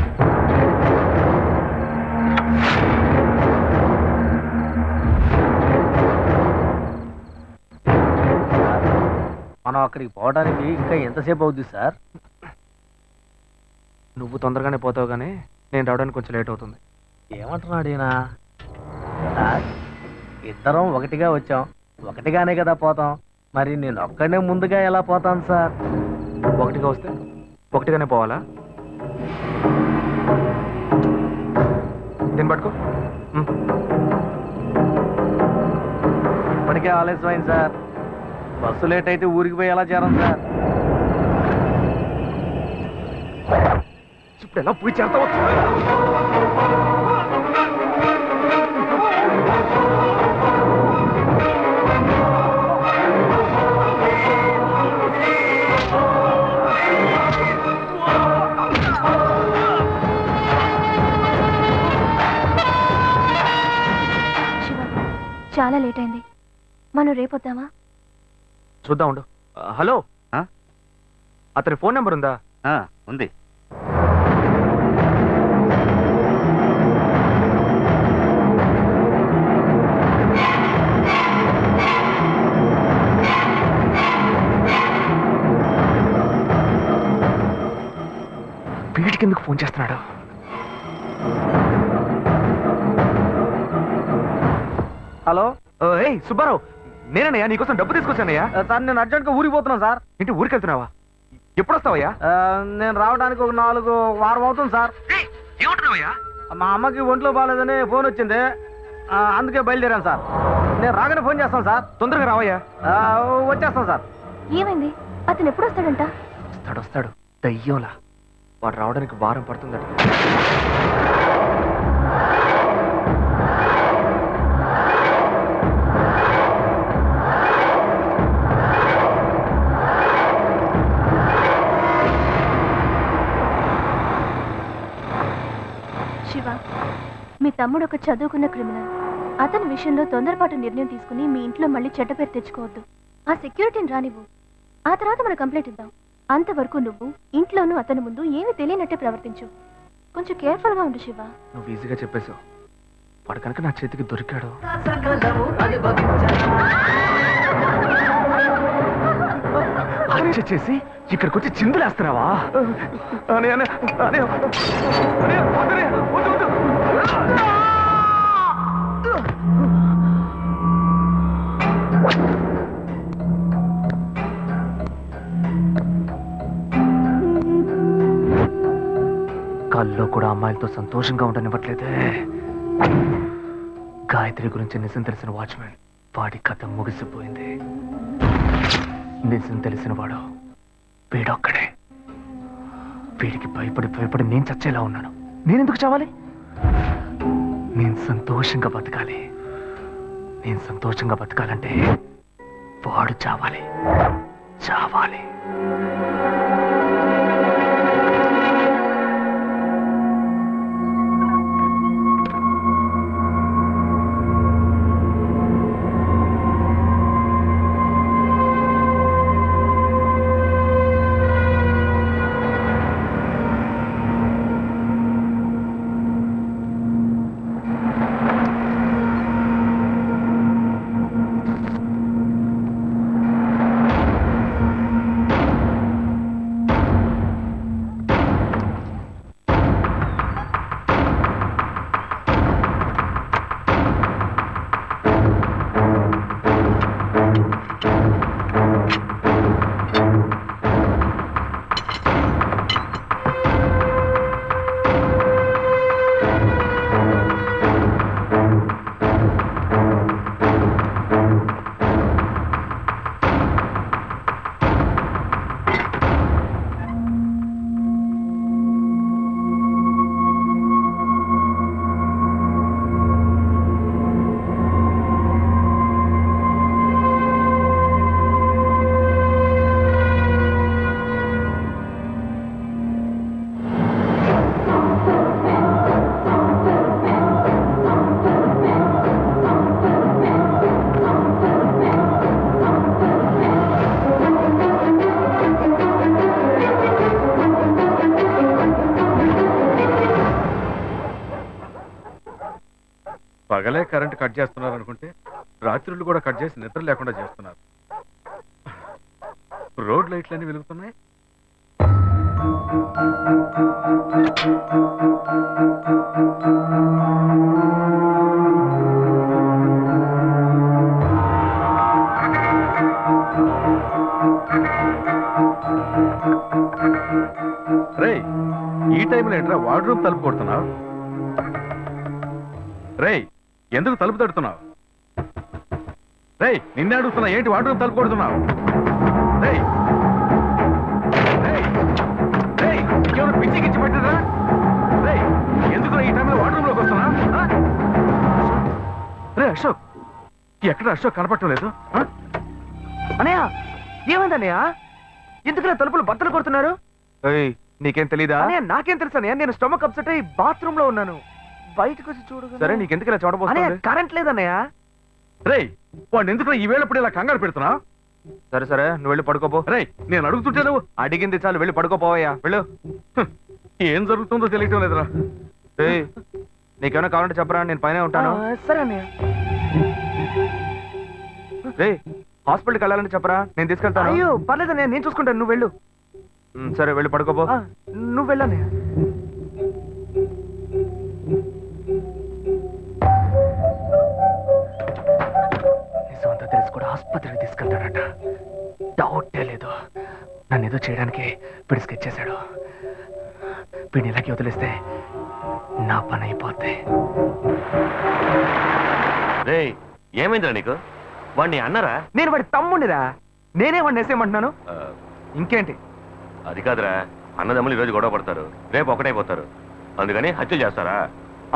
మనం అక్కడికి పోవడానికి ఇంకా ఎంతసేపు అవుద్ది సార్? నువ్వు తొందరగానే పోతావు, కానీ నేను రావడానికి కొంచెం లేట్ అవుతుంది. ఏమంటున్నాడు ఈయన? సార్, ఇద్దరం ఒకటిగా వచ్చాం, ఒకటిగానే కదా పోతాం. మరి నేను ఒక్కడే ముందుగా ఎలా పోతాను సార్? ఒకటిగా వస్తే ఒకటిగానే పోవాలా? దీన్ని పట్టుకో. ఇప్పటికే ఆలస్యమైంది సార్. బస్సు లేట్ అయితే ఊరికి పోయి ఎలా చేరం సార్? ఇప్పుడు ఎలా పోయి చేస్తావో. చాలా లేట్ అయింది, మనం రేపొద్దామా? చూద్దాం, ఉండు. హలో, అతని ఫోన్ నెంబర్ ఉందా? ఉంది. వీడికి ఎందుకు ఫోన్ చేస్తున్నాడు? హలో ఏయ్ సుబ్బారావు, నేనయ్యా నీకోసం డబ్బు తీసుకొచ్చానయ్యా. సార్ నేను అర్జెంట్గా ఊరికి పోతున్నాను సార్. ఇంటి ఊరికి వెళ్తున్నావా? ఎప్పుడు వస్తావయ్యా? నేను రావడానికి ఒక 4 వారం అవుతుంది సార్. ఏమంటున్నావయ్యా? మా అమ్మకి ఒంట్లో బాగాలేదని ఫోన్ వచ్చింది, అందుకే బయలుదేరాను సార్. నేను రాగానే ఫోన్ చేస్తాను సార్. తొందరగా రావయ్యా. వచ్చేస్తాను సార్. ఏమైంది? అతను ఎప్పుడు వస్తాడంట? వస్తాడు దయ్యంలా. వాడు రావడానికి వారం పడుతుందట. శివ, మీ తమ్ముడు ఒక చదువుకున్న క్రిమినల్. అతని విషయంలో తొందరపాటు నిర్ణయం తీసుకుని మీ ఇంట్లో మళ్ళీ చెడ్డ పేరు తెచ్చుకోవద్దు. ఆ సెక్యూరిటీని రానివ్వు, ఆ తర్వాత మనం కంప్లైంట్ ఇద్దాం. అంతవరకు నువ్వు ఇంట్లోనూ అతని ముందు ఏమీ తెలియనట్టే ప్రవర్తించు. కొంచెం కేర్ఫుల్ గా ఉండు శివ. నువ్వు ఈజీగా చెప్పేశావు. వాడు కనుక నా చేతికి దొరికాడు. హత్య చేసి ఇక్కడికి వచ్చి చిందులేస్తున్నావా? కల్లో కూడా అమ్మాయిలతో సంతోషంగా ఉండనివ్వట్లేదే. గాయత్రి గురించి నిజం తెలిసిన వాచ్మెన్, వాడి కథ ముగిసిపోయింది. నిజం తెలిసిన వాడు వీడొక్కడే. వీడికి భయపడి నేను చచ్చేలా ఉన్నాను. నేనెందుకు చావాలి? నేను సంతోషంగా బతకాలి. నేను సంతోషంగా బతకాలంటే వాడు చావాలి. పగలే కరెంట్ కట్ చేస్తున్నారు అనుకుంటే రాత్రులు కూడా కట్ చేసి నిద్ర లేకుండా చేస్తున్నారు. రోడ్ లైట్లన్నీ వెలుగుతున్నాయి. రేయ్, ఈ టైంలో ఏంట్రా వార్డ్రూమ్ తలుపు కొడుతున్నావు? రేయ్, ఎందుకు తలుపు తడుతున్నావు? రేయ్, నిన్నే అడుగుతున్నా, ఏంటి వార్డ్రూమ్ తలుపు కొడుతున్నావు? రేయ్ ఇంకేమైనా పిచ్చి గిచ్చి పెట్టిరా? రేయ్, ఎందుకు ఈ టైంలో వార్డ్రూమ్ లోకి వస్తున్నా? రే అశోక్, ఎక్కడ అశోక్ కనపడటం లేదు? అనయ్య, ఏమైందన్నయ్య? ఎందుకు తలుపులు బద్దలు కొడుతున్నారు? నీకేం తెలీదా? నాకేం తెలుసు అన్నయ్య, నేను స్టమక్ అప్సెట్ అయ్యి బాత్రూమ్ లో ఉన్నాను. బయటకు వచ్చి చూడు. సరే, నీకెందుకు ఇలా చూడబోతున్నా? కరెంట్ లేదన్నయ్య. రేయ్, వాడిని ఎందుకు ఈ వేళప్పుడు ఇలా కంగారు పెడుతున్నా? సరే నువ్వు వెళ్ళి పడుకోపో. రేయ్, నేను అడుగుతుంటే నువ్వు అడిగింది చాలు, వెళ్ళి పడుకోపోవయ్యా, వెళ్ళు. ఏం జరుగుతుందో తెలియటం లేదురా. నీకేమైనా కావాలంటే చెప్పరా, నేను పైన ఉంటాను. సరే అన్నయ్య. రే, హాస్పిటల్కి వెళ్ళాలని చెప్పరా, నేను తీసుకెళ్తాను. అయ్యో పర్లేదన్నయ్య, నేను చూసుకుంటాను, నువ్వు వెళ్ళు. సరే వెళ్ళి పడుకోపో. నువ్వు వెళ్ళన్నయ్య. ఆసుపత్రికి తీసుకెళ్తాడట. డౌటే లేదు, నన్ను ఏదో చేయడానికి వీడు స్కెచ్ చేశాడు. వీడిని ఇలాగే వదిలేస్తే నా పని అయిపోద్ది. రే ఏమైందిరా నీకు? వాడిని అన్నారా? నేను వాడి తమ్ముడిరా, నేనే వాడిని వేసేయమంటున్నాను. ఇంకేంటి? అది కాదురా, అన్నదమ్ములు ఈరోజు గొడవ పడతారు, రేపు ఒకటైపోతారు, అందుకని హత్యలు చేస్తారా?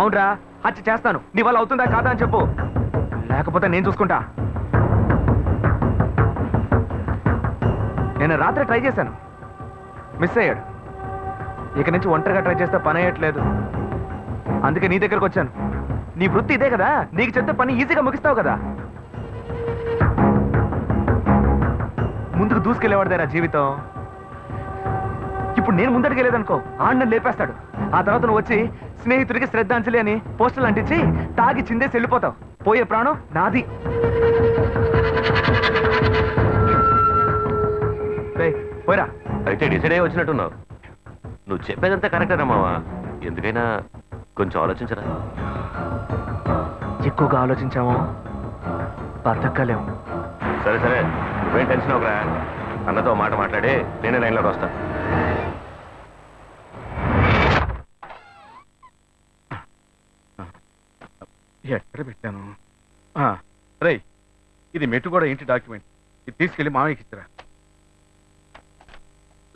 అవునరా, హత్య చేస్తాను. నీ వల్ల అవుతుందా కాదా అని చెప్పు, లేకపోతే నేను చూసుకుంటా. నేను రాత్రి ట్రై చేశాను, మిస్ అయ్యాడు. ఇక నుంచి ఒంటరిగా ట్రై చేస్తే పని అయ్యట్లేదు, అందుకే నీ దగ్గరకు వచ్చాను. నీ వృత్తి ఇదే కదా, నీకు చెప్తే పని ఈజీగా ముగిస్తావు కదా. ముందుకు దూసుకెళ్ళేవాడిదేనా జీవితం. ఇప్పుడు నేను ముందడికెళ్ళేదనుకో, ఆడిని లేపేస్తాడు. ఆ తర్వాత నువ్వు వచ్చి స్నేహితుడికి శ్రద్ధాంజలి అని పోస్టర్లు అంటించి తాగి చిందేసి వెళ్ళిపోతావు. పోయే ప్రాణం నాది. పోయిరా. అయితే డిసైడ్ అయ్యి వచ్చినట్టున్నావు. నువ్వు చెప్పేదంతా కరెక్టేనా మావా? ఎందుకైనా కొంచెం ఆలోచించరా. ఎక్కువగా ఆలోచించాము బతకలేము. సరే సరే, నువ్వేం టెన్షన్ అవ్వరా. అన్నతో మాట మాట్లాడి నేనే లైన్లోకి వస్తా. ఎక్కడ పెట్టాను? రే, ఇది మెట్టుగూడ ఇంటి డాక్యుమెంట్. ఇది తీసుకెళ్లి మామయ్యకి ఇచ్చిరా.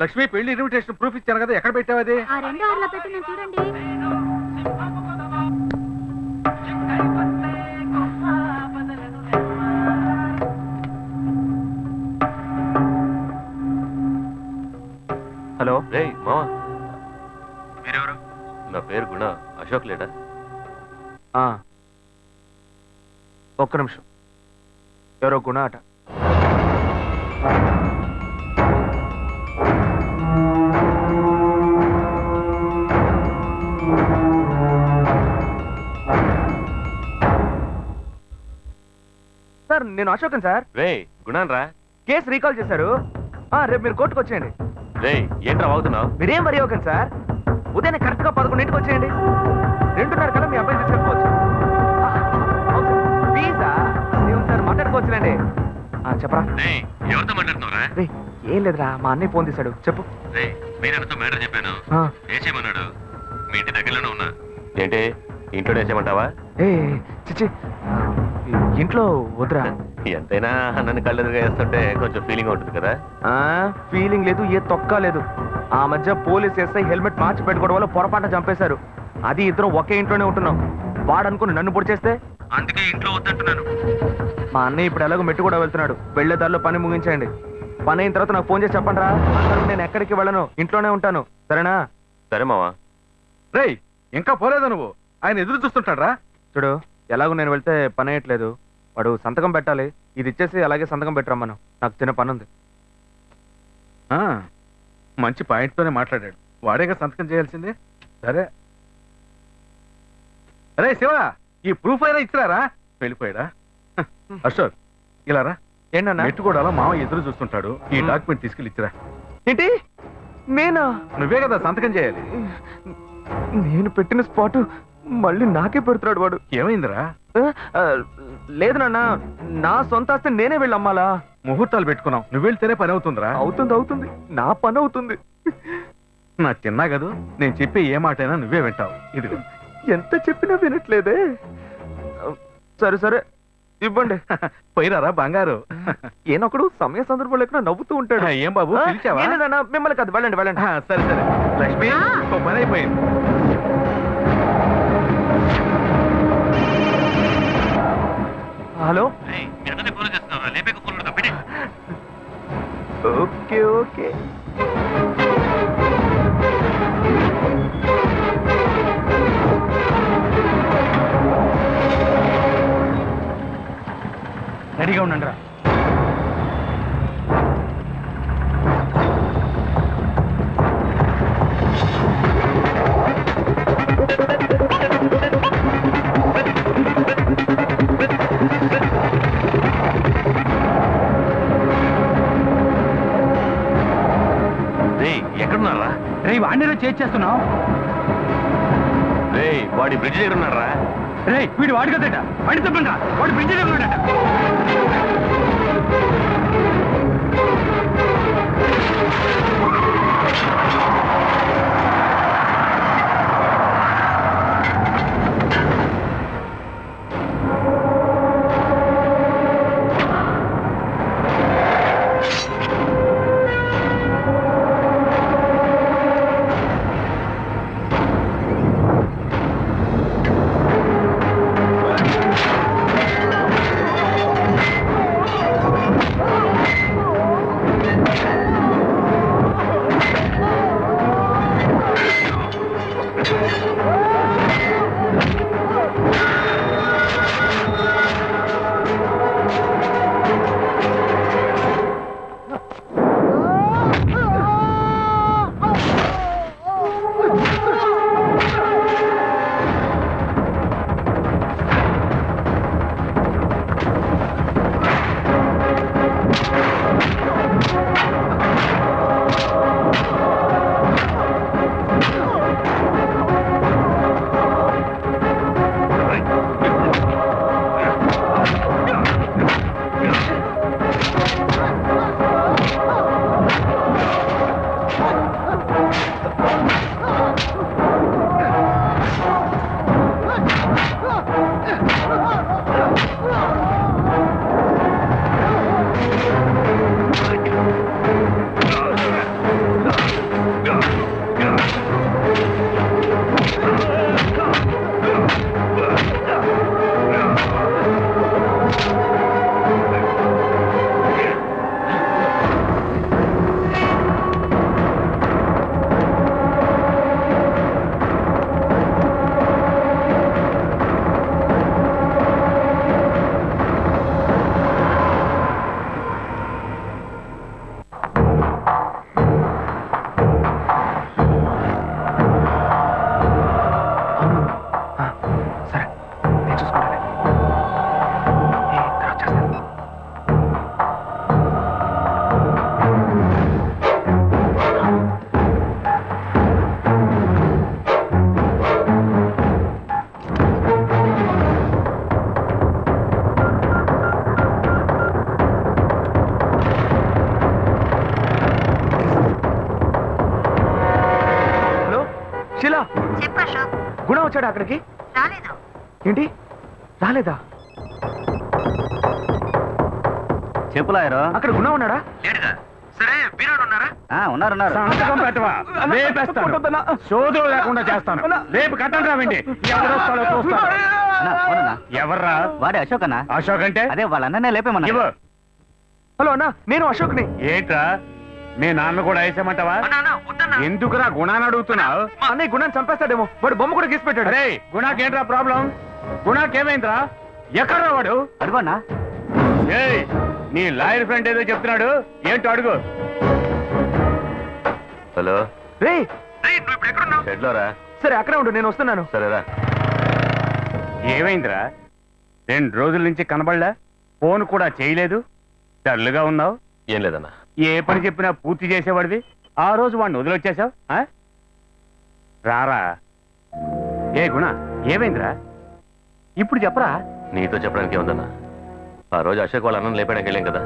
లక్ష్మి, పెళ్లి ఇన్విటేషన్ ప్రూఫ్ ఇచ్చాను కదా, ఎక్కడ పెట్టావు అది? ఆ 2 ఆర్లో పెట్టిన చూడండి. హలో. రే మావా, మీరెవరు? నా పేరు గుణ. అశోక్ లేడా? ఒక్క నిమిషం. ఎవరో గుణ అట. సార్, నేను అశోకన్ సార్. రే గుణాన్ రా. కేసు రీకాల్ చేశారు. రేపు మీరు కోర్టుకు వచ్చేయండి. రే ఏంట్రా అవుతున్నావు? మీరేం వరి అవ్వకండి సార్. ఉదయం కరెక్ట్గా 11ంటికి వచ్చేయండి. 2:30 కల్లా మీ అబ్బాయి తీసుకెళ్ళిపోవచ్చు. ప్లీజా దేవుని సార్, మాట్లాడుకోవచ్చులేండి. చెప్పరా. ఎవరితో మాట్లాడుతున్నావురా? ఏం లేదురా, మా అన్నయ్య ఫోన్ తీశాడు. చెప్పు. రే మీరన్నతో మ్యాటర్ చెప్పాను, వేసేయమన్నాడు. మీ ఇంటి దగ్గరలోనే ఉన్నా. ఏంటి ఇంట్లో వేసేయమంటావా? చిచ్చి, ఇంట్లో వద్దురా. ఎంతైనా నన్ను కళ్ళెదురుగా వేస్తుంటే కొంచెం ఫీలింగ్ ఉంటుంది కదా. ఫీలింగ్ లేదు, ఏ తొక్క లేదు. ఆ మధ్య పోలీస్ ఎస్ఐ హెల్మెట్ మార్చి పెట్టుకోవడం వల్ల పొరపాటు చంపేశారు. అది ఇద్దరం ఒకే ఇంట్లోనే ఉంటున్నాం. వాడు అనుకుని నన్ను పొడి చేస్తే అందుకే ఇంట్లో వద్దంటున్నాను. మా అన్నయ్య ఇప్పుడు ఎలాగో మెట్టు కూడా వెళ్తున్నాడు. వెళ్లే దారిలో పని ముగించండి. పని అయిన తర్వాత నాకు ఫోన్ చేసి చెప్పండి రా. నేను ఎక్కడికి వెళ్ళను, ఇంట్లోనే ఉంటాను. సరేనా? సరే మావా. రే, ఇంకా పోలేదా నువ్వు? ఆయన ఎదురు చూస్తుంటాడు రా. చూడు, ఎలాగో నేను వెళ్తే పని అయ్యట్లేదు. వాడు సంతకం పెట్టాలి. ఇది ఇచ్చేసి అలాగే సంతకం పెట్టరమ్మను. నాకు చిన్న పని ఉంది. మంచి పాయింట్తోనే మాట్లాడాడు. వాడేగా సంతకం చేయాల్సిందే. సరే. అరే శివ, ఈ ప్రూఫ్ అయినా ఇచ్చిరారా? వెళ్ళిపోయాడా? అశోక్, ఇలారా. ఏంటన్నా? మెట్టుగూడలో మామ ఎదురు చూస్తుంటాడు. ఈ డాక్యుమెంట్ తీసుకెళ్ళి ఇచ్చిరా. ఏంటి? నేనా? నువ్వే కదా సంతకం చేయాలి. నేను పెట్టిన స్పాట్ మళ్ళీ నాకే పెడుతున్నాడు వాడు. ఏమైందిరా? లేదు నాన్న, నా సొంత ఆస్తి నేనే వెళ్ళి అమ్మాలా. ముహూర్తాలు పెట్టుకున్నావు, నువ్వు వెళ్తేనే పని అవుతుందిరా. అవుతుంది, నా పని అవుతుంది. నా చిన్నా కదూ, నేను చెప్పే ఏ మాటైనా నువ్వే వింటావు. ఇదిగో. ఎంత చెప్పినా వినట్లేదే. సరే ఇవ్వండి. పోయిరారా బంగారు. ఏనొకడు సమయ సందర్భం లేకుండా నవ్వుతూ ఉంటాడు. ఏం బాబు, పిలిచావా? మిమ్మల్ని కాదు, వెళ్ళండి. సరే లక్ష్మి, ఓ పని అయిపోయింది. హలో. లేపేక ఫోన్ పెట్టి. ఓకే. రెడీగా ఉండండి రా. ఎక్కడున్నారా? రే వాడిని చేస్తున్నావు. రే వాడి బ్రిడ్జ్ దగ్గర ఉన్నారా? రే వీడు వాడి కదట, వాడి తప్పండి. వాడు బ్రిడ్జ్ దగ్గర ఉన్నాడట. గుణ వచ్చాడా అక్కడికి? ఏంటి రాలేదా? చెప్పులాయరు అక్కడ గుణ ఉన్నాడా? సరే ఉన్నారు సంతకం పెట్టవా? లేపేస్తాను. సోదరులు లేకుండా చేస్తాను. రేపు కట్టండి రావండి. ఎవరొస్తాడో చూస్తాను. ఎవర్రా? వాడే అశోక్ అన్న. అశోక్ అంటే అదే వాళ్ళ అన్ననే లేపేమన్నా. ఇవ్వు. హలో అన్నా, నేను అశోక్ని. ఏంట్రా మీ నాన్న కూడా వేసేమంటావా? ఎందుకురా గుణాన్ని అడుగుతున్నావు? మా అన్నయ్య గుణాన్ని చంపేస్తాడేమో, వాడు బొమ్మ కూడా గీసి పెట్టాడు. అరే గుణాకేంట్రా ప్రాబ్లం? గుణాకేమైందిరా? ఎక్కడ్రా వాడు? అడుగన్నా. ఏయ్ నీ లాయర్ ఫ్రెండ్ ఏదో చెప్తున్నాడు, ఏంటో అడుగు. హలో రే నువ్వు ఇప్పుడు ఎక్కడున్నావు? షెడ్లోరా. సరే అక్కడే ఉండు, నేను వస్తున్నాను. సరేరా. ఏమైందిరా? 2 రోజుల నుంచి కనబడలా, ఫోన్ కూడా చేయలేదు, డల్లుగా ఉన్నావు. ఏం లేదన్నా. ఏ పని చెప్పినా పూర్తి చేసేవాడివి, ఆ రోజు వాడిని వదిలొచ్చేసావు. రారా. ఏ గుణ ఏమైందిరా? ఇప్పుడు చెప్పరా. నీతో చెప్పడానికి ఏముందన్నా, ఆ రోజు అశోక్ వాళ్ళ అన్నం లేపడానికి వెళ్ళాం కదా,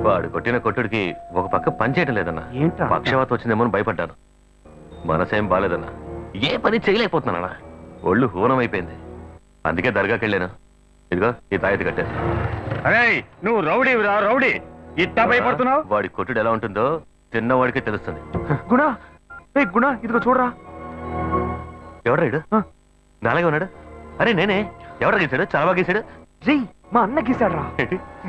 వాడు కొట్టిన కొట్టుడికి ఒక పక్క పని చేయటం లేదన్నా. ఏంట్రా? పక్షవాతం వచ్చిందేమో అని భయపడ్డాను. మనసేం బాలేదన్నా, ఏ పని చేయలేకపోతున్నానా, ఒళ్ళు హూనం అయిపోయింది. అందుకే దర్గాకి వెళ్ళాను. ఇదిగో ఈ తాయెత్తు కట్టాను. అరే నువ్వు రౌడీవిరా, రౌడీ. ఇట్టా భయపడుతున్నావు? వాడి కొట్టుడు ఎలా ఉంటుందో చిన్నవాడికి తెలుస్తుంది. గుణ, ఏ గుణ ఇదిగో చూడరా. ఎవడ్రాడు? నాలాగే ఉన్నాడు. అరే నేనే. ఎవడ గీసాడు? చాలా బాగా గీసాడు. రీ మా అన్న గీసాడు రా.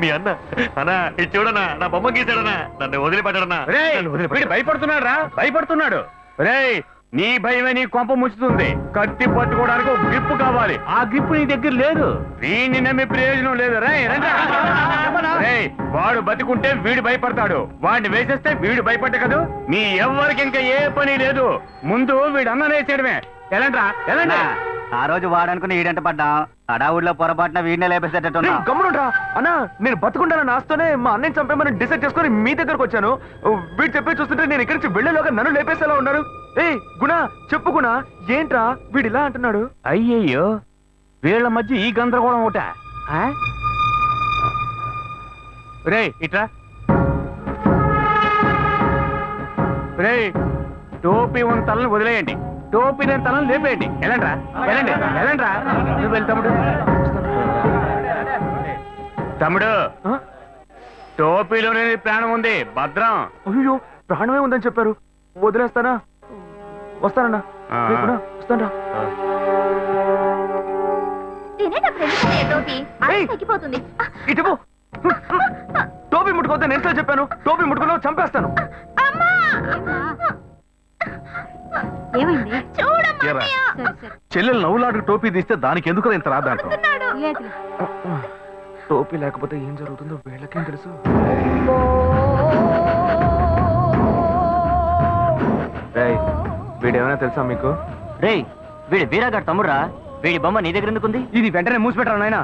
మీ అన్న అన్నా ఇది చూడనా, నా బొమ్మ గీసాడనా, నన్ను వదిలిపెట్టాడన్నా. వీడు భయపడుతున్నాడు రా, భయపడుతున్నాడు. రేయ్ నీ భయమే నీ కొంప ముచ్చుతుంది. కత్తి పట్టుకోవడానికి ఒక గ్రిప్ కావాలి, ఆ గ్రిప్ నీ దగ్గర లేదు. వీడిని నమ్మే ప్రయోజనం లేదు. రేయ్ వాడు బతికుంటే వీడు భయపడతాడు, వాడిని వేసేస్తే వీడు భయపడ్డ కదా. మీ ఎవ్వరికి ఇంకా ఏ పని లేదు, ముందు వీడు అన్ననేసేయడమే. ఎలాంట్రా ఎలాంటి? ఆ రోజు వాడనుకుని ఈడంట పడ్డాం, అడావుడిలో పొరపాటున వీడినే లేపేసేటట్టున్నా. గమ్మునుండ్రా అన్నా, నేను బతుకుంటానని ఆస్తోనే మా అన్నయ్య చంపేమని డిసైడ్ చేసుకుని మీ దగ్గరకు వచ్చాను. వీడు చెప్పి చూస్తుంటే నేను ఇక్కడి నుంచి వెళ్ళేలోగా నన్ను లేపేసేలా ఉన్నారు. ఏ గుణ చెప్పు గుణ, ఏంట్రా వీడు ఇలా అంటున్నాడు? అయ్యయ్యో వీళ్ళ మధ్య ఈ గందరగోళం ఒకట. రే ఇట్రా రే, టోపీ ఉన్న తలని వదిలేయండి, టోపీ లేని తలని లేపేయండి. వెళ్ళండి వెళ్ళండి వెళ్ళండి రా. నువ్వు వెళ్ళి తమ్ముడు. తమ్ముడు, టోపీలోనే ప్రాణం ఉంది, భద్రం. అయ్యో ప్రాణమే ఉందని చెప్పారు, వదిలేస్తానా? వస్తానన్నా, వస్తానరా. తినేటప్పుడు ఎందుకన్నయ్య టోపీ? అది తగ్గిపోతుంది. ఇటు టోపీ ముట్టుకోవద్దని నేను చెప్పాను, టోపీ ముట్టుకున్నావు చంపేస్తాను. ఏమైంది? చూడమ్మా ఏరా? అన్నయ్య. సరే సరే. చెల్లెలు నవ్వులాడు టోపీ తీస్తే దానికి ఎందుకు ఇంత రాదంటావు? లేదులే. టోపీ లేకపోతే ఏం జరుగుతుందో వీళ్ళకేం తెలుసు. రేయ్, వీడేమైనా తెలుసా మీకు? రేయ్, వీడి వీరాగాడు తమ్ముడురా. వీడి బొమ్మ నీ దగ్గర ఎందుకుంది? ఇది వెంటనే మూసిపెట్టరా నాయనా.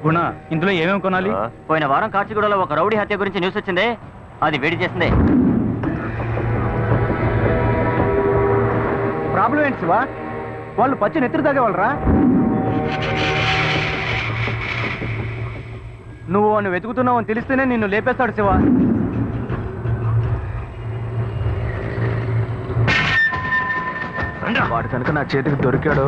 గుణ, ఇందులో ఏమేమి కొనాలి? పోయిన వారం కాచిగూడలో ఒక రౌడీ హత్య గురించి న్యూస్ వచ్చిందే, అది వేడి చేసిందే. ప్రాబ్లం ఏంటి శివా? వాళ్ళు పచ్చి నెత్తిరి తాగేవాళ్ళరా? నువ్వు వాడిని వెతుకుతున్నావు అని తెలిస్తేనే నిన్ను లేపేస్తాడు శివా. వాడు కనుక నా చేతికి దొరికాడు,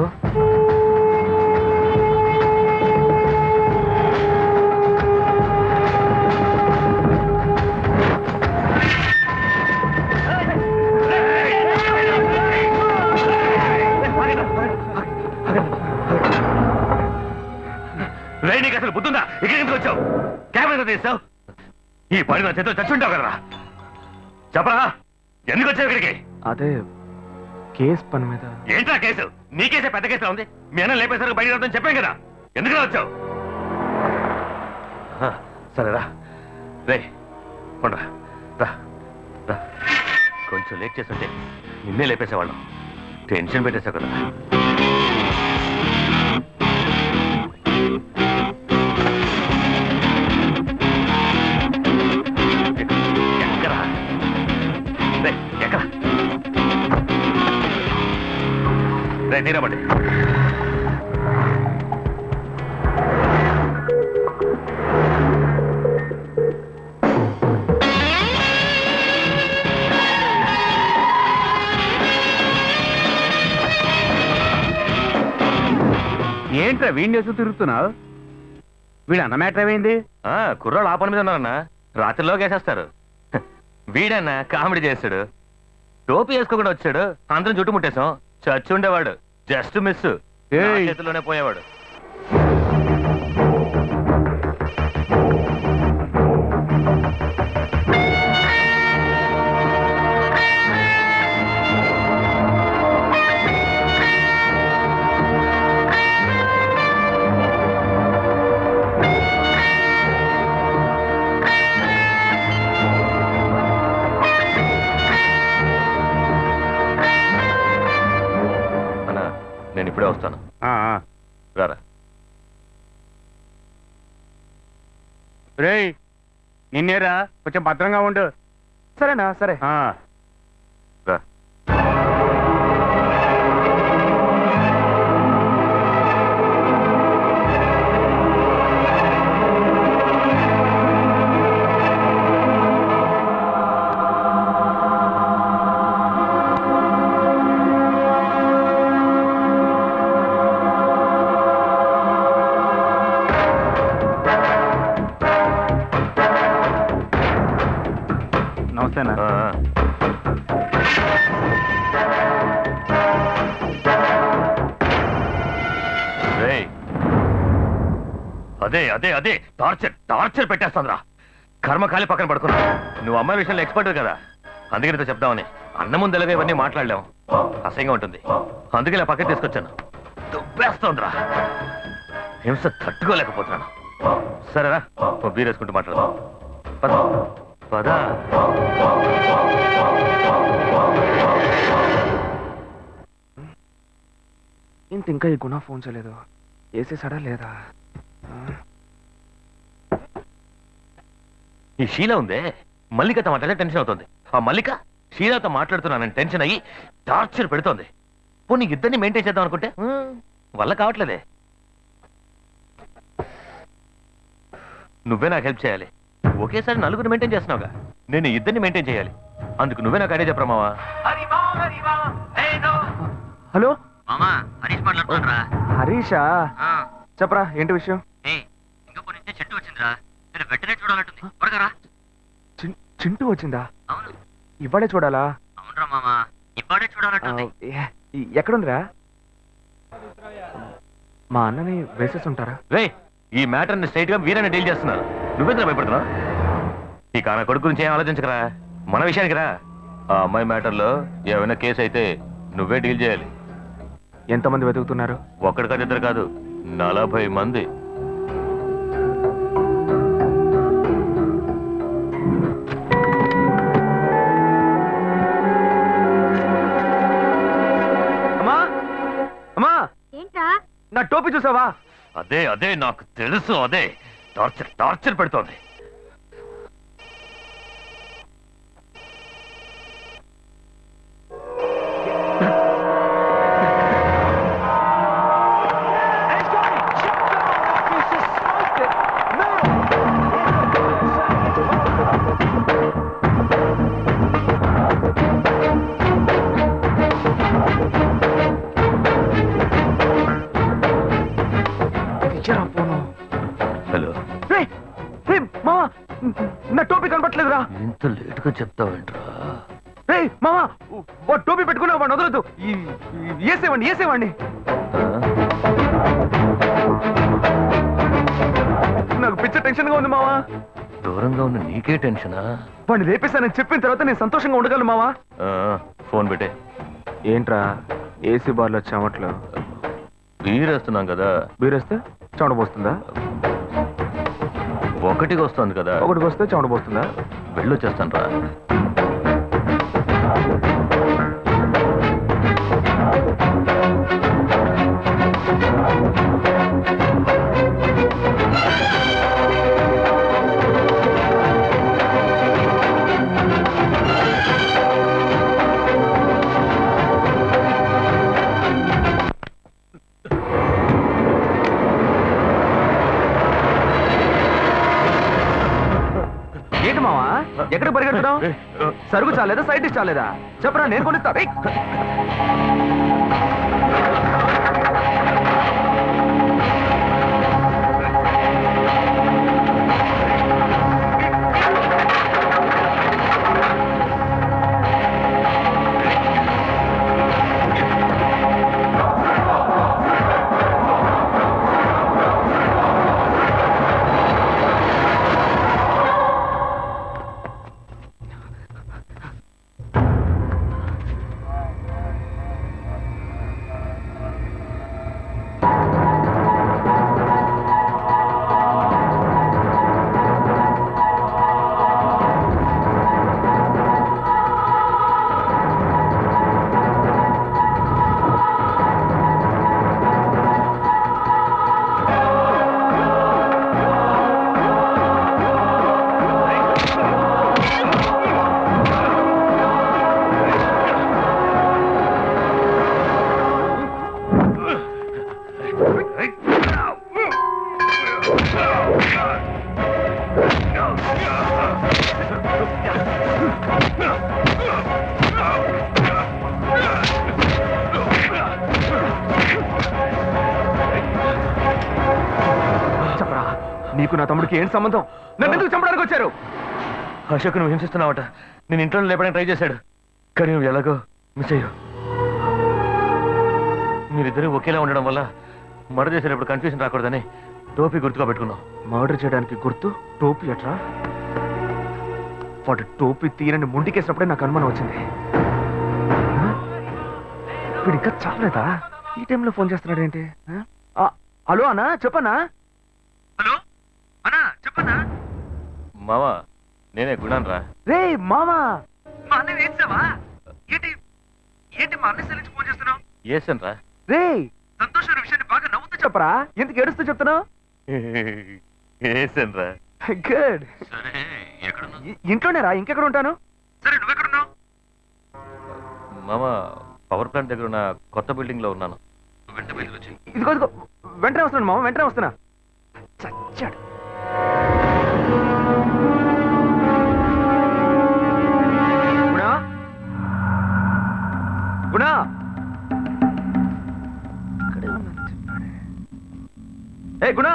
నీకు అసలు బుద్ధుందా? ఇక్కడ ఎందుకు వచ్చావు? కెమెరా తీస్తావు? ఈ పడి నా చేతిలో చచ్చుంటావు కదరా. చెప్పరా, ఎందుకు వచ్చావు ఇక్కడికి? అదే కేసు పని మీద. ఏంట్రా కేసు? నీ కేసే పెద్ద కేసులో ఉంది. మీ అన్న లేపేసరికి బయట రావద్దని చెప్పాం కదా, ఎందుకు వచ్చావు? సరేరా, రే ఉండరా, రా రా. కొంచెం లేట్ చేస్తుంటే నిన్నే లేపేసేవాళ్ళం. టెన్షన్ పెట్టేశావు కదా. ఎక్కరా రే, ఎక్కరా రే, నీరబండి. ఏంట్రా వీడియోస్ తిరుగుతున్నావు? వీడు అన్న మ్యాటర్ ఏమైంది? కుర్రాళ్ళు ఆ పని మీద ఉన్నారన్నా, రాత్రిలో వేసేస్తారు. వీడన్నా కామెడీ చేస్తాడు, టోపీ వేసుకోకుండా వచ్చాడు, అందరం చుట్టుముట్టేశాం. చచ్చి ఉండేవాడు, జస్ట్ మిస్, చేతిలోనే పోయేవాడు. నేను ఇప్పుడే వస్తాను, రారా. రేయ్, నిన్నేరా, కొంచెం భద్రంగా ఉండు. సరేనా? సరే. రా. నమస్తేనా? అదే అదే అదే టార్చర్ టార్చర్ పెట్టేస్తాంద్రా. కర్మకాలి పక్కన పడుకున్నా. నువ్వు అమ్మాయి విషయంలో ఎక్స్పర్ట్ కదా, అందుకే నీతో చెప్దామని. అన్న ముందెలాగా ఇవన్నీ మాట్లాడలేము, అసహ్యంగా ఉంటుంది. అందుకే ఇలా పక్కన తీసుకొచ్చాను. దుబ్బేస్తోందిరా, హింస తట్టుకోలేకపోతున్నాను. సరేరా, బీర్ వేసుకుంటూ మాట్లాడదాం. పద పద. ఇంత ఇంకా ఈ గుణ ఫోన్ చేయలేదు, వేసేసాడా లేదా? ఈ షీల ఉందే, మల్లికతో మాట్లాడే టెన్షన్ అవుతుంది. ఆ మల్లిక షీలాతో మాట్లాడుతున్నానని టెన్షన్ అయ్యి టార్చర్ పెడుతోంది. పోనీ ఇద్దరిని మెయింటైన్ చేద్దాం అనుకుంటే వల్ల కావట్లేదే. నువ్వే నాకు హెల్ప్ చేయాలి. ఒకేసారి నలుగురు మెయింటైన్ చేస్తున్నావుగా, నేను ఇద్దరిని మెయింటైన్ చేయాలి. అందుకు నువ్వే నాకు ఐడియా చెప్పరా మావా. హలో మామా హరీష్ మాట్లాడుతున్నారా? హరీషా, చెప్పరా ఏంటి విషయం? సింగపూర్ నుంచి చెట్టు వచ్చిందిరా, నేను వెంటనే చూడాలంటుంది. త్వరగా రా. చింటూ వచ్చిందా? అవును ఇవాడే చూడాలా? అవునరా మామా, ఇప్పుడే చూడాలంటుంది. ఎక్కడుందిరా? మా అన్నని వేసేసి ఉంటారా? రే, ఈ మ్యాటర్ ని స్ట్రైట్ గా వీరని డీల్ చేస్తున్నారు. నువ్వెందుకు భయపడుతున్నావు? ఈ కాన కొడుకు గురించి ఏం ఆలోచించకరా, మన విషయానికి రా. ఆ అమ్మాయి మ్యాటర్లో ఏమైనా కేసు అయితే నువ్వే డీల్ చేయాలి. ఎంతమంది వెతుకుతున్నారు? ఒక్కడి కాదు, ఇద్దరు కాదు, 40 మంది. అమ్మా అమ్మా, ఏంట్రా? నా టోపీ చూసావా? అదే అదే నాకు తెలుసు, అదే టార్చర్ టార్చర్ పెడుతోంది. హలో, మామా, నా టోపీ కనపట్లేదురా. ఇంత లేటుగా చెప్తావేంట్రా? రే మామా, వాడు టోపీ పెట్టుకున్నా వాడిని వదలదు. వేసేవాడిని వేసేవాడిని. నాకు పిచ్చ టెన్షన్ గా ఉంది మావా. దూరంగా ఉన్న నీకే టెన్షనా? వాడిని లేపేశానని చెప్పిన తర్వాత నేను సంతోషంగా ఉండగలను మావా. ఫోన్ పెట్టే. ఏంట్రా ఏసీ బార్లో చెమట్లు? బీరేస్తున్నాం కదా. బీరేస్తే చెమట పోస్తుందా? ఒకటికి వస్తుంది కదా. ఒకటికి వస్తే చెమట పోస్తుందా? వెళ్ళొచ్చేస్తాను రా. ఏంటి మావా, ఎక్కడ పరిగెడుతున్నావు? సరుకు చాలేదా, సైడ్ డిష్ చాలేదా? చెప్పరా, నేను కొనిస్తా. చెప్పరా, నీకు నా తమ్ముడికి ఏం సంబంధం? నన్ను ఎందుకు చంపడానికి వచ్చారు? అశోక్ నువ్వు హింసిస్తున్నావట. నేను ఇంట్లో లేపడానికి ట్రై చేశాడు, కానీ నువ్వు ఎలాగో మిస్ అయ్యావు. మీరిద్దరూ ఒకేలా ఉండడం వల్ల మర్డర్ చేసేటప్పుడు కన్ఫ్యూజన్ రాకూడదని టోపీ గుర్తుగా పెట్టుకున్నావు. మర్డర్ చేయడానికి గుర్తు టోపీ ఎట్రా? వాడు టోపీ తీరని ముండికేసినప్పుడే నాకు అనుమానం వచ్చింది. వీడు ఇంకా చాలేదా? ఈ టైంలో ఫోన్ చేస్తున్నాడు ఏంటి? హలో అన్నా, చెప్పన్నా. హలో అన్నా, చెప్పన్నా. మావా, నేనే గుణాన్ రా. రే మామా, మా అన్నయ్య వేసావా? ఏంటి ఏంటి మా అన్నయ్య సెల్ ఫోన్ చేస్తున్నావు? ఏసన్ రా. రే సంతోషమైన విషయాన్ని బాగా నవ్వుతూ చెప్పరా, ఎందుకు ఏడుస్తూ చెప్తున్నావు? ఏసన్ రా. గుడ్. సరే, ఎక్కడున్నావు? ఇంట్లోనే రా, ఇంకెక్కడ ఉంటాను? సరే నువ్వెక్కడున్నావు? మామ, పవర్ ప్లాంట్ దగ్గర ఉన్న కొత్త బిల్డింగ్ లో ఉన్నాను. వెంట బయటకు వచ్చి. ఇదిగో ఇదిగో, వెంటనే వస్తున్నాను మామ, వెంటనే వస్తున్నా. చచ్చాడు. ఏ గుణ,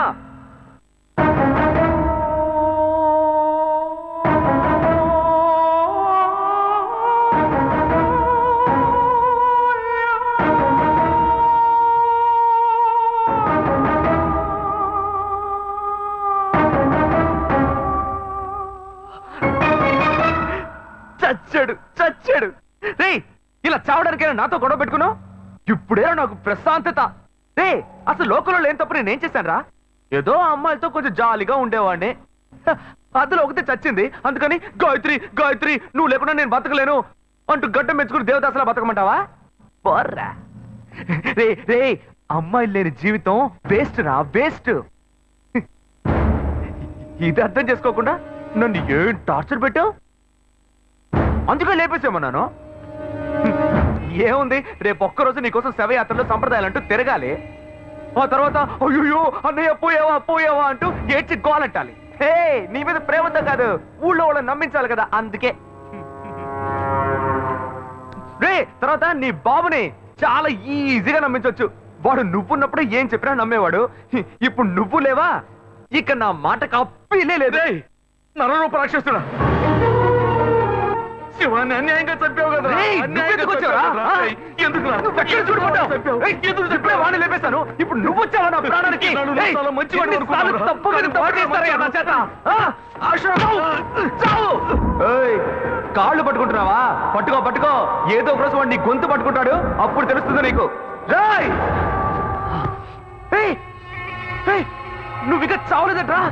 చచ్చాడు చచ్చాడు. రే, ఇలా చావడానికైనా నాతో గొడవ పెట్టుకున్నావు? ఇప్పుడేరా నాకు ప్రశాంతత. రే, అసలు లోకంలో లేని తప్పు నేనేం చేశాను రా? ఏదో ఆ అమ్మాయిలతో కొంచెం జాలీగా ఉండేవాడిని. అందులో ఒకటి చచ్చింది, అందుకని గాయత్రి గాయత్రి నువ్వు లేకుండా నేను బతకలేను అంటూ గడ్డం మెచ్చుకుని దేవదాసలా బతకమంటావా? బోర్రా. రే రే, అమ్మాయిలు లేని జీవితం వేస్ట్ రా, వేస్ట్. ఇది అర్థం చేసుకోకుండా నన్ను ఏం టార్చర్ పెట్టావు? అందుకే లేపేసేమన్నాను. ఏముంది, రేపు ఒక్కరోజు నీకోసం శవయాత్రలో సంప్రదాయాలంటూ తిరగాలి. ఆ తర్వాత అయ్యో అన్నయ్య పోయావా పోయావా అంటూ ఏడ్చి గోలంటాలి. హే, నీ మీద ప్రేమతో కాదు, ఊళ్ళో వాళ్ళని నమ్మించాలి కదా, అందుకే. రే, తర్వాత నీ బాబుని చాలా ఈజీగా నమ్మించవచ్చు. వాడు నువ్వున్నప్పుడు ఏం చెప్పినా నమ్మేవాడు. ఇప్పుడు నువ్వు లేవా, ఇక నా మాట కప్పిలే లేదు. నరరూప రాక్షసుడా, శివాన్ని అన్యాయంగా చంపావు కదా. వాడిని లేపేశాను, ఇప్పుడు నువ్వు వచ్చావా నా ప్రాణానికి? కాళ్ళు పట్టుకుంటున్నావా? పట్టుకో పట్టుకో, ఏదో ఒక రోజు వాడు నీ గొంతు పట్టుకుంటాడు, అప్పుడు తెలుస్తుంది నీకు. నువ్వు ఇక చావలేదట్రా?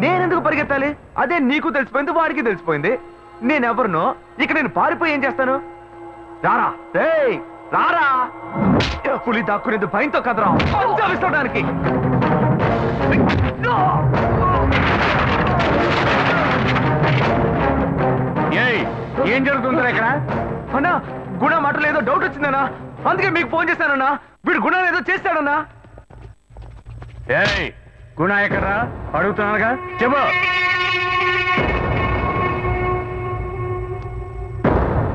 నేనెందుకు పరిగెత్తాలి? అదే నీకు తెలిసిపోయింది, వాడికి తెలిసిపోయింది. నేనెవరినో, ఇక నేను పారిపోయి ఏం చేస్తాను? రారా రారా, పులి దాక్కునేది భయంతో కదరా విసడానికి. ఏం జరుగుతుందా ఇక్కడ? అన్నా, గుణ మాటలు ఏదో డౌట్ వచ్చిందన్నా, అందుకే మీకు ఫోన్ చేశానన్నా. వీడు గుణ ఏదో చేస్తాడన్నా. గుణ ఎక్కడా అడుగుతున్నానుగా, చెప్పు.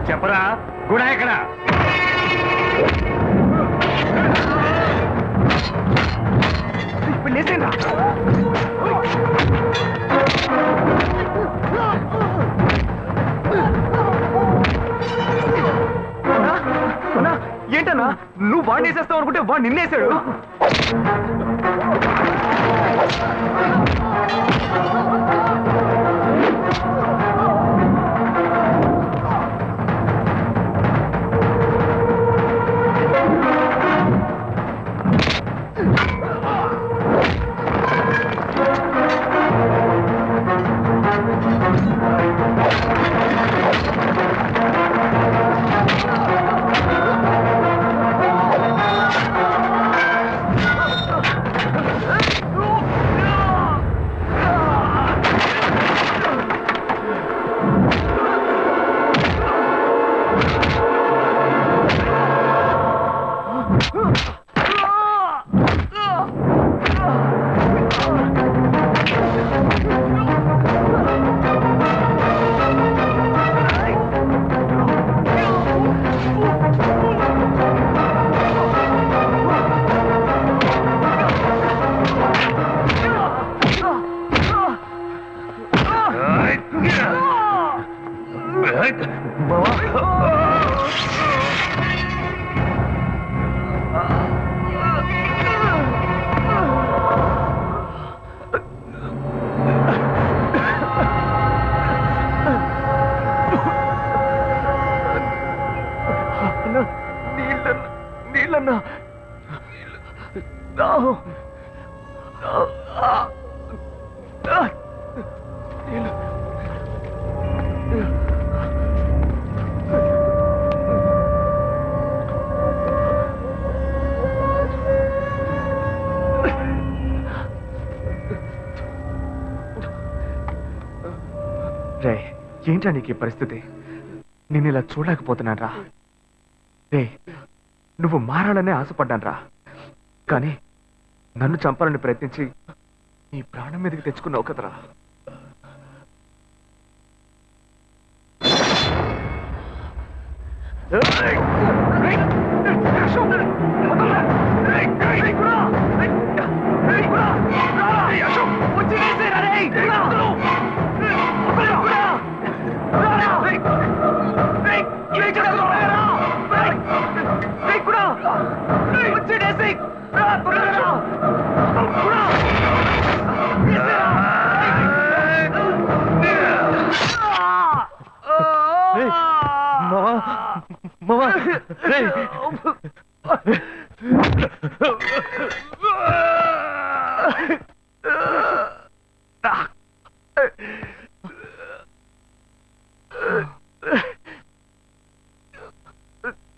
చెప్పరా, గుణ ఎక్కడా? ఇప్పుడు లేసేనా? ఏంటన్నా, నువ్వు వాడిని వేసేస్తావు అనుకుంటే వాడు నిన్నేసాడు. నీళ్ళన్నా, రే, ఏంటా నీకు ఈ పరిస్థితి? నేను ఇలా చూడలేకపోతున్నాను రా. రే నువ్వు మారాలనే ఆశపడ్డాను రా, కానీ నన్ను చంపాలని ప్రయత్నించి నీ ప్రాణం మీదకి తెచ్చుకున్నావు కదరా.